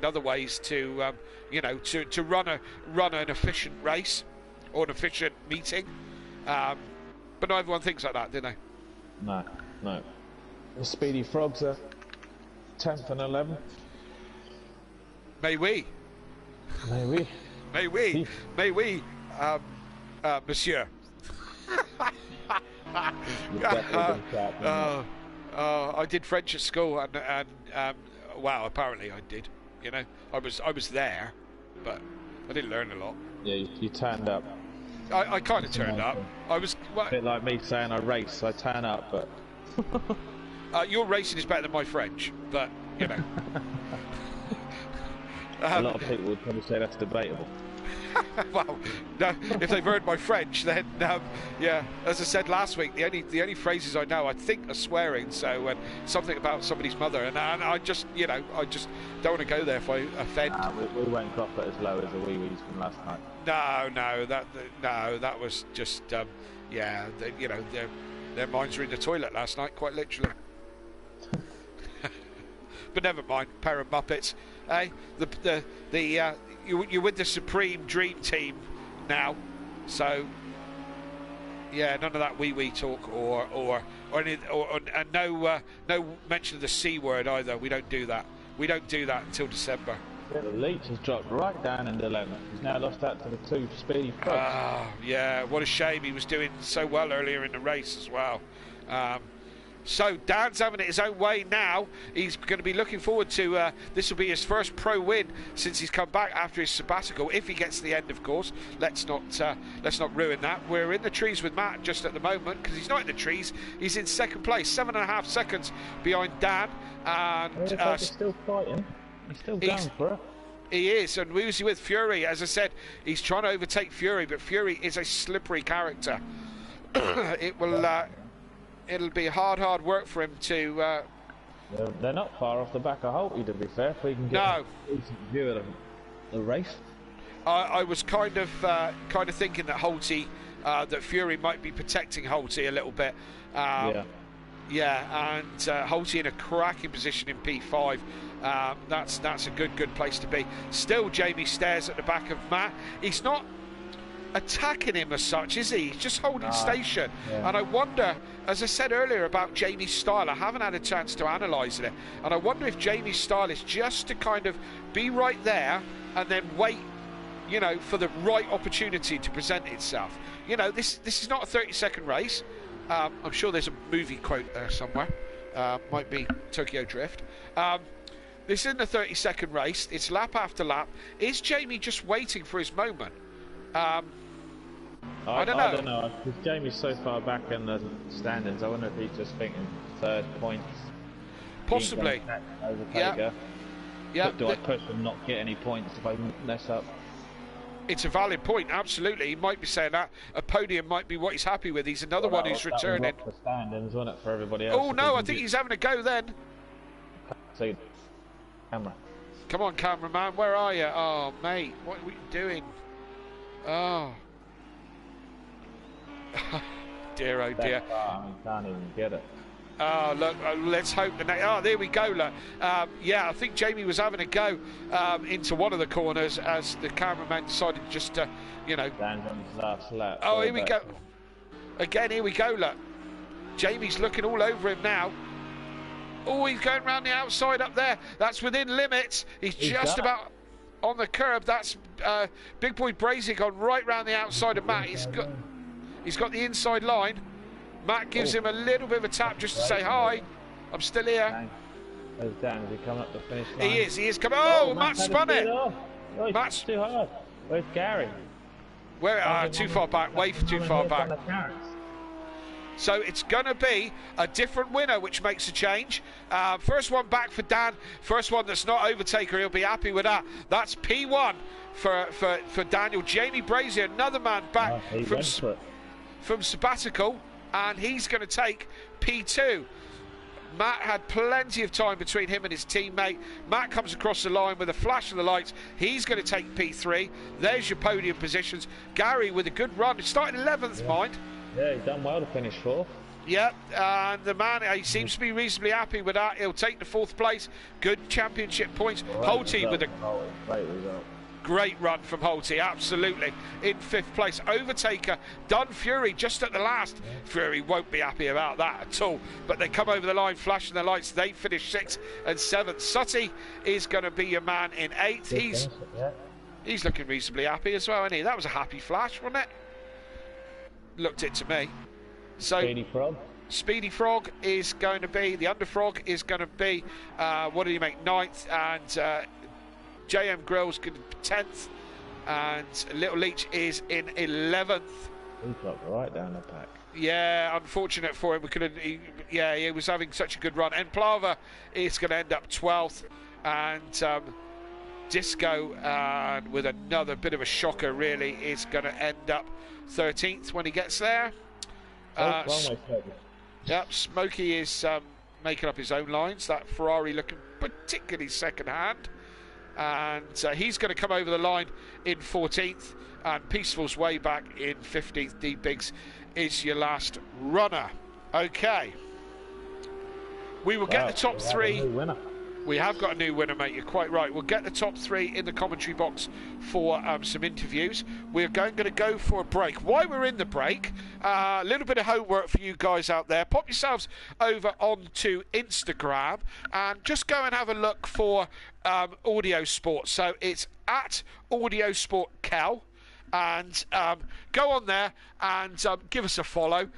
other ways to to run an efficient race or an efficient meeting. But not everyone thinks like that, do they? No. The Speedy Frogs are 10th and 11th. May we, monsieur. I did French at school, and wow, apparently I did. I was there, but I didn't learn a lot. Yeah, you turned up. I kind of turned up. I was a bit like me saying I race. I turn up, but your racing is better than my French, but a lot of people would probably say that's debatable. Well, no, if they've heard my French, then yeah. As I said last week, the only phrases I know, I think, are swearing. So something about somebody's mother, and I just don't want to go there if I offend. We won't drop it as low as the wee wees from last night. No, that was just their minds were in the toilet last night, quite literally. But never mind, pair of muppets. You're with the Supreme Dream Team now, so yeah, none of that wee talk and no mention of the C word either. We don't do that. We don't do that until December. Yeah, the Leach has dropped right down in the 11th. He's now lost out to the 2 speedy frogs. Yeah, what a shame. He was doing so well earlier in the race as well. So Dan's having it his own way now. He's going to be looking forward to this will be his first pro win since he's come back after his sabbatical, if he gets to the end, of course. Let's not ruin that. We're in the trees with Matt just at the moment, because he's not in the trees. He's in second place, 7.5 seconds behind Dan. And he's still fighting. He's still going for it. He is, and who's he with? Fury. As I said, he's trying to overtake Fury, but Fury is a slippery character. It'll be hard work for him to. They're not far off the back of Holty, to be fair. If we can get a decent view of the race. I was kind of thinking that that Fury might be protecting Holty a little bit. Yeah, and Holty in a cracking position in P5. That's a good place to be. Still, Jamie stares at the back of Matt. He's not attacking him as such, is he? He's just holding station. Yeah. And I wonder, as I said earlier about Jamie's style, I haven't had a chance to analyse it, and I wonder if Jamie's style is just to kind of be right there and then wait, for the right opportunity to present itself. This is not a 30-second race. I'm sure there's a movie quote there somewhere. Might be Tokyo Drift. This isn't a 30-second race. It's lap after lap. Is Jamie just waiting for his moment? I don't know. Because Jamie's so far back in the standings, I wonder if he's just thinking third points. Possibly. Yeah. Do I push and not get any points if I mess up? It's a valid point, absolutely. He might be saying that. A podium might be what he's happy with. He's another one who's returning. That was off the standings, wasn't it, for everybody else? Oh, no, I think he's having a go then. See the camera. Come on, cameraman, where are you? Oh, mate, what are we doing? Oh. Dear, oh dear. I can't even get it. Oh, look, let's hope the next. Oh, there we go, look. Yeah, I think Jamie was having a go into one of the corners as the cameraman decided just to, Dan's on his last lap. Oh, here we go. Again, here we go, look. Jamie's looking all over him now. Oh, he's going round the outside up there. That's within limits. He's just about on the curb. That's Big Boy Brazy gone right round the outside of Matt. He's got the inside line. Matt gives him a little bit of a tap just to say hi. I'm still here. There's Dan. Is he coming up the finish line? He is coming. Oh, Matt spun it. Matt's too hard. Where's Gary? Too far back. Way too far back. So it's going to be a different winner, which makes a change. First one back for Dan. First one that's not overtaker. He'll be happy with that. That's P1 for Daniel. Jamie Brazy, another man back from sabbatical, and he's going to take P2. Matt had plenty of time between him and his teammate. Matt comes across the line with a flash of the lights. He's going to take P3. There's your podium positions. Gary with a good run. He started 11th, mind. Yeah, he's done well to finish 4th. Yep, and the man, he seems to be reasonably happy with that. He'll take the 4th place. Good championship points. Holty with a great result. Great run from Holty, absolutely. In 5th place. Overtaker, done Fury just at the last. Yeah. Fury won't be happy about that at all. But they come over the line, flashing their lights. They finish 6th and 7th. Sutty is going to be your man in 8th. He's looking reasonably happy as well, isn't he? That was a happy flash, wasn't it? Looked it to me. So Speedy Frog is going to be, the Underfrog is going to be, what did he make, 9th, and JM Grill's good 10th, and Little Leach is in 11th. He's got right down the pack. Yeah, unfortunate for him. He was having such a good run. And Plava is going to end up 12th, and Disco, with another bit of a shocker, really, is going to end up 13th when he gets there. Yep, Smokey is making up his own lines. That Ferrari looking particularly second hand. And he's going to come over the line in 14th, and Peaceful's way back in 15th. D Biggs is your last runner. Okay, we will get the top 3. We have got a new winner, mate. You're quite right. We'll get the top 3 in the commentary box for some interviews. We're going to go for a break. While we're in the break, a little bit of homework for you guys out there. Pop yourselves over onto Instagram and just go and have a look for Audio Sport. So it's at Audio Sport Cal. And go on there and give us a follow.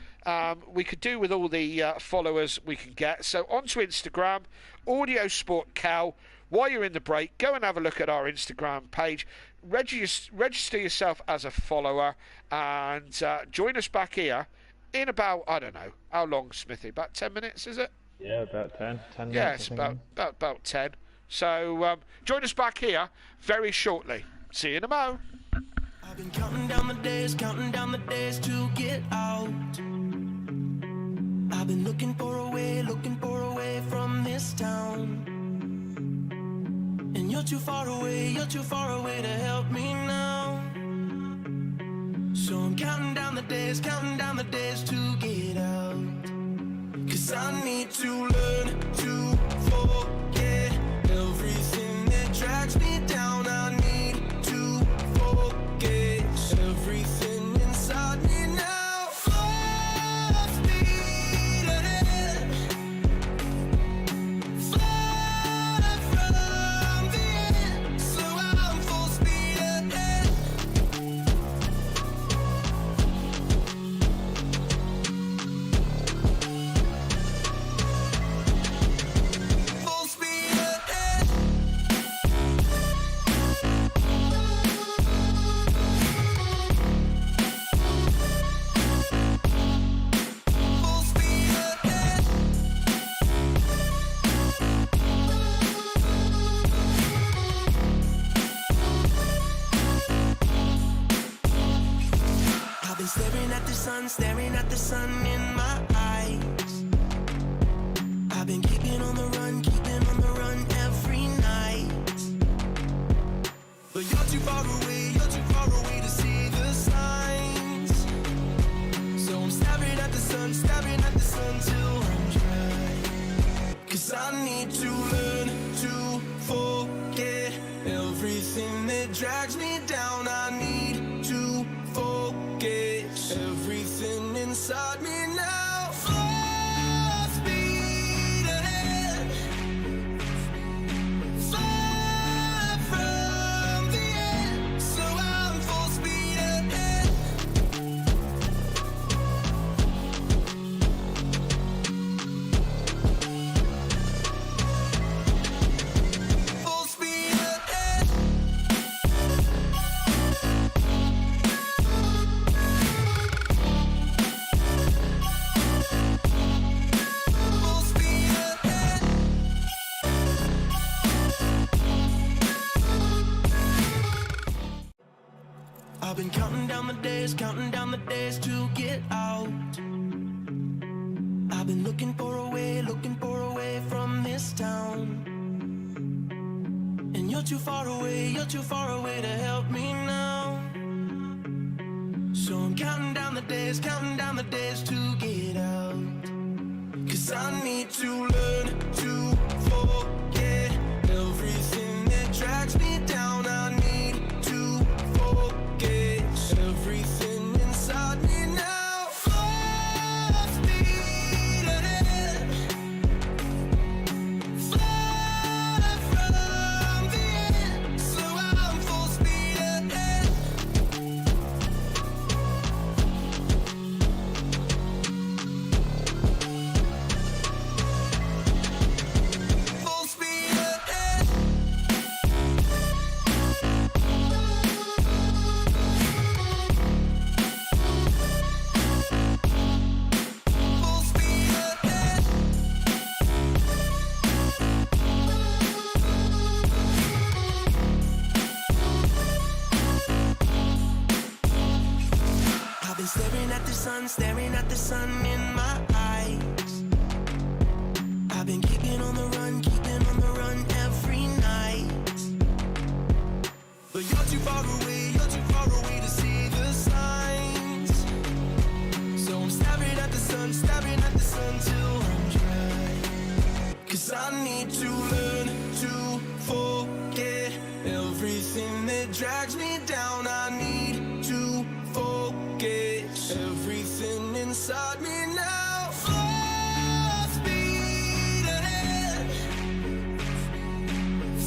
We could do with all the followers we can get. So onto Instagram, Audio Sport Cal. While you're in the break, go and have a look at our Instagram page. Register yourself as a follower and join us back here in about, I don't know, how long, Smithy? About 10 minutes, is it? Yeah, about 10 minutes. Yeah, it's about 10. So join us back here very shortly. See you in a mo. I've been counting down the days to get out. I've been looking for a way from this town. And you're too far away to help me now. So I'm counting down the days to get out. 'Cause I need to learn to forget everything that drags me down. I need to forget everything inside me now. Full speed ahead, fly from the end. So I'm full speed ahead. Full speed ahead. Full speed ahead. I've been staring at the sun in my eyes. I've been keeping on the run every night. But you're too far away to see the signs. So I'm staring at the sun till I'm dry. 'Cause I need to learn to forget everything that drags me down. I need to forget everything inside me now. Full speed ahead, fly from the end. So I'm full speed ahead. Full speed ahead. Full speed ahead. I've been counting down the days to get out. I've been looking for a way from this town. And you're too far away to help me now. So I'm counting down the days to get out. 'Cause I need to learn to forget everything that drags me down. I need to forget everything inside me now. Full speed ahead, fly from the end. So I'm full speed ahead. Full speed ahead. Full speed ahead. I've been staring at the sun in my eyes. I've been keeping on the run every night. But you're too far away to see the signs. So I'm staring at the sun till I'm dry. 'Cause I need to learn drags me down. I need to focus everything inside me now. Full speed ahead,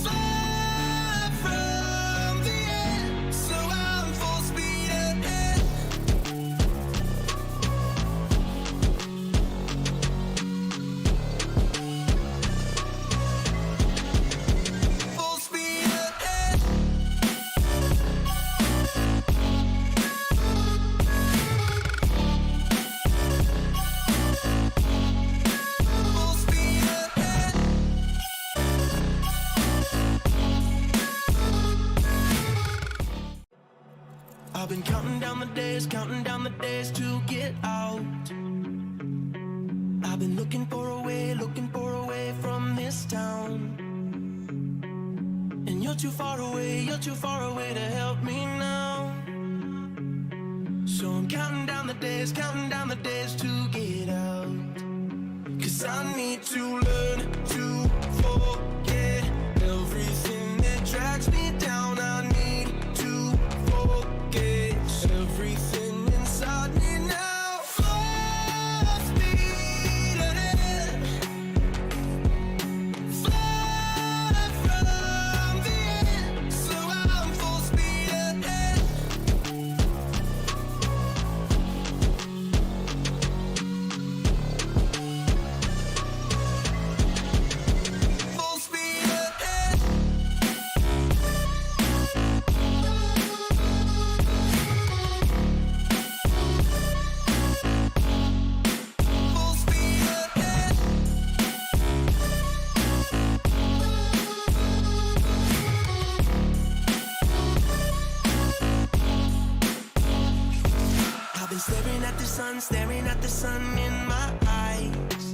far from the end, so I'm full speed ahead. Full speed ahead. Full speed ahead. I've been counting down the days to get out. I've been looking for a way from this town. And you're too far away to help me now. So I'm counting down the days to get out. 'Cause I need to learn to forget everything that drags me down. I need to focus everything inside me now. Full speed ahead, far from the end, so I'm full speed ahead. Full speed ahead. Full speed ahead. I've been staring at the sun in my eyes.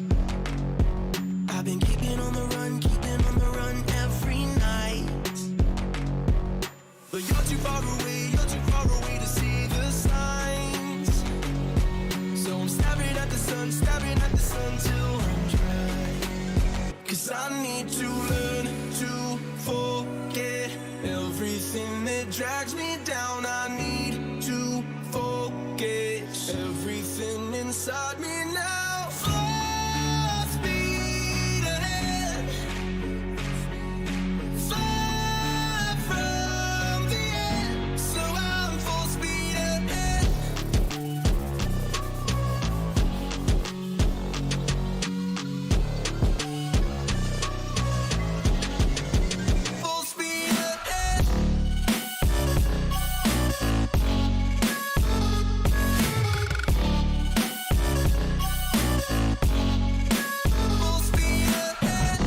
I've been keeping on the run every night. But you're too far away to see the signs. So I'm staring at the sun till I'm dry. 'Cause I need to learn to forget everything that drags me down. I need to focus everything inside me now. Full speed ahead, far from the end, so I'm full speed ahead. Full speed ahead. Full speed ahead.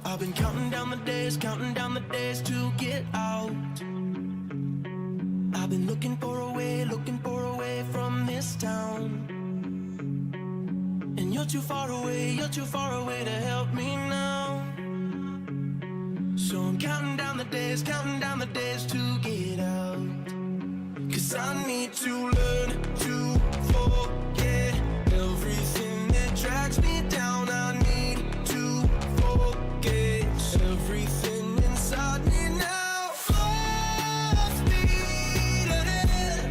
I've been counting down the days to get out. I've been looking for a way from this town. And you're too far away to help me now. So I'm counting down the days to get out. 'Cause I need to learn to forget everything that drags me down. I need to focus everything inside me now. Full speed ahead,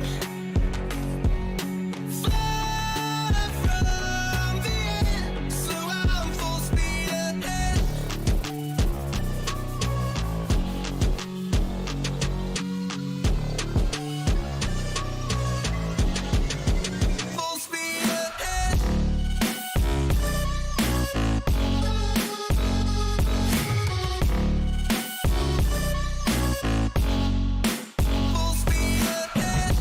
far from the end, so I'm full speed ahead. Full speed ahead. Full speed ahead.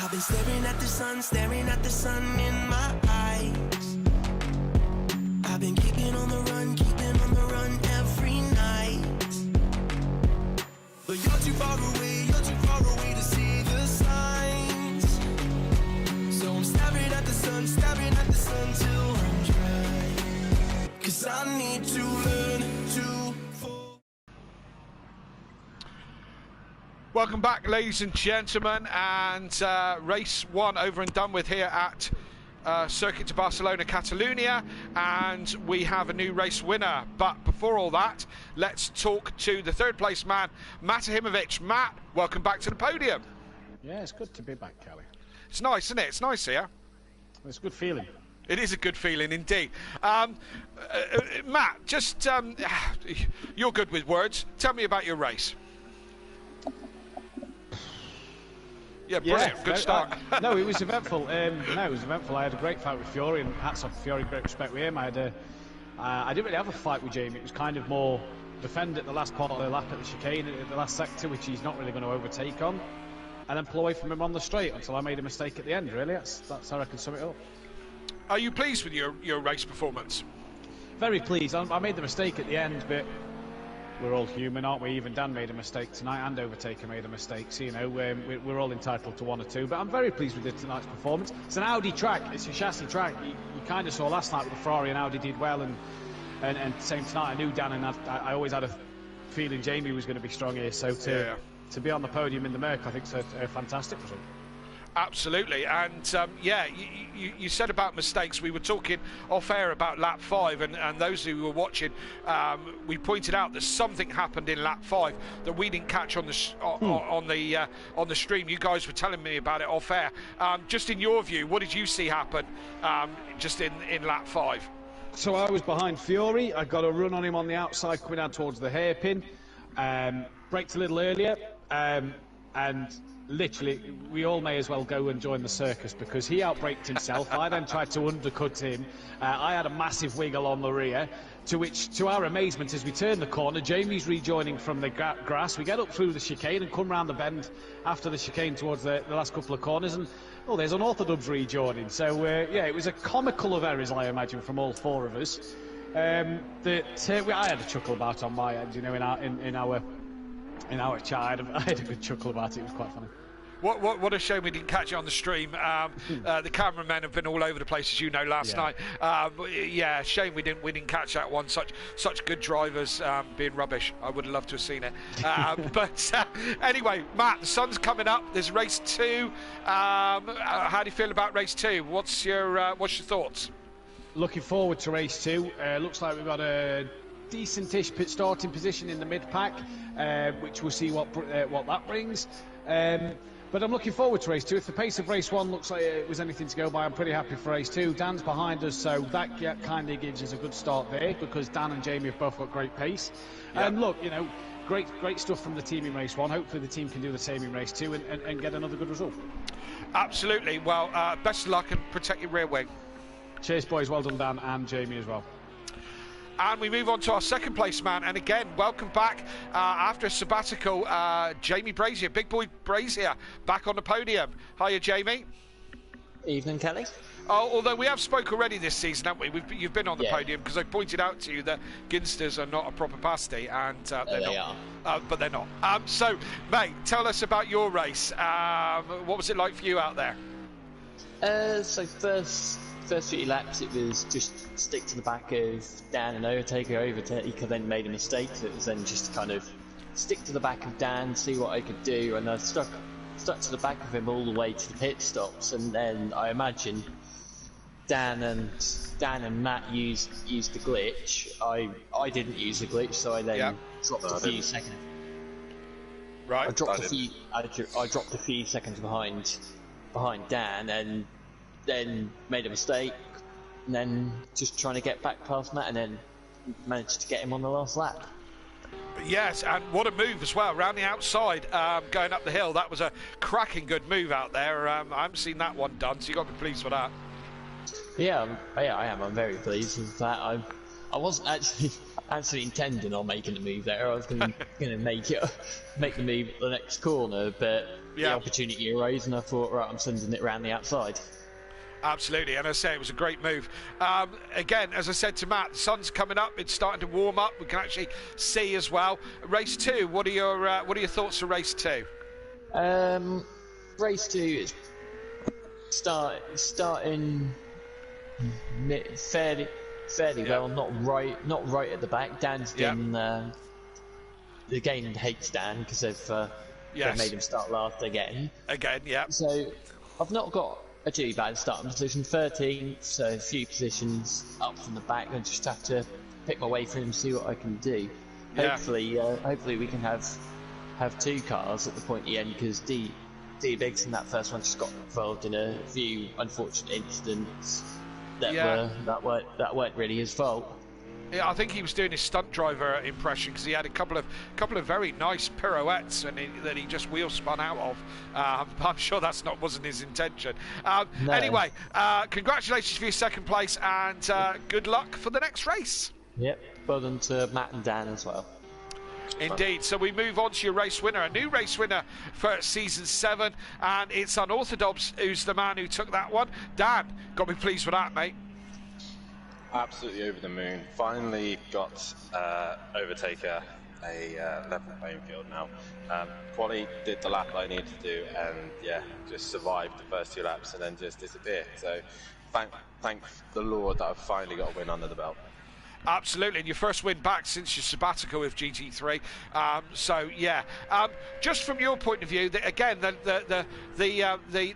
I've been staring at the sun in my eyes. I've been keeping on the run every night. But you're too far away to see the signs. So I'm staring at the sun till I'm dry. 'Cause I need to learn to fall. Welcome back, ladies and gentlemen, and race 1 over and done with here at Circuit de Barcelona, Catalunya, and we have a new race winner. But before all that, let's talk to the third place man, Matt Ahimovic. Matt, welcome back to the podium. Yeah, it's good to be back, Kelly. It's nice, isn't it? It's nice here. It's a good feeling. It is a good feeling indeed. Matt, just you're good with words. Tell me about your race. Yeah, brilliant. Yeah, Good start. No, it was eventful. I had a great fight with Fiore, and hats off to Fiore, great respect with him. I didn't really have a fight with Jamie. It was kind of more defend at the last part of the lap at the chicane at the last sector, which he's not really going to overtake on, and then pull away from him on the straight until I made a mistake at the end, really. That's how I can sum it up. Are you pleased with your race performance? Very pleased. I made the mistake at the end, but we're all human, aren't we? Even Dan made a mistake tonight, and Overtaker made a mistake. So, you know, we're all entitled to one or two. But I'm very pleased with tonight's performance. It's an Audi track. It's a chassis track. You kind of saw last night with the Ferrari and Audi did well, and same tonight. I knew Dan, and I always had a feeling Jamie was going to be strong here. So to be on the podium in the Merc, I think it's a fantastic result. Absolutely, and you said about mistakes. We were talking off air about lap 5, and those who were watching, we pointed out that something happened in lap 5 that we didn't catch on the stream. You guys were telling me about it off air. Just in your view, what did you see happen just in lap 5? So I was behind Fiore. I got a run on him on the outside coming down towards the hairpin. Braked a little earlier, and literally, we all may as well go and join the circus because he outbraked himself. I then tried to undercut him. I had a massive wiggle on the rear, to which, to our amazement, as we turn the corner, Jamie's rejoining from the grass. We get up through the chicane and come round the bend after the chicane towards the last couple of corners, and there's Unorthodox rejoining. So it was a comical of errors, I imagine, from all four of us. I had a chuckle about on my end, you know, in our chat. I had a good chuckle about it. It was quite funny. What a shame we didn't catch it on the stream. The cameramen have been all over the place, as you know, last night. Shame we didn't catch that one. Such good drivers being rubbish. I would have loved to have seen it. Anyway, Matt, the sun's coming up. There's race 2. How do you feel about race 2? What's your thoughts? Looking forward to race 2. Looks like we've got a decentish pit starting position in the mid-pack, which we'll see what that brings. But I'm looking forward to race 2. If the pace of race 1 looks like it was anything to go by, I'm pretty happy for race 2. Dan's behind us, so that kind of gives us a good start there, because Dan and Jamie have both got great pace. Yep. And look, you know, great stuff from the team in race 1. Hopefully the team can do the same in race 2 and get another good result. Absolutely. Well, best of luck and protect your rear wing. Cheers, boys. Well done, Dan, and Jamie as well. And we move on to our second place man, and again, welcome back after a sabbatical, Jamie Brazier, big boy Brazier, back on the podium. Hiya, Jamie. Evening, Kelly. Oh, although we have spoke already this season, haven't we? You've been on the podium, because I pointed out to you that Ginsters are not a proper pasty, and they're not. But they're not. So, mate, tell us about your race. What was it like for you out there? So first few laps, it was just stick to the back of Dan and Overtaker then made a mistake. So it was then just kind of stick to the back of Dan, see what I could do, and I stuck to the back of him all the way to the pit stops. And then I imagine Dan and Matt used the glitch. I didn't use the glitch, so I then dropped a few seconds. Right. I dropped a few seconds behind Dan, and then made a mistake, and then just trying to get back past Matt, and then managed to get him on the last lap. Yes, and what a move as well, round the outside, going up the hill. That was a cracking good move out there. I haven't seen that one done, so you've got to be pleased with that. Yeah, I am. I'm very pleased with that. I wasn't actually intending on making the move there. I was going to make the move at the next corner, but the opportunity arose, and I thought, right, I'm sending it around the outside. Absolutely, and I say it was a great move. Again, as I said to Matt, the sun's coming up. It's starting to warm up. We can actually see as well. Race 2. What are your thoughts for race 2? Race 2 is starting fairly well. Not right at the back. Dan's been the game hates Dan because Yes. That made him start last again. Again, yeah. So I've not got a too bad starting position, 13th, so a few positions up from the back. I just have to pick my way through and see what I can do. Yeah. Hopefully we can have two cars at the point at the end, because D Biggs in that first one just got involved in a few unfortunate incidents that weren't really his fault. Yeah, I think he was doing his stunt driver impression, because he had a couple of very nice pirouettes that he just wheel spun out of. I'm sure wasn't his intention. No. Anyway, congratulations for your second place, and good luck for the next race. Yep, well done to Matt and Dan as well. Indeed. So we move on to your race winner, a new race winner for season 7, and it's Unorthodox who's the man who took that one. Dan, got me pleased with that, mate. Absolutely over the moon. Finally got Overtaker a level playing field now. Quali did the lap that I needed to do, and yeah, just survived the first 2 laps and then just disappeared. So thank the Lord that I've finally got a win under the belt. Absolutely, and your first win back since your sabbatical with GT3. So yeah, just from your point of view, the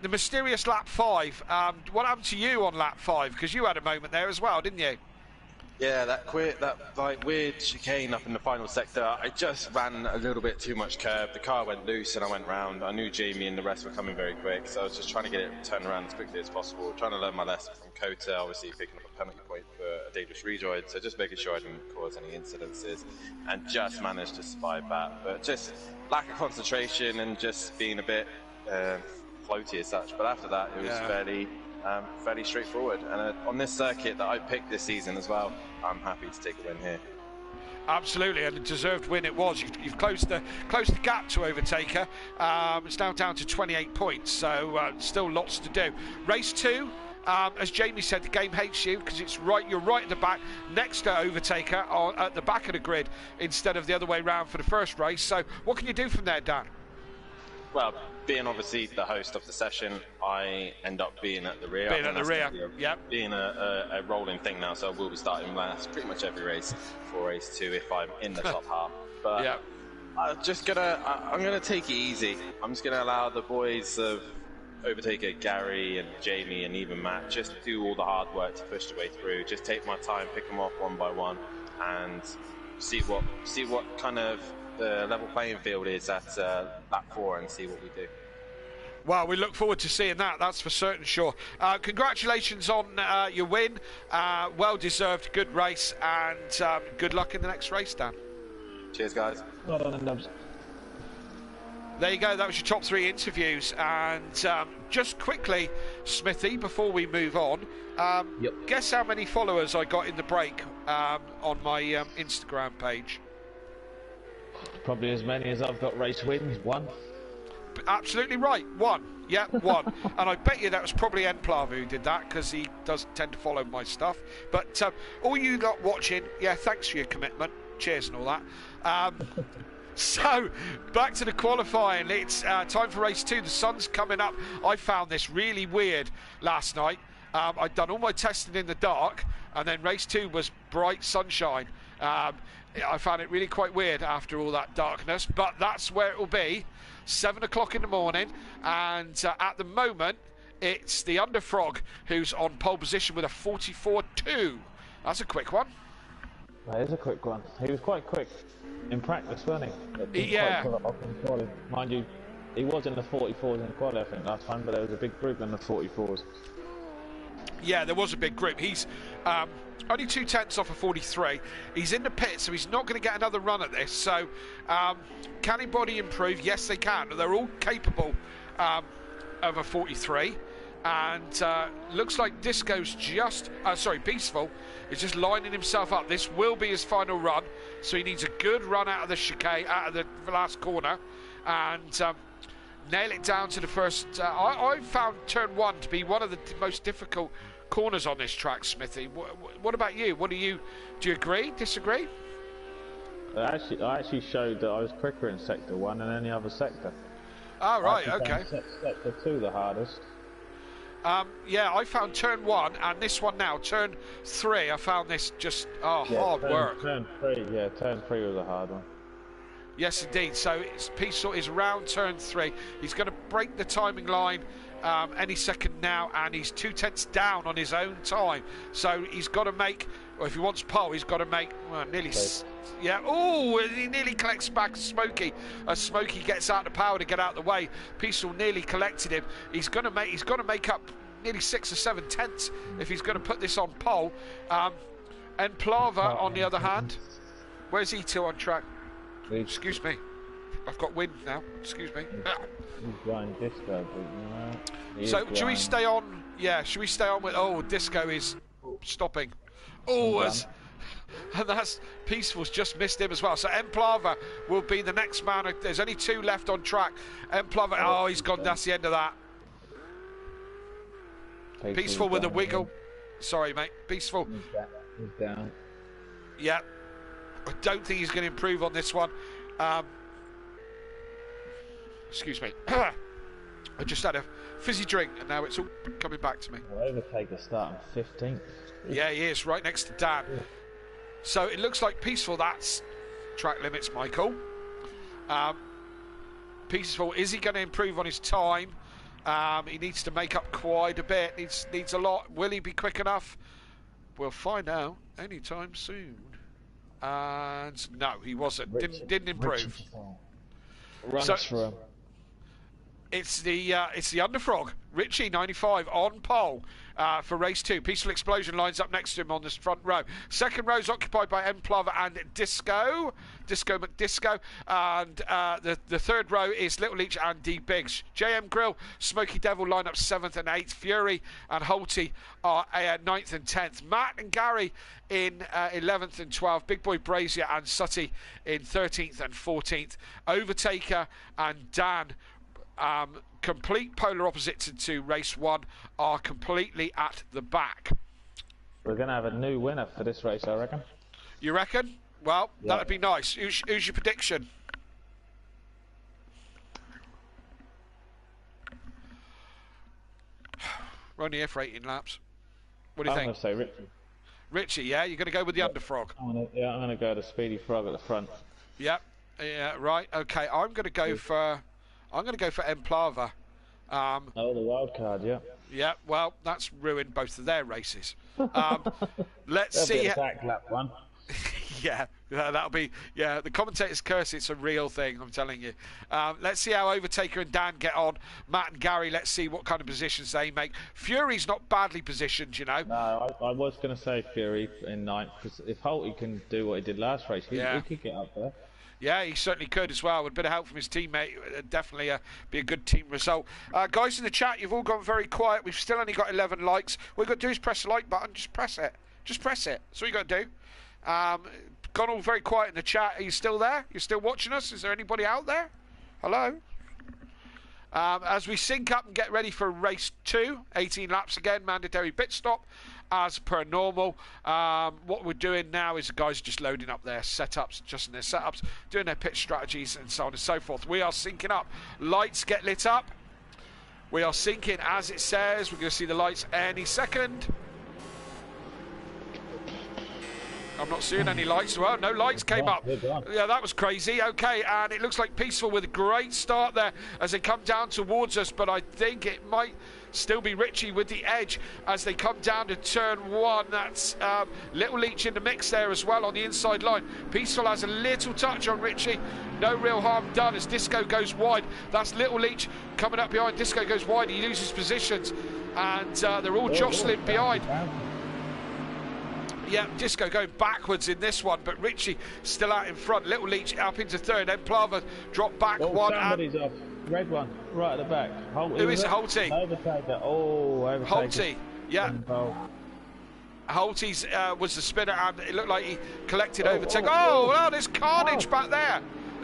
mysterious lap 5. What happened to you on lap 5? Because you had a moment there as well, didn't you? Yeah, that weird chicane up in the final sector. I just ran a little bit too much curve. The car went loose and I went round. I knew Jamie and the rest were coming very quick, so I was just trying to get it turned around as quickly as possible. Trying to learn my lesson from Kota, obviously picking up a penalty point for a dangerous rejoin. So just making sure I didn't cause any incidences, and just managed to survive that. But just lack of concentration and just being a bit floaty as such. But after that, it was fairly straightforward, and on this circuit that I picked this season as well, I'm happy to take a win here. Absolutely, and a deserved win it was. You've closed the gap to Overtaker. It's now down to 28 points, so still lots to do. Race 2, as Jamie said, the game hates you because you're right at the back, next to Overtaker, at the back of the grid instead of the other way round for the first race. So what can you do from there, Dan? Well, being obviously the host of the session, I end up being at the rear. Being a rolling thing now, so I will be starting last pretty much every race for race 2 if I'm in the top half. But I'm gonna take it easy. I'm just gonna allow the boys of Overtaker, Gary and Jamie and even Matt, just do all the hard work to push the way through. Just take my time, pick them off one by one, and see what kind of the level playing field is at lap 4, and see what we do. Well, we look forward to seeing that, that's for certain sure. Congratulations on your win. Well deserved, good race, and good luck in the next race, Dan. Cheers, guys. Well done, Dubs. There you go, that was your top 3 interviews. And just quickly, Smithy, before we move on, guess how many followers I got in the break on my Instagram page? Probably as many as I've got race wins. 1. Absolutely right, 1. Yeah, 1. And I bet you that was probably Enplav who did that, because he does tend to follow my stuff. But all you lot watching, thanks for your commitment. Cheers and all that. So, back to the qualifying. It's time for race 2. The sun's coming up. I found this really weird last night. I'd done all my testing in the dark, and then race 2 was bright sunshine. I found it really quite weird after all that darkness, but that's where it will be, 7 o'clock in the morning, and at the moment it's the Underfrog who's on pole position with a 44.2. That's a quick one. That is a quick one. He was quite quick in practice, wasn't he? Yeah. Mind you, he was in the 44s in quali, I think, last time, but there was a big group in the 44s. Yeah, there was a big group. He's only 2/10 off of 43. He's in the pit, so he's not going to get another run at this. So, can anybody improve? Yes, they can. They're all capable of a 43. And looks like Disco's Beastful is just lining himself up. This will be his final run, so he needs a good run out of the chicane, out of the last corner, and nail it down to the first. I found turn 1 to be one of the most difficult corners on this track, Smithy. What about you? Do you agree? Disagree? I actually showed that I was quicker in sector 1 than any other sector. Oh, right, okay. Sector 2 the hardest. I found turn 1, and this one now, turn 3, I found this just hard work. Turn 3 was a hard one. Yes, indeed. So it's Peaceful is round turn 3. He's going to break the timing line any second now, and he's 2/10 down on his own time. So he's got to make, or if he wants pole, he's got to make nearly. Yeah. Oh, he nearly collects back Smokey. As Smokey gets out the power to get out the way, Peaceful nearly collected him. He's going to make up nearly 6 or 7 tenths if he's going to put this on pole. And Plava, on the other hand, where's E2 on track? Excuse me, I've got wind now. Excuse me. He's going Disco, So should we stay on? Yeah, should we stay on with? Oh, Disco is stopping. Oh, and that's Peaceful's just missed him as well. So Plava will be the next man. There's only 2 left on track. Plava. Oh, he's gone. That's the end of that. Peaceful with a wiggle. Sorry, mate. Peaceful. He's down. Yeah. I don't think he's going to improve on this one. Excuse me. I just had a fizzy drink and now it's all coming back to me. Overtaker starting 15th. Yeah, he is, right next to Dan. Yeah. So it looks like Peaceful, that's track limits, Michael. Peaceful, is he going to improve on his time? He needs to make up quite a bit, needs a lot. Will he be quick enough? We'll find out anytime soon. And no, he wasn't. Didn't improve. Runs for him. It's the Underfrog, Richie 95 on pole for race 2. Peaceful Explosion lines up next to him on this front row. Second row is occupied by Plava and Disco McDisco, and the third row is Little Leach and D Biggs. JM Grill, Smoky Devil line up 7th and 8th. Fury and Holty are 9th and 10th. Matt and Gary in 11th and 12th. Big Boy Brazier and Sutty in 13th and 14th. Overtaker and Dan, complete polar opposites to race 1, are completely at the back. We're going to have a new winner for this race, I reckon. You reckon? Well, that'd be nice. Who's your prediction? We're only here for 18 laps. What do you think? I'm going to say Richie. Richie, yeah? You're going to go with the Underfrog? I'm going to go the Speedy Frog at the front. Yep. Yeah, right. Okay, I'm going to go for Plava. The wild card, yeah. Yeah, well, that's ruined both of their races. Let's see. Back lap 1. Yeah, that'll be. Yeah, the commentator's curse. It's a real thing, I'm telling you. Let's see how Overtaker and Dan get on. Matt and Gary. Let's see what kind of positions they make. Fury's not badly positioned, you know. No, I was going to say Fury in 9th, because if Holty can do what he did last race, he could get up there. Yeah, he certainly could as well. With a bit of help from his teammate, definitely be a good team result. Guys in the chat, you've all gone very quiet. We've still only got 11 likes. What you've got to do is press the like button. Just press it. Just press it. That's what you got to do. Gone all very quiet in the chat. Are you still there? You're still watching us? Is there anybody out there? Hello? As we sync up and get ready for race 2, 18 laps again, mandatory pit stop as per normal. What we're doing now is the guys are just loading up their setups, adjusting their setups, doing their pit strategies and so on and so forth. We are syncing up. Lights get lit up. We are syncing as it says. We're going to see the lights any second. I'm not seeing any lights. Well, no lights came up. Yeah, that was crazy. Okay, and it looks like Peaceful with a great start there as they come down towards us, but I think it might still be Richie with the edge as they come down to turn 1. That's Little Leach in the mix there as well on the inside line. Peaceful has a little touch on Richie. No real harm done as Disco goes wide. That's Little Leach coming up behind. Disco goes wide. He loses positions, and they're all jostling behind. Yeah, Disco going backwards in this one, but Richie still out in front. Little Leach up into 3rd, then Plava drop back 1. Somebody's off. Red one, right at the back. Who is it? Holty. Overtaker. Oh, Overtaker. Holty, yeah. Holty's was the spinner, and it looked like he collected Overtaker. Oh, well, there's carnage back there.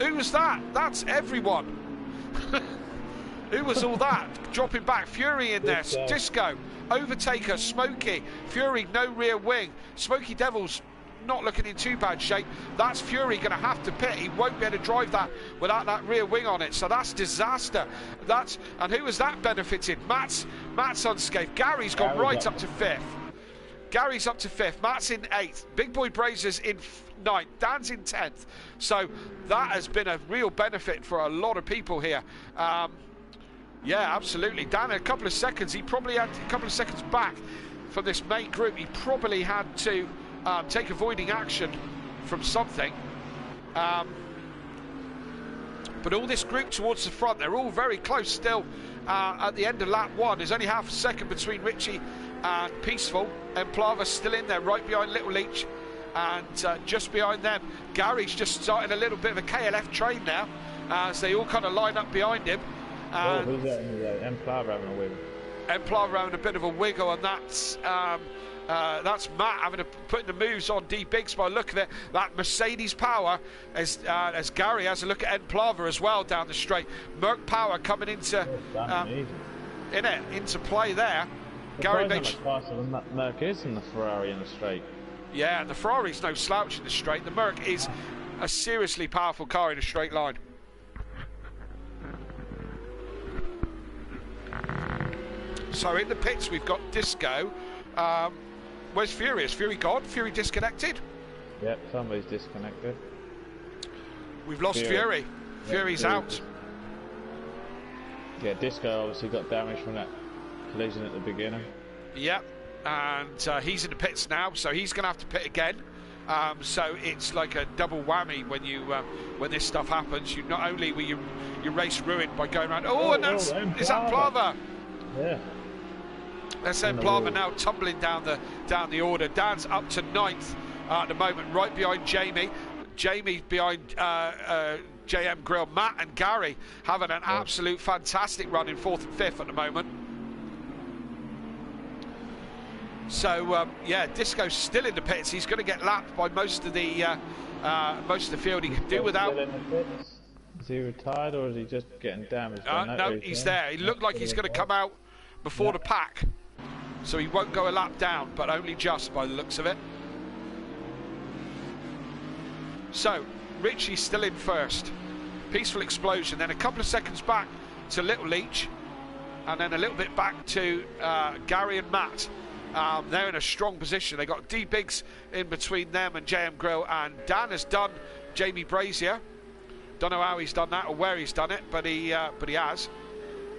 Who was that? That's everyone. Who was all that? Dropping back. Fury in there. Disco. Overtaker, Smokey, Fury, no rear wing. Smoky Devil's not looking in too bad shape. That's Fury going to have to pit. He won't be able to drive that without that rear wing on it. So that's disaster. And who has that benefited? Matt's unscathed. Gary's gone right up to 5th. Gary's up to 5th, Matt's in 8th, Big Boy Brazier's in 9th, Dan's in 10th. So that has been a real benefit for a lot of people here. Yeah, absolutely. Dan, a couple of seconds, he probably had a couple of seconds back from this main group. He probably had to take avoiding action from something. But all this group towards the front, they're all very close still at the end of lap 1. There's only half a second between Richie and Peaceful. And Plava's still in there, right behind Little Leach. And just behind them, Gary's just starting a little bit of a KLF train now, as they all kind of line up behind him. Oh, who's that in the M-Plava having a wiggle? M-Plava having a bit of a wiggle, and that's Matt having to put the moves on D Biggs by the look of it. That Mercedes power, as Gary has a look at M-Plava as well down the straight. Merc power coming into into play there. Gary made faster than Merc is in the Ferrari in the straight. Yeah, and the Ferrari's no slouch in the straight. The Merc is a seriously powerful car in a straight line. So in the pits we've got Disco. Where's Fury? Is Fury gone? Fury disconnected? Yep, somebody's disconnected. We've lost Fury. Fury's out. Yeah, Disco obviously got damage from that collision at the beginning. Yep, and he's in the pits now, so he's going to have to pit again. So it's like a double whammy when you when this stuff happens. You not only will your race ruined by going around. Oh, and that's is that Plava? Yeah. That's M-Plava now tumbling down the order. Dan's up to 9th at the moment, right behind Jamie. Jamie behind JM Grill. Matt and Gary having an absolute fantastic run in 4th and 5th at the moment. So yeah, Disco's still in the pits. He's going to get lapped by most of the field. He can do without. Is he retired or is he just getting damaged? No, he's there. He looked like he's going to come out before the pack, so he won't go a lap down, but only just by the looks of it. So Richie's still in 1st. Peaceful Explosion, then a couple of seconds back to Little Leach, and then a little bit back to Gary and Matt. They're in a strong position. They got D Biggs in between them and JM Grill, and Dan has done Jamie Brazier. Don't know how he's done that or where he's done it, but he has.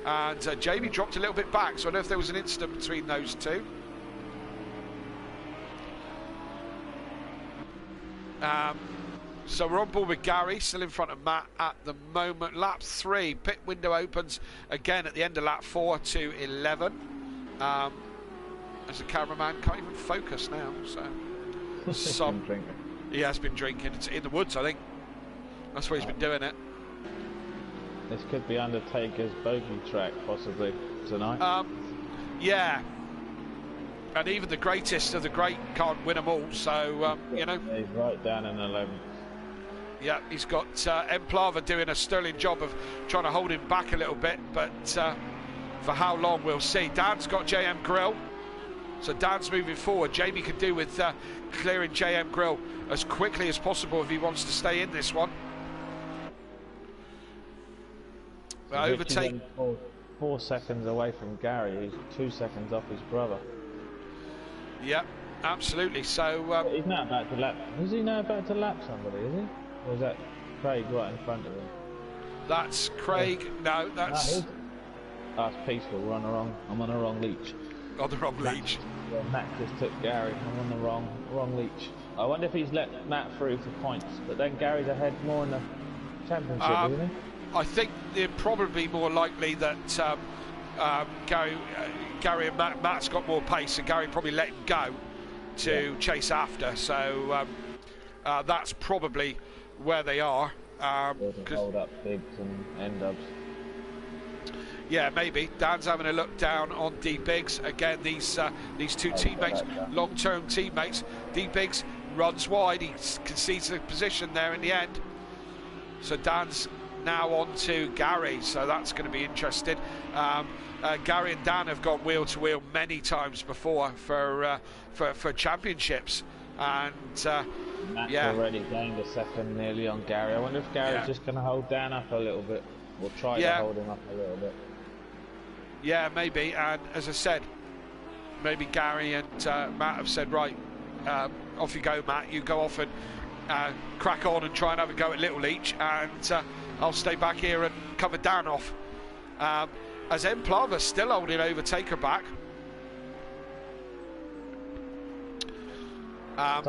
And Jamie dropped a little bit back, so I don't know if there was an incident between those two. So we're on board with Gary, still in front of Matt at the moment. Lap 3, pit window opens again at the end of lap 4 to 11. As a cameraman can't even focus now, so he has been drinking. It's in the woods, I think. That's where he's been doing it. This could be Undertaker's bogey track, possibly, tonight. Yeah. And even the greatest of the great can't win them all, so, you know. He's right down in 11th. Yeah, he's got M-Plava doing a sterling job of trying to hold him back a little bit, but for how long, we'll see. Dan's got JM Grill, so Dan's moving forward. Jamie can do with clearing JM Grill as quickly as possible if he wants to stay in this one. Overtake. 4 seconds away from Gary. He's 2 seconds off his brother. Yeah, absolutely. So he's now about to lap. Is he now about to lap somebody? Is he? Or is that Craig right in front of him? That's Craig. No, that's. That's Peaceful. We're on the wrong. I'm on the wrong leech. On the wrong leech. Yeah, Matt just took Gary. I'm on the wrong leech. I wonder if he's let Matt through for points, but then Gary's ahead more in the championship, isn't he? I think they're probably more likely that Gary and Matt's got more pace, and Gary probably let him go to chase after. So that's probably where they are. Hold up Biggs and N-Dubs. Yeah, maybe. Dan's having a look down on D Biggs. Again, these two teammates, long-term teammates. D Biggs runs wide. He concedes the position there in the end. So Dan's now on to Gary, so that's going to be interesting. Gary and Dan have gone wheel to wheel many times before for championships, and Matt's already gained a second nearly on Gary. I wonder if Gary's just going to hold Dan up a little bit, or try to hold him up a little bit. Yeah, maybe. And as I said, maybe Gary and Matt have said, right, off you go, Matt. You go off and crack on and try and have a go at Little Leach, and I'll stay back here and cover Dan off. As Emplava still holding Overtaker back.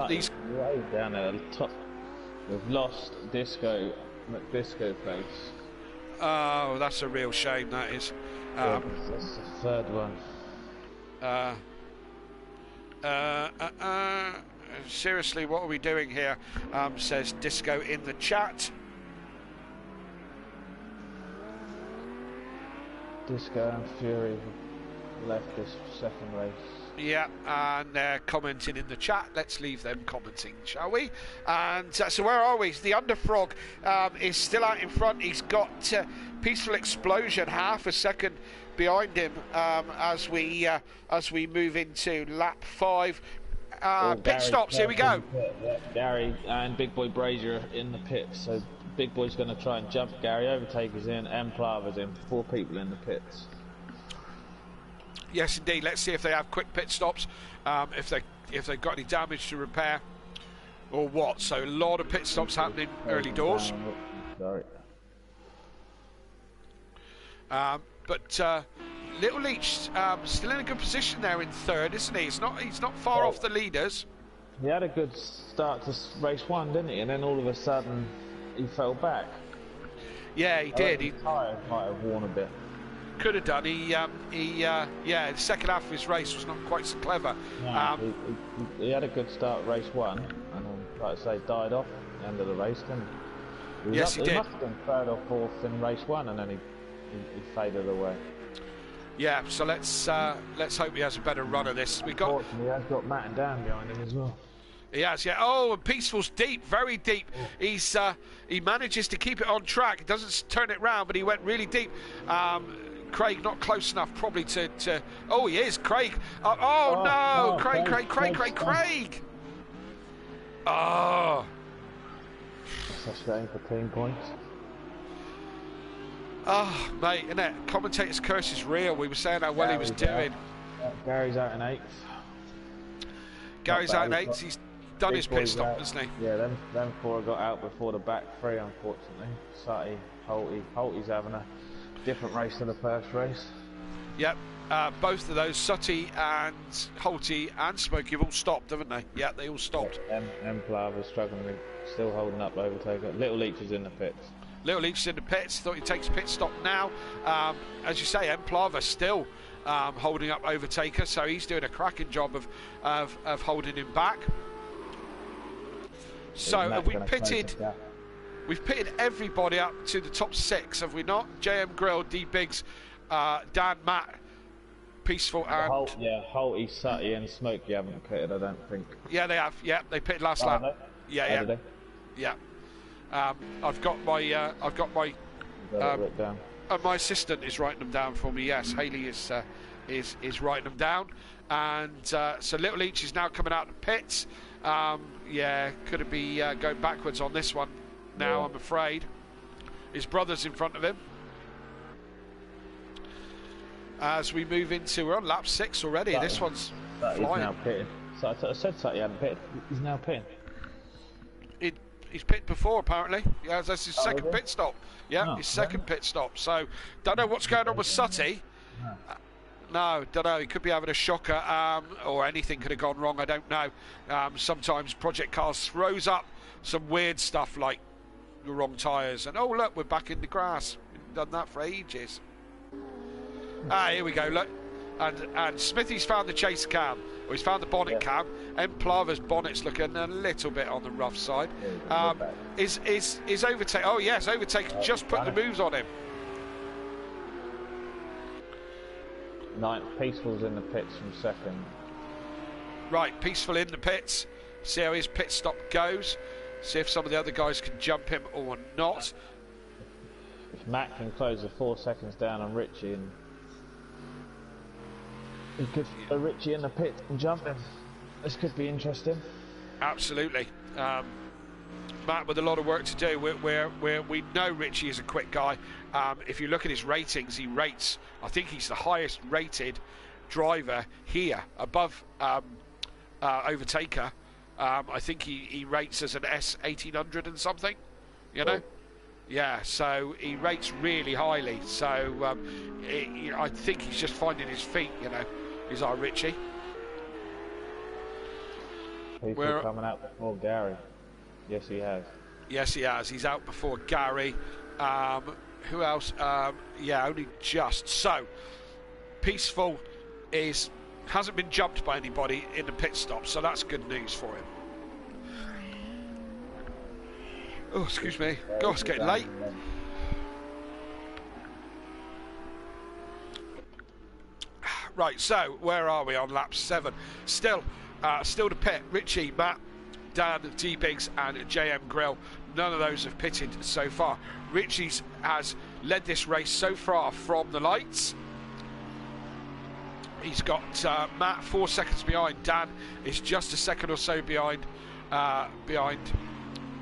These way down at the top. We've lost McDisco place. Oh, that's a real shame. That is. That's the third one. Seriously, what are we doing here? Says Disco in the chat. Disco and Fury left this second race. Yeah, and they're commenting in the chat. Let's leave them commenting, shall we? And so where are we? The Underfrog is still out in front. He's got Peaceful Explosion half a second behind him as we move into lap 5. Pit stops. Here we go. Gary and Big Boy Brazier in the pits. So Big Boy's going to try and jump Gary. Overtaker's in. Emplava's in. 4 people in the pits. Yes, indeed. Let's see if they have quick pit stops, if they've got any damage to repair, or what. So a lot of pit stops happening early doors. Sorry. But Little Leach still in a good position there in third, isn't he? He's not far off the leaders. He had a good start to race 1, didn't he? And then all of a sudden he fell back. Yeah, he did. His tyre might have worn a bit. Could have done. Yeah, the second half of his race was not quite so clever. No, he had a good start race 1, and then, like I say, died off at the end of the race, didn't he? Yes, he did. He must have been 3rd or 4th in race 1, and then he faded away. Yeah, so let's hope he has a better run of this. Unfortunately, he has got Matt and Dan behind him as well. He has, yeah. Oh, and Peaceful's deep, very deep. He manages to keep it on track. He doesn't turn it round, but he went really deep. Craig not close enough probably to oh, he is, Craig. No, Craig. Oh, that's a shame for team points. Oh, mate, isn't it? Commentator's curse is real. We were saying how well he was doing. Gary's out in 8th. Gary's out in 8th. He's done his pit stop, hasn't he? Yeah, them 4 got out before the back 3, unfortunately. Sutty, Holty's having a different race to the first race. Yep, both of those, Sutty and Holty and Smokey, have all stopped, haven't they? Yeah, they all stopped. Emplava's struggling with still holding up Overtaker. Little Leach is in the pits. Little Leach's in the pits. Thought he takes a pit stop now. As you say, Emplava still holding up Overtaker, so he's doing a cracking job of holding him back. So have we pitted? We've pitted everybody up to the top 6, have we not? JM Grill, D Biggs, Dan, Matt, Peaceful, and Holty, Sutty, and Smokey haven't pitted, I don't think. Yeah, they have. Yeah, they pitted last lap. Yeah. I've got my my assistant is writing them down for me. Yes, Haley is writing them down, and so Little Leach is now coming out of the pits. Could it be going backwards on this one now? Yeah. I'm afraid his brother's in front of him. As we move into, we're on lap 6 already. This one's flying. He's now pitting. So I said Sutty hadn't pitted. He's now pitting. He's pitted before, apparently. Yeah, that's his second pit stop. Yeah, his second pit stop. So, don't know what's going on with Sutty. No, don't know. He could be having a shocker, or anything could have gone wrong. I don't know. Sometimes Project Cars throws up some weird stuff like the wrong tyres. And, oh, look, we're back in the grass. We've done that for ages. Here we go, look. And Smithy's found the chase cam, or he's found the bonnet cam. Emplava's bonnet's looking a little bit on the rough side. Is Overtake? Oh yes, Overtake just put the moves on him. Peaceful's in the pits from second. Right, Peaceful in the pits. See how his pit stop goes. See if some of the other guys can jump him or not. If Matt can close the 4 seconds down on Richie, and he could throw Richie in the pit and jump him. This could be interesting. Absolutely. Matt with a lot of work to do. We know Richie is a quick guy. If you look at his ratings, he rates, I think he's the highest rated driver here above Overtaker. I think he rates as an S1800 and something, you know. Yeah, so he rates really highly. So I think he's just finding his feet, you know. Is our Richie? He's coming out before Gary. Yes, he has. Yes, he has. He's out before Gary. Who else? Yeah, only just. So, Peaceful hasn't been jumped by anybody in the pit stop, so that's good news for him. Oh, excuse me. God, it's getting late. Right, so where are we on lap 7? Still to pit. Richie, Matt, Dan, D-Biggs and JM Grill. None of those have pitted so far. Richie's has led this race so far from the lights. He's got Matt 4 seconds behind. Dan is just a second or so behind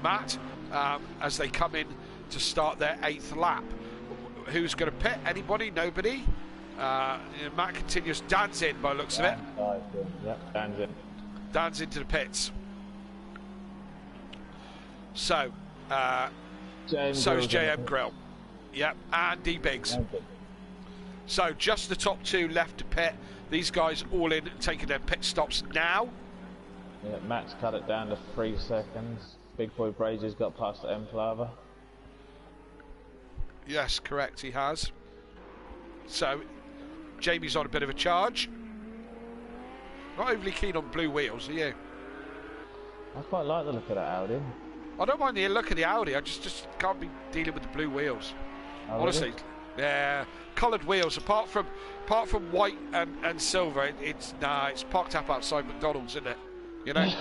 Matt as they come in to start their 8th lap. Who's going to pit? Anybody? Nobody? Matt continues. Dan's in by the looks of it. Yep, Dan's in. Dan's into the pits. So, so is JM Grill. Yep, and D-Biggs. So just the top 2 left to pit. These guys all in, taking their pit stops now. Yeah, Matt's cut it down to 3 seconds. Big Boy Brazier's got past the M-Plava. Yes, correct, he has. So, Jamie's on a bit of a charge. Not overly keen on blue wheels, are you? I quite like the look of that Audi. I don't mind the look of the Audi, I just can't be dealing with the blue wheels. Oh, honestly. Really? Yeah, coloured wheels. Apart from white and silver, it's parked up outside McDonald's, isn't it? You know. Do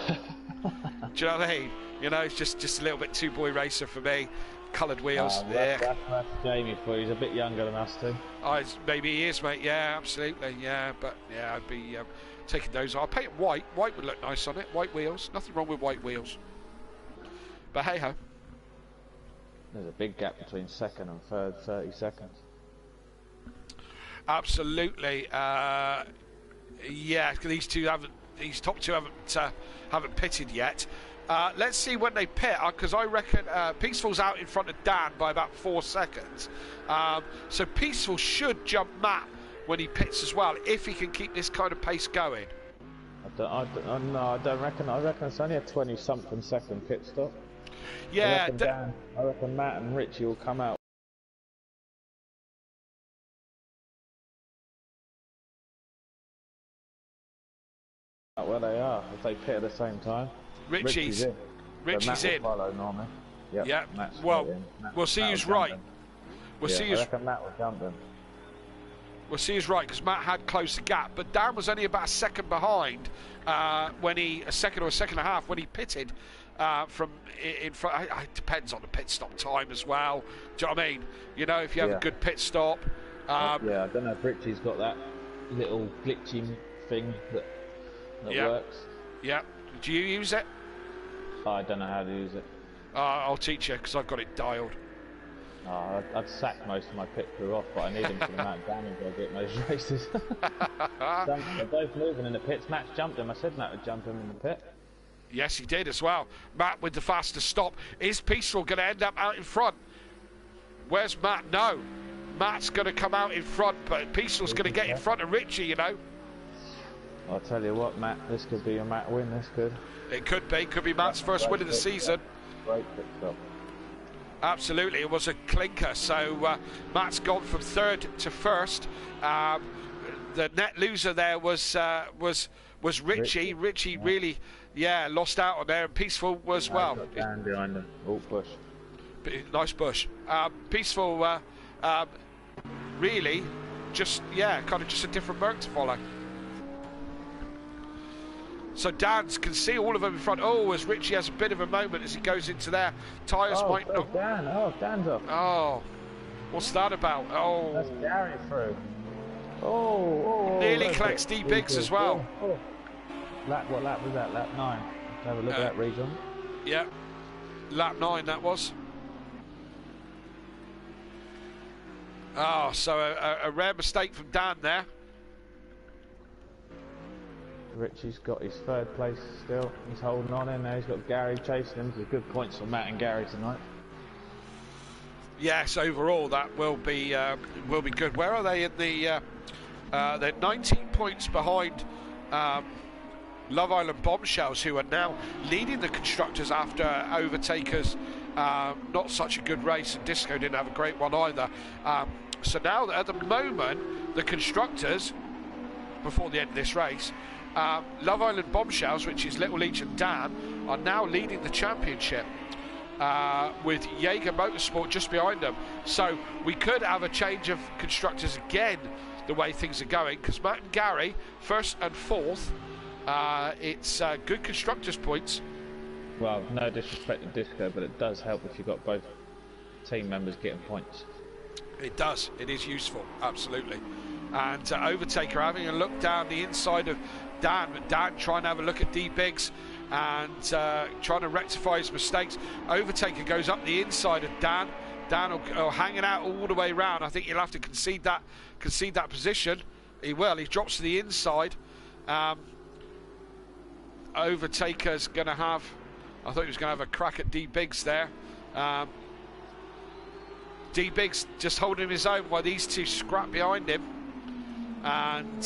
you know what I mean? You know, it's just a little bit two boy racer for me. Coloured wheels. That's Jamie for you. He's a bit younger than us too. Maybe he is, mate. Yeah, absolutely. Yeah, but yeah, I'd be taking those. I'll paint it white. White would look nice on it. White wheels. Nothing wrong with white wheels. But hey ho. There's a big gap between second and third, 30 seconds. Absolutely. Yeah, these top two haven't pitted yet. Let's see when they pit, because I reckon Peaceful's out in front of Dan by about 4 seconds. So Peaceful should jump Matt when he pits as well, if he can keep this kind of pace going. No, I don't reckon. I reckon it's only a 20-something second pit stop. Yeah, I reckon Matt and Richie will come out. Where they are, if they pit at the same time. Richie's in. Follow normally. Yep, yeah. Matt's Well, Matt we'll see who's right. I reckon Matt will jump them. We'll see who's right, because Matt had closed the gap, but Dan was only about a second behind a second or a second and a half when he pitted from in front. It depends on the pit stop time as well. Do you know what I mean? You know, if you have a good pit stop. I don't know if Richie's got that little glitching thing that works. Yeah. Do you use it? I don't know how to use it. I'll teach you, because I've got it dialed. I'd sack most of my pit crew off, but I need them for the amount of damage I get in those races. They're both moving in the pits. Matt's jumped him. I said Matt would jump him in the pit. Yes, he did as well. Matt with the fastest stop. Is Peaceful going to end up out in front? Where's Matt? No. Matt's going to come out in front, but Peaceful's going to get in front of Richie, you know. I'll tell you what, Matt, this could be a Matt win, this could. It could be. Could be Matt's first win of the season. Great pit stop. Absolutely, it was a clinker. So Matt's gone from third to first. The net loser there was Richie. Richie really, lost out on there, and Peaceful was well. Down behind him. Oh, bush. Nice bush. Peaceful, really, just kind of just a different Merc to follow. So Dan can see all of them in front. Oh, as Richie has a bit of a moment as he goes into there. Tyres might not. Dan's off. Oh, what's that about? Oh, that's Gary through. Oh, nearly collects D-Biggs as well. What lap was that? Lap 9. Let's have a look at that region. Yeah, lap 9 that was. Oh, so a rare mistake from Dan there. Richie's got his third place still. He's holding on in there. He's got Gary chasing him. There's good points for Matt and Gary tonight. Yes, overall that will be good. Where are they in the? They're 19 points behind Love Island Bombshells, who are now leading the constructors after Overtaker's not such a good race, and Disco didn't have a great one either. So now at the moment, the constructors, before the end of this race, Love Island Bombshells, which is Little Leech and Dan, are now leading the championship. With Jaeger Motorsport just behind them. So we could have a change of constructors again, the way things are going, because Matt and Gary, first and fourth, it's good constructors points. Well, no disrespect to Disco, but it does help if you've got both team members getting points. It does, it is useful, absolutely. And Overtaker having a look down the inside of Dan, but Dan trying to have a look at D-Biggs and trying to rectify his mistakes. Overtaker goes up the inside of Dan. Dan will hang it out all the way round. I think he'll have to concede that position. He will. He drops to the inside. Overtaker's going to have... I thought he was going to have a crack at D-Biggs there. D-Biggs just holding his own while these two scrap behind him. And...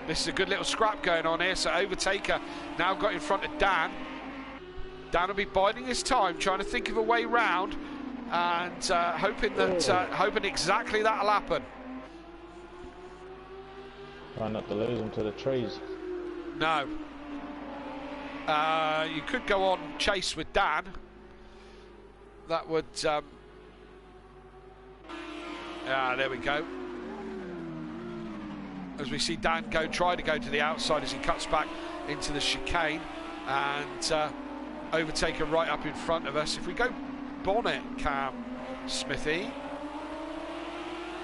this is a good little scrap going on here. So Overtaker now got in front of Dan. Dan will be biding his time, trying to think of a way round, and hoping exactly that'll happen. Try not to lose him to the trees. No. You could go on chase with Dan. That would... there we go. As we see Dan try to go to the outside as he cuts back into the chicane, and Overtaker right up in front of us. If we go bonnet cam, Smithy,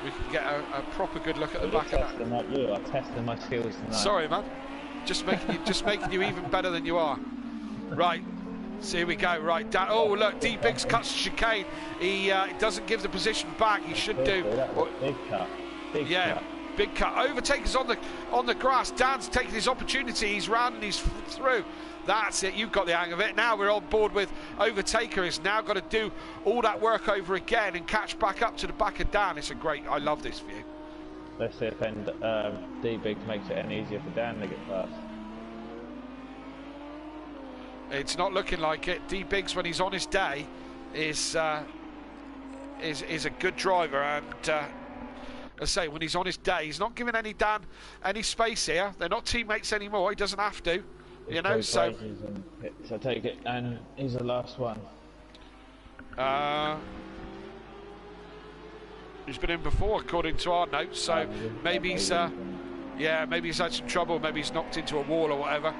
we can get a proper good look at the back of that. Like you, I'm testing my skills tonight. Sorry, man. Just making you even better than you are. Right. So here we go. Right. Dan, oh look, D-Biggs cuts the chicane. He doesn't give the position back. He should do. Big cut. Big cut. Big cut. Overtaker's on the grass. Dan's taking his opportunity. He's round and he's through. That's it. You've got the hang of it. Now we're on board with Overtaker. He's now got to do all that work over again and catch back up to the back of Dan. It's a great... I love this view. Let's see if D-Biggs makes it any easier for Dan to get past. It's not looking like it. D-Biggs, when he's on his day, is a good driver, and I say, when he's on his day, he's not giving Dan any space here. They're not teammates anymore. He doesn't have to, you know. So take it, and he's the last one. He's been in before, according to our notes. So maybe he's maybe he's had some trouble. Maybe he's knocked into a wall or whatever.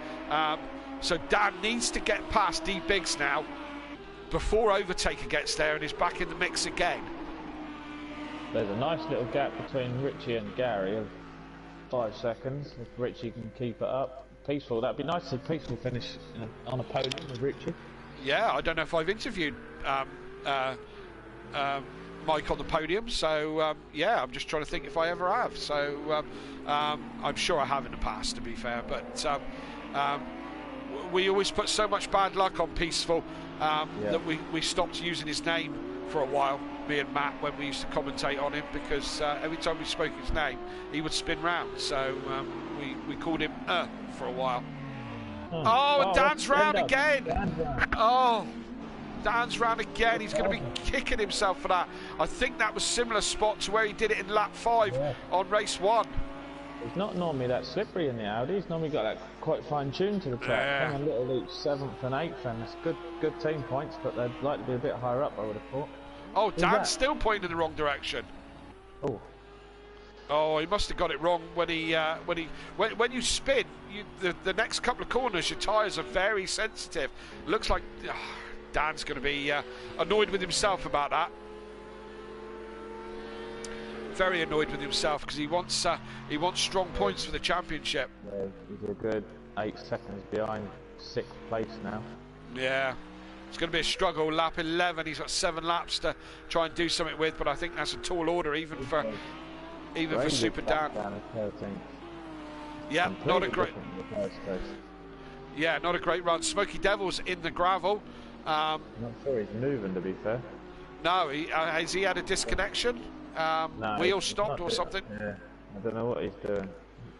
So Dan needs to get past D-Biggs now before Overtaker gets there and is back in the mix again. There's a nice little gap between Richie and Gary of 5 seconds. If Richie can keep it up, Peaceful. That'd be nice to see Peaceful finish on a podium with Richie. Yeah, I don't know if I've interviewed Mike on the podium, so yeah, I'm just trying to think if I ever have. So I'm sure I have in the past, to be fair, but we always put so much bad luck on Peaceful that we stopped using his name for a while, me and Matt, when we used to commentate on him, because every time we spoke his name he would spin round, so we called him for a while. And Dan's round again. Dan's round again. He's going to be kicking himself for that. I think that was similar spot to where he did it in lap 5 on race 1. He's not normally that slippery in the Audi. He's normally got that quite fine-tuned to the track. Coming a little each 7th and 8th, and it's good team points, but they'd like to be a bit higher up, I would have thought. Oh, Dan's still pointing in the wrong direction. Oh, he must have got it wrong when you spin. The next couple of corners, your tyres are very sensitive. Looks like Dan's going to be annoyed with himself about that. Very annoyed with himself, because he wants strong points for the championship. Yeah, he's a good 8 seconds behind 6th place now. Yeah, it's going to be a struggle. Lap 11, he's got 7 laps to try and do something with, but I think that's a tall order even for Super Dan. Yeah, not a great. Different in the first case. Yeah, not a great run. Smoky Devil's in the gravel. I'm not sure he's moving, to be fair. No, has he had a disconnection? No, Wheel he's stopped not or doing something? it. Yeah, I don't know what he's doing.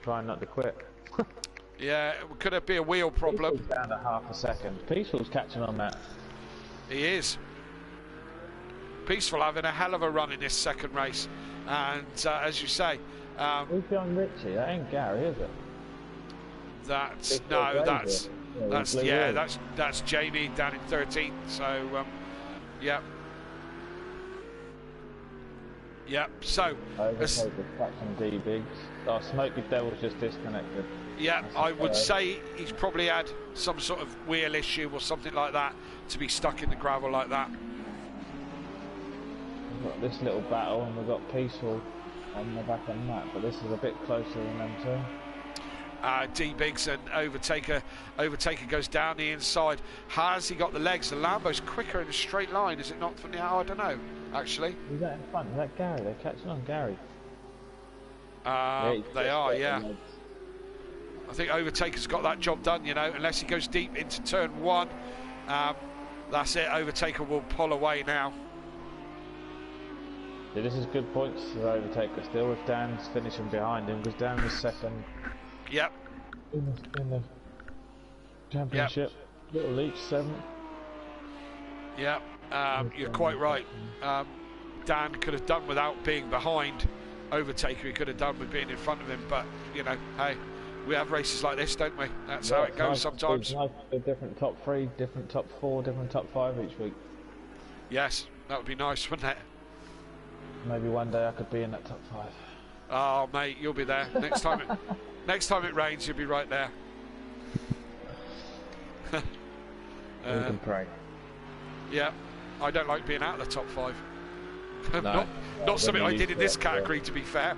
Trying not to quit. Yeah, could it be a wheel problem? Peaceful's down to half a second. Peaceful's catching on that. He is. Peaceful having a hell of a run in this second race, and as you say, Who's behind Richie? That ain't Gary, is it? that's Big no, Blue that's Blazer. that's Blue yeah, Blazer. that's Jamie down in 13th. So yeah, yeah. So Overtaker's catching D Biggs. Oh, Smoky Devil's just disconnected. yeah, That's I would okay. say he's probably had some sort of wheel issue or something like that to be stuck in the gravel like that. We've got this little battle and we've got Peaceful on the back of Matt, but this is a bit closer than them two. D Biggs and Overtaker goes down the inside. Has he got the legs? The Lambo's quicker in a straight line, is it not? From the I don't know, actually. Is that in front? Is that Gary? They're catching on Gary. They are, yeah. I think Overtaker's got that job done, you know, unless he goes deep into turn one. That's it, Overtaker will pull away now. Yeah, this is good points for Overtaker still, if Dan's finishing behind him, because Dan was second Yep, in the championship. Little Leach 7th. yep, you're quite right. Dan could have done without being behind Overtaker, he could have done with being in front of him, but, you know, hey, we have races like this, don't we? That's how it goes sometimes. It's nice to do different top 3, different top 4, different top 5 each week. Yes, that would be nice, wouldn't it? Maybe one day I could be in that top 5. Oh, mate, you'll be there. Next time it rains, you'll be right there. We can pray. Yeah, I don't like being out of the top 5. No. not something I did in this Yeah. category, to be fair.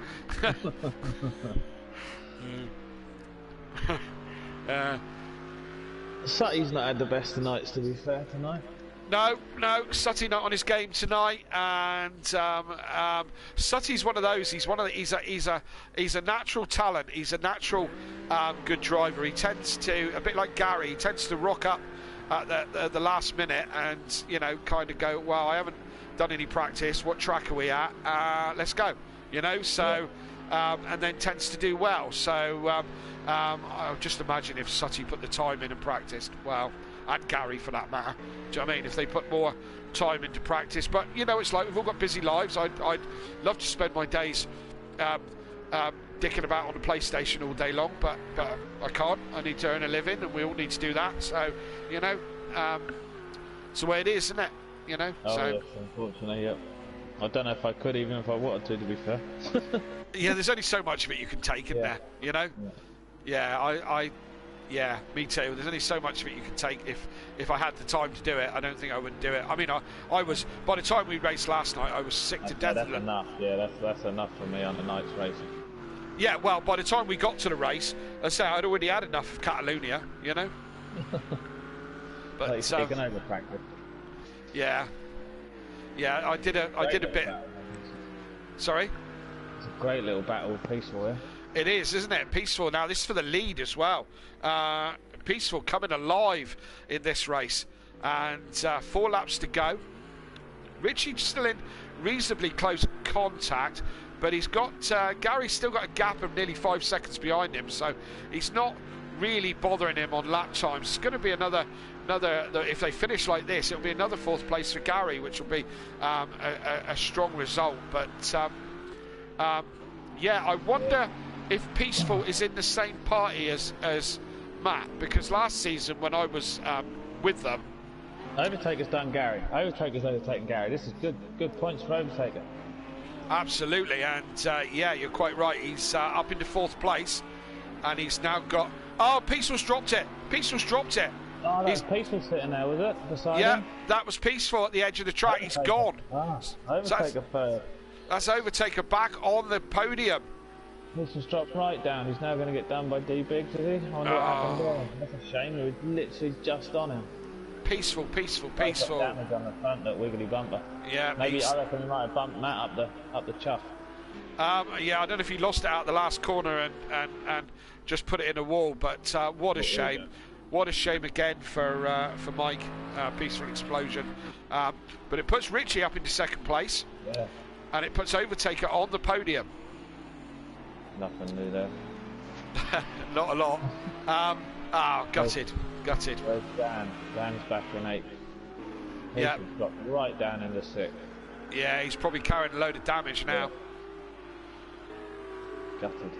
Sutty's not had the best of nights, to be fair, tonight. No, Sutty not on his game tonight, and Sutty's one of those. He's a natural talent. He's a natural good driver. He tends to, a bit like Gary, he tends to rock up at the last minute and, you know, kind of go, well, I haven't done any practice. What track are we at? Let's go. You know, so and then tends to do well. So I'll just imagine if Sutty put the time in and practiced well. And Gary, for that matter. Do you know what I mean? If they put more time into practice. But, you know, it's like we've all got busy lives. I'd love to spend my days dicking about on the PlayStation all day long, but I can't. I need to earn a living, and we all need to do that. So, you know, it's the way it is, isn't it? You know? Oh, so, yes, unfortunately, yep. I don't know if I could, even if I wanted to be fair. yeah, there's only so much of it you can take in there, you know? Yeah, yeah, me too. There's only so much of it you can take. If I had the time to do it, I don't think I would do it. I mean, I was, by the time we raced last night, I was sick to death. That's enough. Yeah, that's enough for me on the night's racing. Yeah, well, by the time we got to the race, I say I'd already had enough of Catalunya, you know. But Like taking over practice. Yeah, I did a bit. Sorry. It's a great little battle with Peaceful here. It is, isn't it? Peaceful. Now, this is for the lead as well. Peaceful coming alive in this race. And 4 laps to go. Richie still in reasonably close contact, but he's got, Gary's still got a gap of nearly 5 seconds behind him, so he's not really bothering him on lap times. It's going to be another, if they finish like this, it'll be another 4th place for Gary, which will be a strong result. But, yeah, I wonder if Peaceful is in the same party as Matt, because last season when I was with them, Overtaker's done Gary. Overtaker's overtaken Gary. This is good points for Overtaker. absolutely, and yeah, you're quite right. He's up into 4th place, and he's now got. Oh, Peaceful's dropped it. Oh, that's Peaceful sitting there, was it? Beside Yeah, him? that was Peaceful at the edge of the track. He's gone. Overtaker third. That's Overtaker back on the podium. Peaceful's dropped right down. He's now going to get done by D Biggs, is he? I wonder what happened there. That's a shame. We were literally just on him. Peaceful. Damage on the front, that wiggly bumper. Yeah, Maybe I reckon we might have bumped Matt up the chuff. Yeah, I don't know if he lost it out the last corner and just put it in a wall, but what a shame. What a shame again for Mike, Peaceful Explosion. But it puts Richie up into second place, and it puts Overtaker on the podium. Nothing new there. Not a lot. Gutted. Where's Dan? Dan's back in 8th. Yeah. He's dropped right down in the 6th. Yeah, he's probably carrying a load of damage now. Gutted.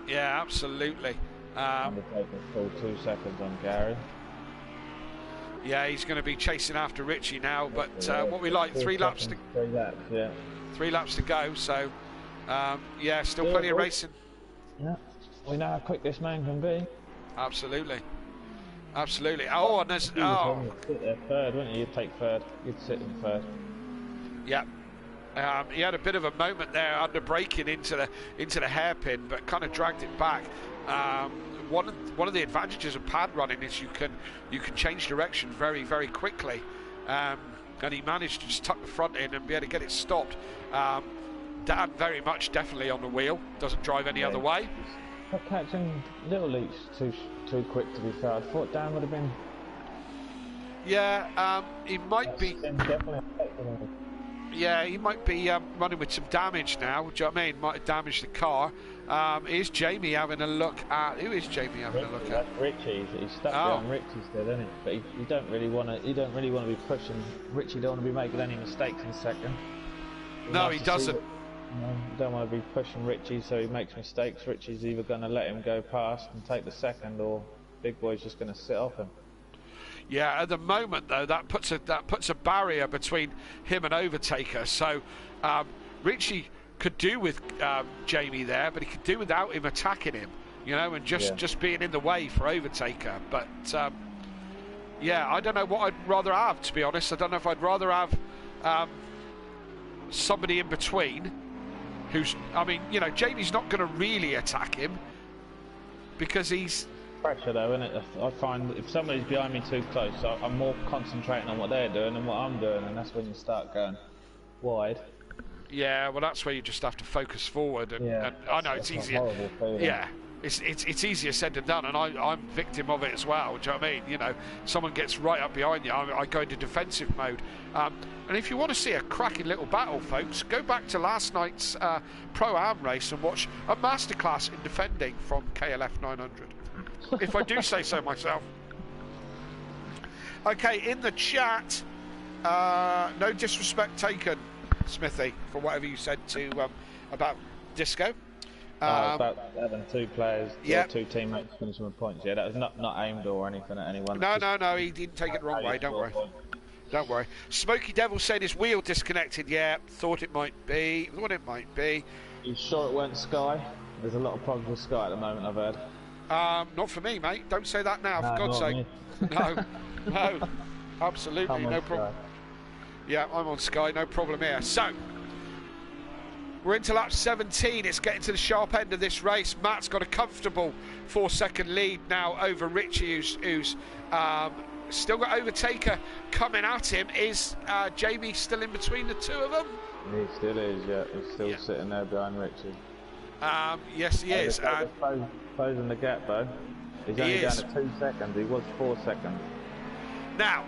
Yeah, absolutely. Undertaker full 2 seconds on Gary. Yeah, he's going to be chasing after Richie now, but what we like, 3 laps to 3 laps, yeah. 3 laps to go, so yeah, still plenty of racing. Yeah, we know how quick this man can be. Absolutely. Oh, and there's You'd sit there third, wouldn't you? You'd take third. You'd sit in third. Yeah. He had a bit of a moment there under braking into the hairpin, but kind of dragged it back. One of the advantages of pad running is you can change direction very, very quickly, and he managed to just tuck the front in and be able to get it stopped. Dan very much definitely on the wheel, doesn't drive any other way. But catching little leaks too quick, to be fair. I thought Dan would have been. Yeah, he might be. Definitely affecting him. Yeah, he might be running with some damage now. Do you know what I mean? Might have damaged the car. Is Jamie having a look at? Who is Jamie having a look at? Richie. He's stuck behind Richie still, isn't he? But you don't really want to. You don't really want to be pushing Richie. Don't want to be making any mistakes in second. No, he doesn't. You don't want to be pushing Richie so he makes mistakes. Richie's either going to let him go past and take the second, or Big Boy's just going to sit off him. Yeah, at the moment though, that puts a barrier between him and Overtaker. So Richie could do with Jamie there, but he could do without him attacking him, you know, and just being in the way for Overtaker. But yeah, I don't know what I'd rather have, to be honest. I don't know if I'd rather have somebody in between who's, I mean, you know, Jamie's not going to really attack him because he's pressure though, isn't it? I find if somebody's behind me too close, I'm more concentrating on what they're doing than what I'm doing, and that's when you start going wide. Yeah, well, that's where you just have to focus forward, and I know it's easier. Yeah, it's easier said than done, and I'm victim of it as well. Do you know what I mean? You know, someone gets right up behind you, I go into defensive mode. And if you want to see a cracking little battle, folks, go back to last night's Pro-Am race and watch a masterclass in defending from KLF 900. If I do say so myself. Okay, in the chat, no disrespect taken, Smithy, for whatever you said to about Disco. About having 2 players, or 2 teammates finishing with points. Yeah, that was not aimed or anything at anyone. No, he didn't take it the wrong way. Don't worry. Don't worry. Smokey Devil said his wheel disconnected. Yeah, thought it might be. You sure it weren't Sky? There's a lot of problems with Sky at the moment, I've heard. Not for me, mate. Don't say that now, for God's sake. No, absolutely no problem. Yeah, I'm on Sky, no problem here. So, we're into lap 17. It's getting to the sharp end of this race. Matt's got a comfortable 4-second lead now over Richie, who's still got Overtaker coming at him. Is Jamie still in between the two of them? He still is, yeah. He's still sitting there behind Richie. Yes, he is. Closing the gap, though. He's only down to 2 seconds. He was 4 seconds. Now,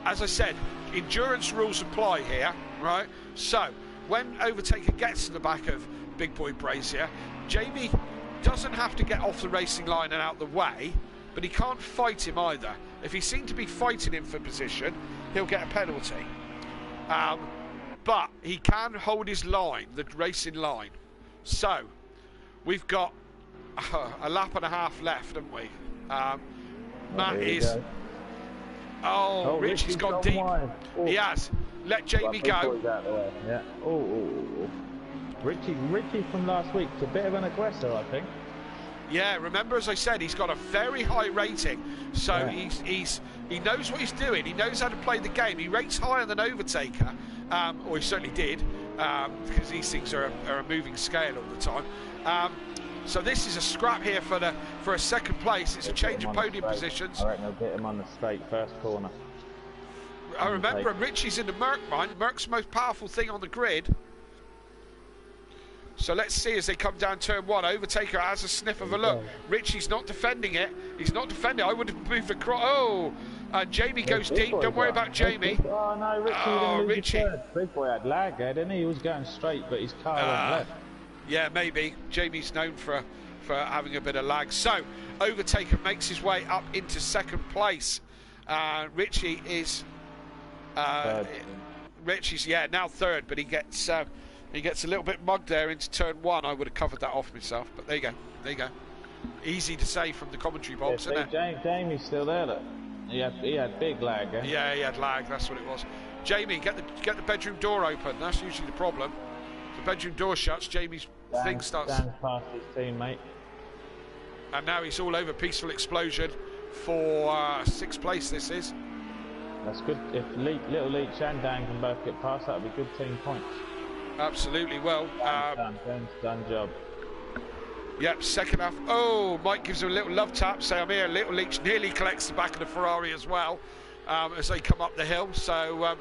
as I said, endurance rules apply here, right? So, when Overtaker gets to the back of Big Boy Brazier, Jamie doesn't have to get off the racing line and out the way, but he can't fight him either. If he seemed to be fighting him for position, he'll get a penalty. But he can hold his line, the racing line. So, we've got a lap and a half left, haven't we? Matt is... Oh, Richie's gone deep. He has. Let Jamie go. Yeah. Richie from last week, a bit of an aggressor, I think. Yeah, remember, as I said, he's got a very high rating, so he knows what he's doing. He knows how to play the game. He rates higher than Overtaker, or he certainly did, because these things are a moving scale all the time. So this is a scrap here for a second place. It's a change of podium positions. I reckon they'll get him on the straight first corner. I remember Richie's in the Merc mine. Merc's the most powerful thing on the grid. So let's see as they come down turn 1. Overtaker has a sniff of a look. Richie's not defending it. He's not defending it. I would have moved across. Oh, and Jamie goes deep. Don't worry about Jamie. Oh no, Richie didn't lose his third. Big boy had lag there, didn't he? He was going straight, but his car went left. Yeah, maybe. Jamie's known for having a bit of lag. So Overtaker makes his way up into second place. Richie is Richie's now third, but he gets a little bit mugged there into turn 1. I would have covered that off myself, but there you go. Easy to say from the commentary box, isn't it? Jamie's still there, look. He had big lag, eh? Yeah, he had lag. That's what it was. Jamie, get the bedroom door open. That's usually the problem. The bedroom door shuts. Jamie's thing starts. Dan's past his teammate. And now he's all over Peaceful Explosion for 6th place. This is. That's good. If Little Leech and Dan can both get past, that would be good team points. Absolutely. Well, Dan's done job. Yep, second half. Oh, Mike gives him a little love tap. Say I'm here. Little Leech nearly collects the back of the Ferrari as well as they come up the hill. So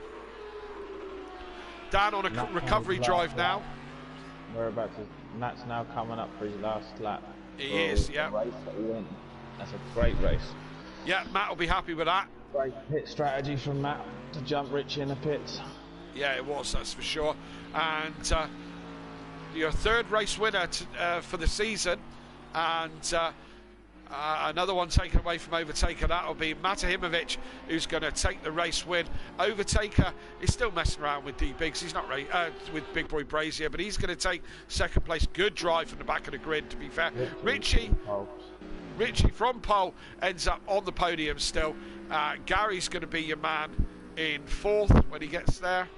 Dan on a recovery drive now. We're about to. Matt's now coming up for his last lap. He is. Yeah. That's a great race. Yeah, Matt will be happy with that. Great pit strategy from Matt to jump Richie in the pits. Yeah, it was, that's for sure. And your third race winner for the season, and another one taken away from Overtaker. That'll be Matahimovic, who's going to take the race win. Overtaker is still messing around with D-Biggs. He's not with Big Boy Brazier, but he's going to take second place. Good drive from the back of the grid, to be fair. Richie from pole ends up on the podium still. Gary's going to be your man in 4th when he gets there.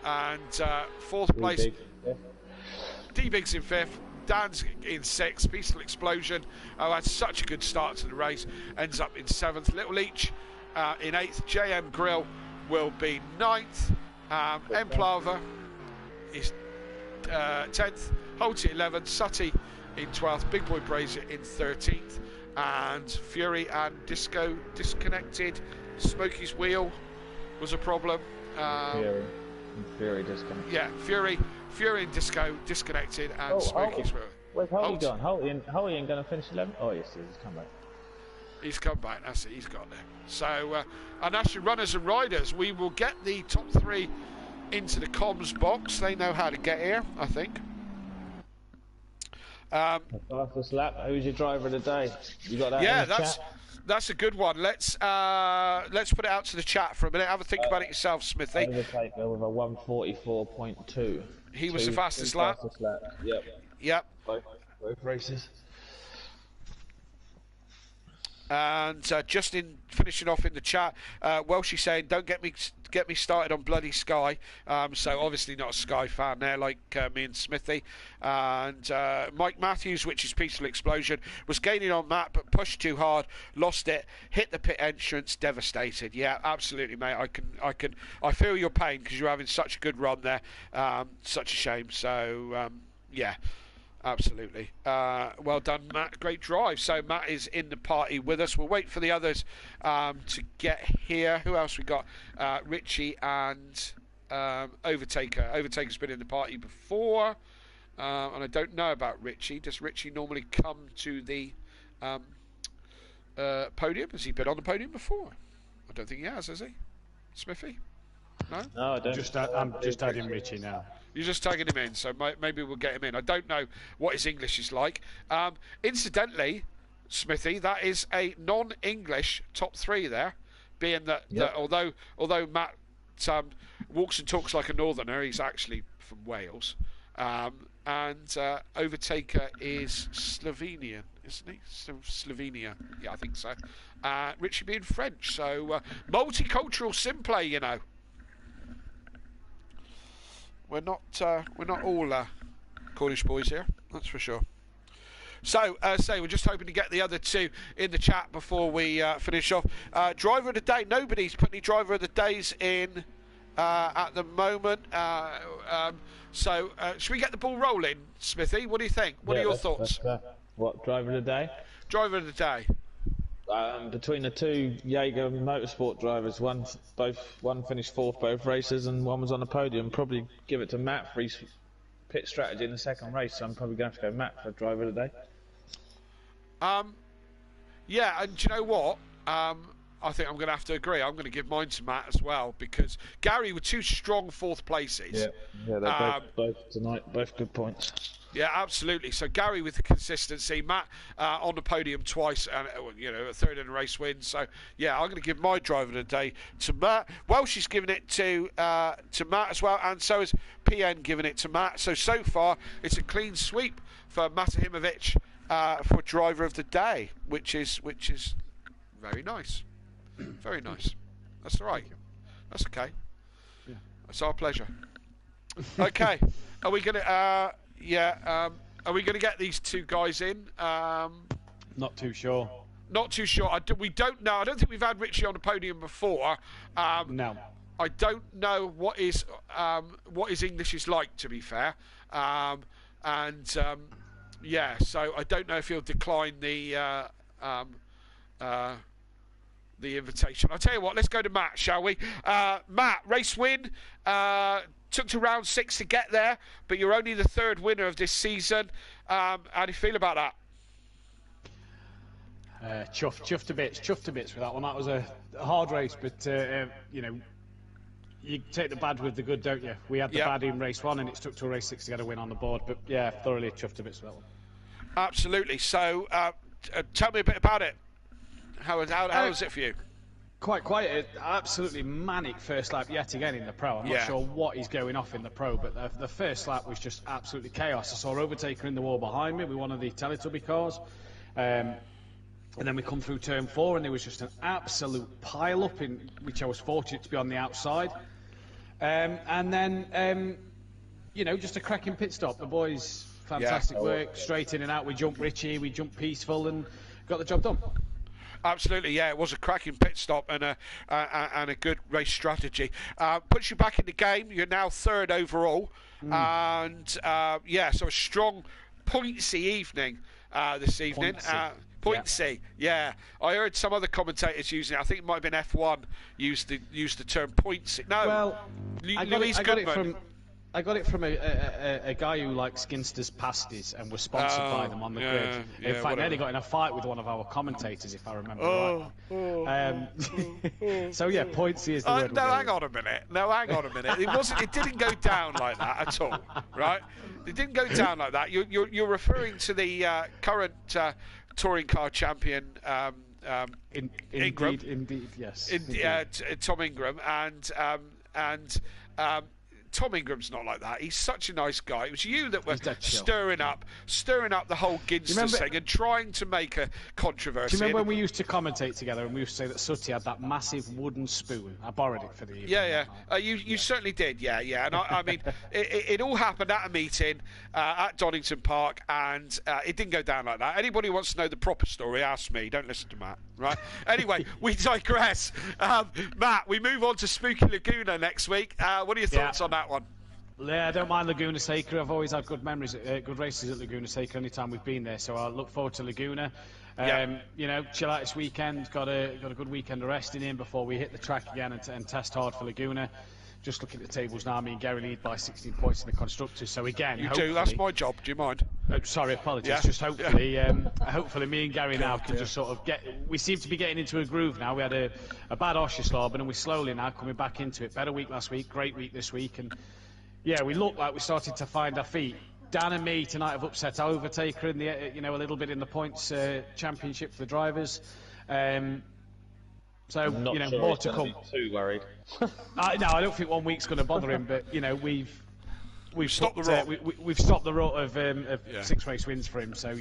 And 4th place, D-Biggs in 5th, Dan's in 6th, Peaceful Explosion, had such a good start to the race, ends up in 7th, Little Leech in 8th, JM Grill will be 9th, Emplava is 10th, Holty 11th, Sutty in 12th, Big Boy Brazier in 13th, and Fury and Disco disconnected. Smokey's wheel was a problem. Fury disconnected. Yeah, Fury and Disco disconnected, and Smokey's wheel. Where's Holty gone? Holty ain't going to finish 11th? Oh yes, he's come back. He's come back, that's it, he's got there. So, and that's your runners and riders. We will get the top 3 into the comms box. They know how to get here, I think. Fastest lap. Who's your driver of the day? You got that? Yeah, in the chat? that's a good one. Let's put it out to the chat for a minute. Have a think about it yourself, Smithy. Overtaker with a 1:44.2. He was the fastest lap. Yep. Both races. And just in finishing off in the chat, Welshie saying, "Don't get me started on bloody Sky." So obviously not a Sky fan there, like me and Smithy. And Mike Matthews, which is Peaceful Explosion, was gaining on Matt, but pushed too hard, lost it, hit the pit entrance, devastated. Yeah, absolutely, mate. I feel your pain because you're having such a good run there. Such a shame. So yeah. Absolutely. Well done, Matt. Great drive. So Matt is in the party with us. We'll wait for the others to get here. Who else we got? Richie and Overtaker. Overtaker's been in the party before. And I don't know about Richie. Does Richie normally come to the podium? Has he been on the podium before? I don't think he has he? Smithy? No? No, I don't. I'm just adding Richie now. You're just tagging him in, so maybe we'll get him in. I don't know what his English is like. Incidentally, Smithy, that is a non-English top 3 there, being that although Matt walks and talks like a northerner, he's actually from Wales. And Overtaker is Slovenian, isn't he? Slovenia, yeah, I think so. Richie being French, so multicultural Simplay, you know. We're not all Cornish boys here, that's for sure. So, we're just hoping to get the other 2 in the chat before we finish off. Driver of the day, nobody's put any driver of the days in at the moment. So, should we get the ball rolling, Smithy? What do you think? What are your thoughts? What, driver of the day? Driver of the day. Between the 2 Jaeger Motorsport drivers, one finished 4th both races, and one was on the podium. Probably give it to Matt for his pit strategy in the second race, so I'm probably going to have to go Matt for driver of the day. Yeah, and do you know what? I think I'm going to have to agree. I'm going to give mine to Matt as well, because Gary with 2 strong 4th places. Yeah, they're both tonight, both good points. Yeah, absolutely. So Gary with the consistency, Matt on the podium twice, and a 3rd in a race win. So yeah, I'm going to give my driver of the day to Matt. Welsh is giving it to Matt as well, and so is PN giving it to Matt. So far it's a clean sweep for Matahimovic for driver of the day, which is very nice. Very nice. That's all right. That's okay. Yeah. It's our pleasure. Okay. Are we gonna? Are we gonna get these 2 guys in? Not too sure. Not too sure. We don't know. I don't think we've had Richie on the podium before. No. I don't know what his English is like, to be fair. So I don't know if he'll decline the invitation. I'll tell you what, let's go to Matt, shall we? Matt, race win. Took to round 6 to get there, but you're only the 3rd winner of this season. How do you feel about that? Chuffed to bits with that one. That was a hard race, but you take the bad with the good, don't you? We had the bad in race 1, and it took to race 6 to get a win on the board. But yeah, thoroughly chuffed to bits with that one. Absolutely. So tell me a bit about it. How was it for you? Quite an absolutely manic first lap yet again in the Pro. I'm not sure what is going off in the Pro, but the first lap was just absolutely chaos. I saw Overtaker in the wall behind me with one of the Teletubby cars. And then we come through turn 4, and there was just an absolute pile-up, in which I was fortunate to be on the outside. And then, just a cracking pit stop. The boys, fantastic work, straight in and out. We jumped Richie, we jumped Peaceful, and got the job done. Absolutely, yeah. It was a cracking pit stop and a good race strategy. Puts you back in the game. You're now 3rd overall, and so a strong pointsy evening this evening. Pointsy, yeah. I heard some other commentators using it. I think it might have been F1 used the term pointsy. No, well, Louise Goodman. I got it from a guy who likes Skinsters pasties and was sponsored by them on the grid. In fact, nearly got in a fight with one of our commentators, if I remember right. So yeah, pointsy is the word. No, hang on a minute. It didn't go down like that at all, right? It didn't go down like that. You're referring to the current touring car champion. Ingram. Indeed, yes. Tom Ingram and Tom Ingram's not like that. He's such a nice guy. It was you that were stirring up the whole Ginsters thing and trying to make a controversy. Do you remember when we used to commentate together and we used to say that Sooty had that massive wooden spoon? I borrowed it for the evening. You certainly did, yeah. And I mean, it all happened at a meeting at Donington Park, and it didn't go down like that. Anybody who wants to know the proper story, ask me. Don't listen to Matt, right? Anyway, we digress. Matt, we move on to Spooky Laguna next week. What are your thoughts on that one? Yeah, I don't mind Laguna Seca. I've always had good memories, good races at Laguna Seca anytime we've been there. So I look forward to Laguna. Chill out this weekend. Got a good weekend of resting in before we hit the track again and test hard for Laguna. Just looking at the tables now, me and Gary lead by 16 points in the constructors. So again, you do. That's my job. Do you mind? Sorry, apologies. Yeah. Just hopefully, hopefully me and Gary now can just sort of get. We seem to be getting into a groove now. We had a bad Oscherslauben, and we're slowly now coming back into it. Better week last week, great week this week, and yeah, we look like we started to find our feet. Dan and me tonight have upset Overtaker in the a little bit in the points championship for the drivers. So I'm not sure more to come. Too worried. No, I don't think 1 week's going to bother him. But we've stopped the rot. We've stopped the rot of 6 race wins for him. So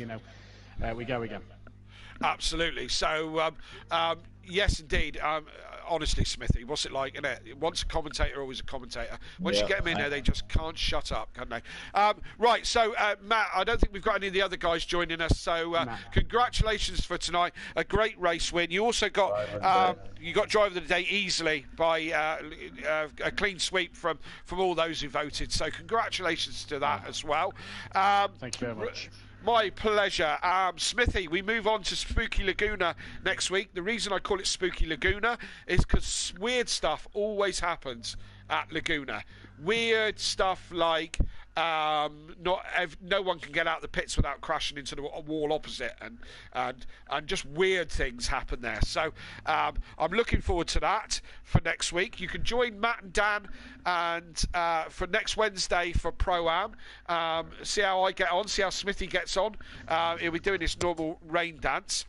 we go again. Absolutely. So yes, indeed. Honestly, Smithy, what's it like? Once a commentator, always a commentator. Once you get them in there, they just can't shut up, can they? Right, so Matt, I don't think we've got any of the other guys joining us. So congratulations for tonight. A great race win. You also got driver of the day easily by a clean sweep from all those who voted. So congratulations to that as well. Thank you very much. My pleasure. Smithy, we move on to Spooky Laguna next week. The reason I call it Spooky Laguna is because weird stuff always happens at Laguna. Weird stuff like no one can get out the pits without crashing into the wall opposite, and just weird things happen there. So I'm looking forward to that for next week. You can join Matt and Dan and for next Wednesday for Pro-Am. See how I get on, see how Smithy gets on. He'll be doing his normal rain dance.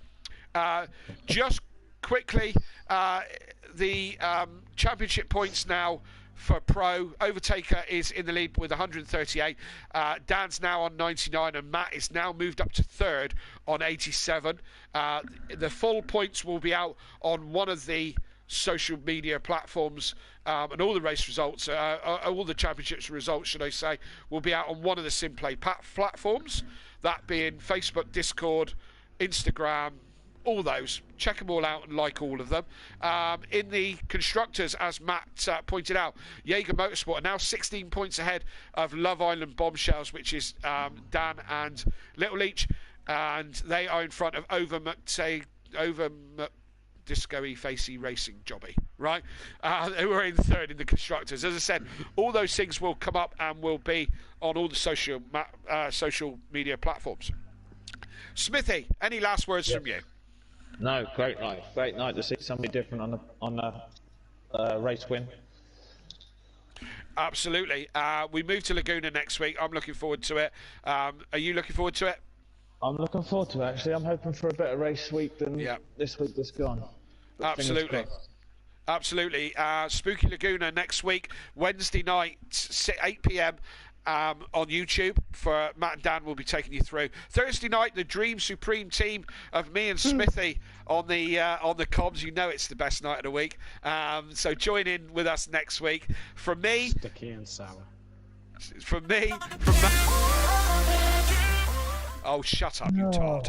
Just quickly, the championship points now for Pro. Overtaker is in the lead with 138. Dan's now on 99, and Matt is now moved up to third on 87. The full points will be out on one of the social media platforms, and all the race results, all the championships results, should I say, will be out on one of the Simplay platforms, that being Facebook, Discord, Instagram, all those. Check them all out and like all of them. In the constructors, as Matt pointed out, Jaeger Motorsport are now 16 points ahead of Love Island Bombshells, which is Dan and Little Leach, and they are in front of Over Disco-y Facey Racing Jobby, right? They were in third in the constructors. As I said, all those things will come up and will be on all the social media platforms. Smithy, any last words from you? No, great night to see somebody different on a race win. Absolutely. We move to Laguna next week. I'm looking forward to it. Are you looking forward to it? I'm looking forward to it, actually. I'm hoping for a better race week than this week that's gone. But Absolutely. Spooky Laguna next week, Wednesday night, 8 p.m. On YouTube. For Matt and Dan will be taking you through. Thursday night, the Dream Supreme team of me and Smithy on the comms. You know it's the best night of the week. So join in with us next week. From me, sticky and sour. From Matt. Oh, shut up, you tart.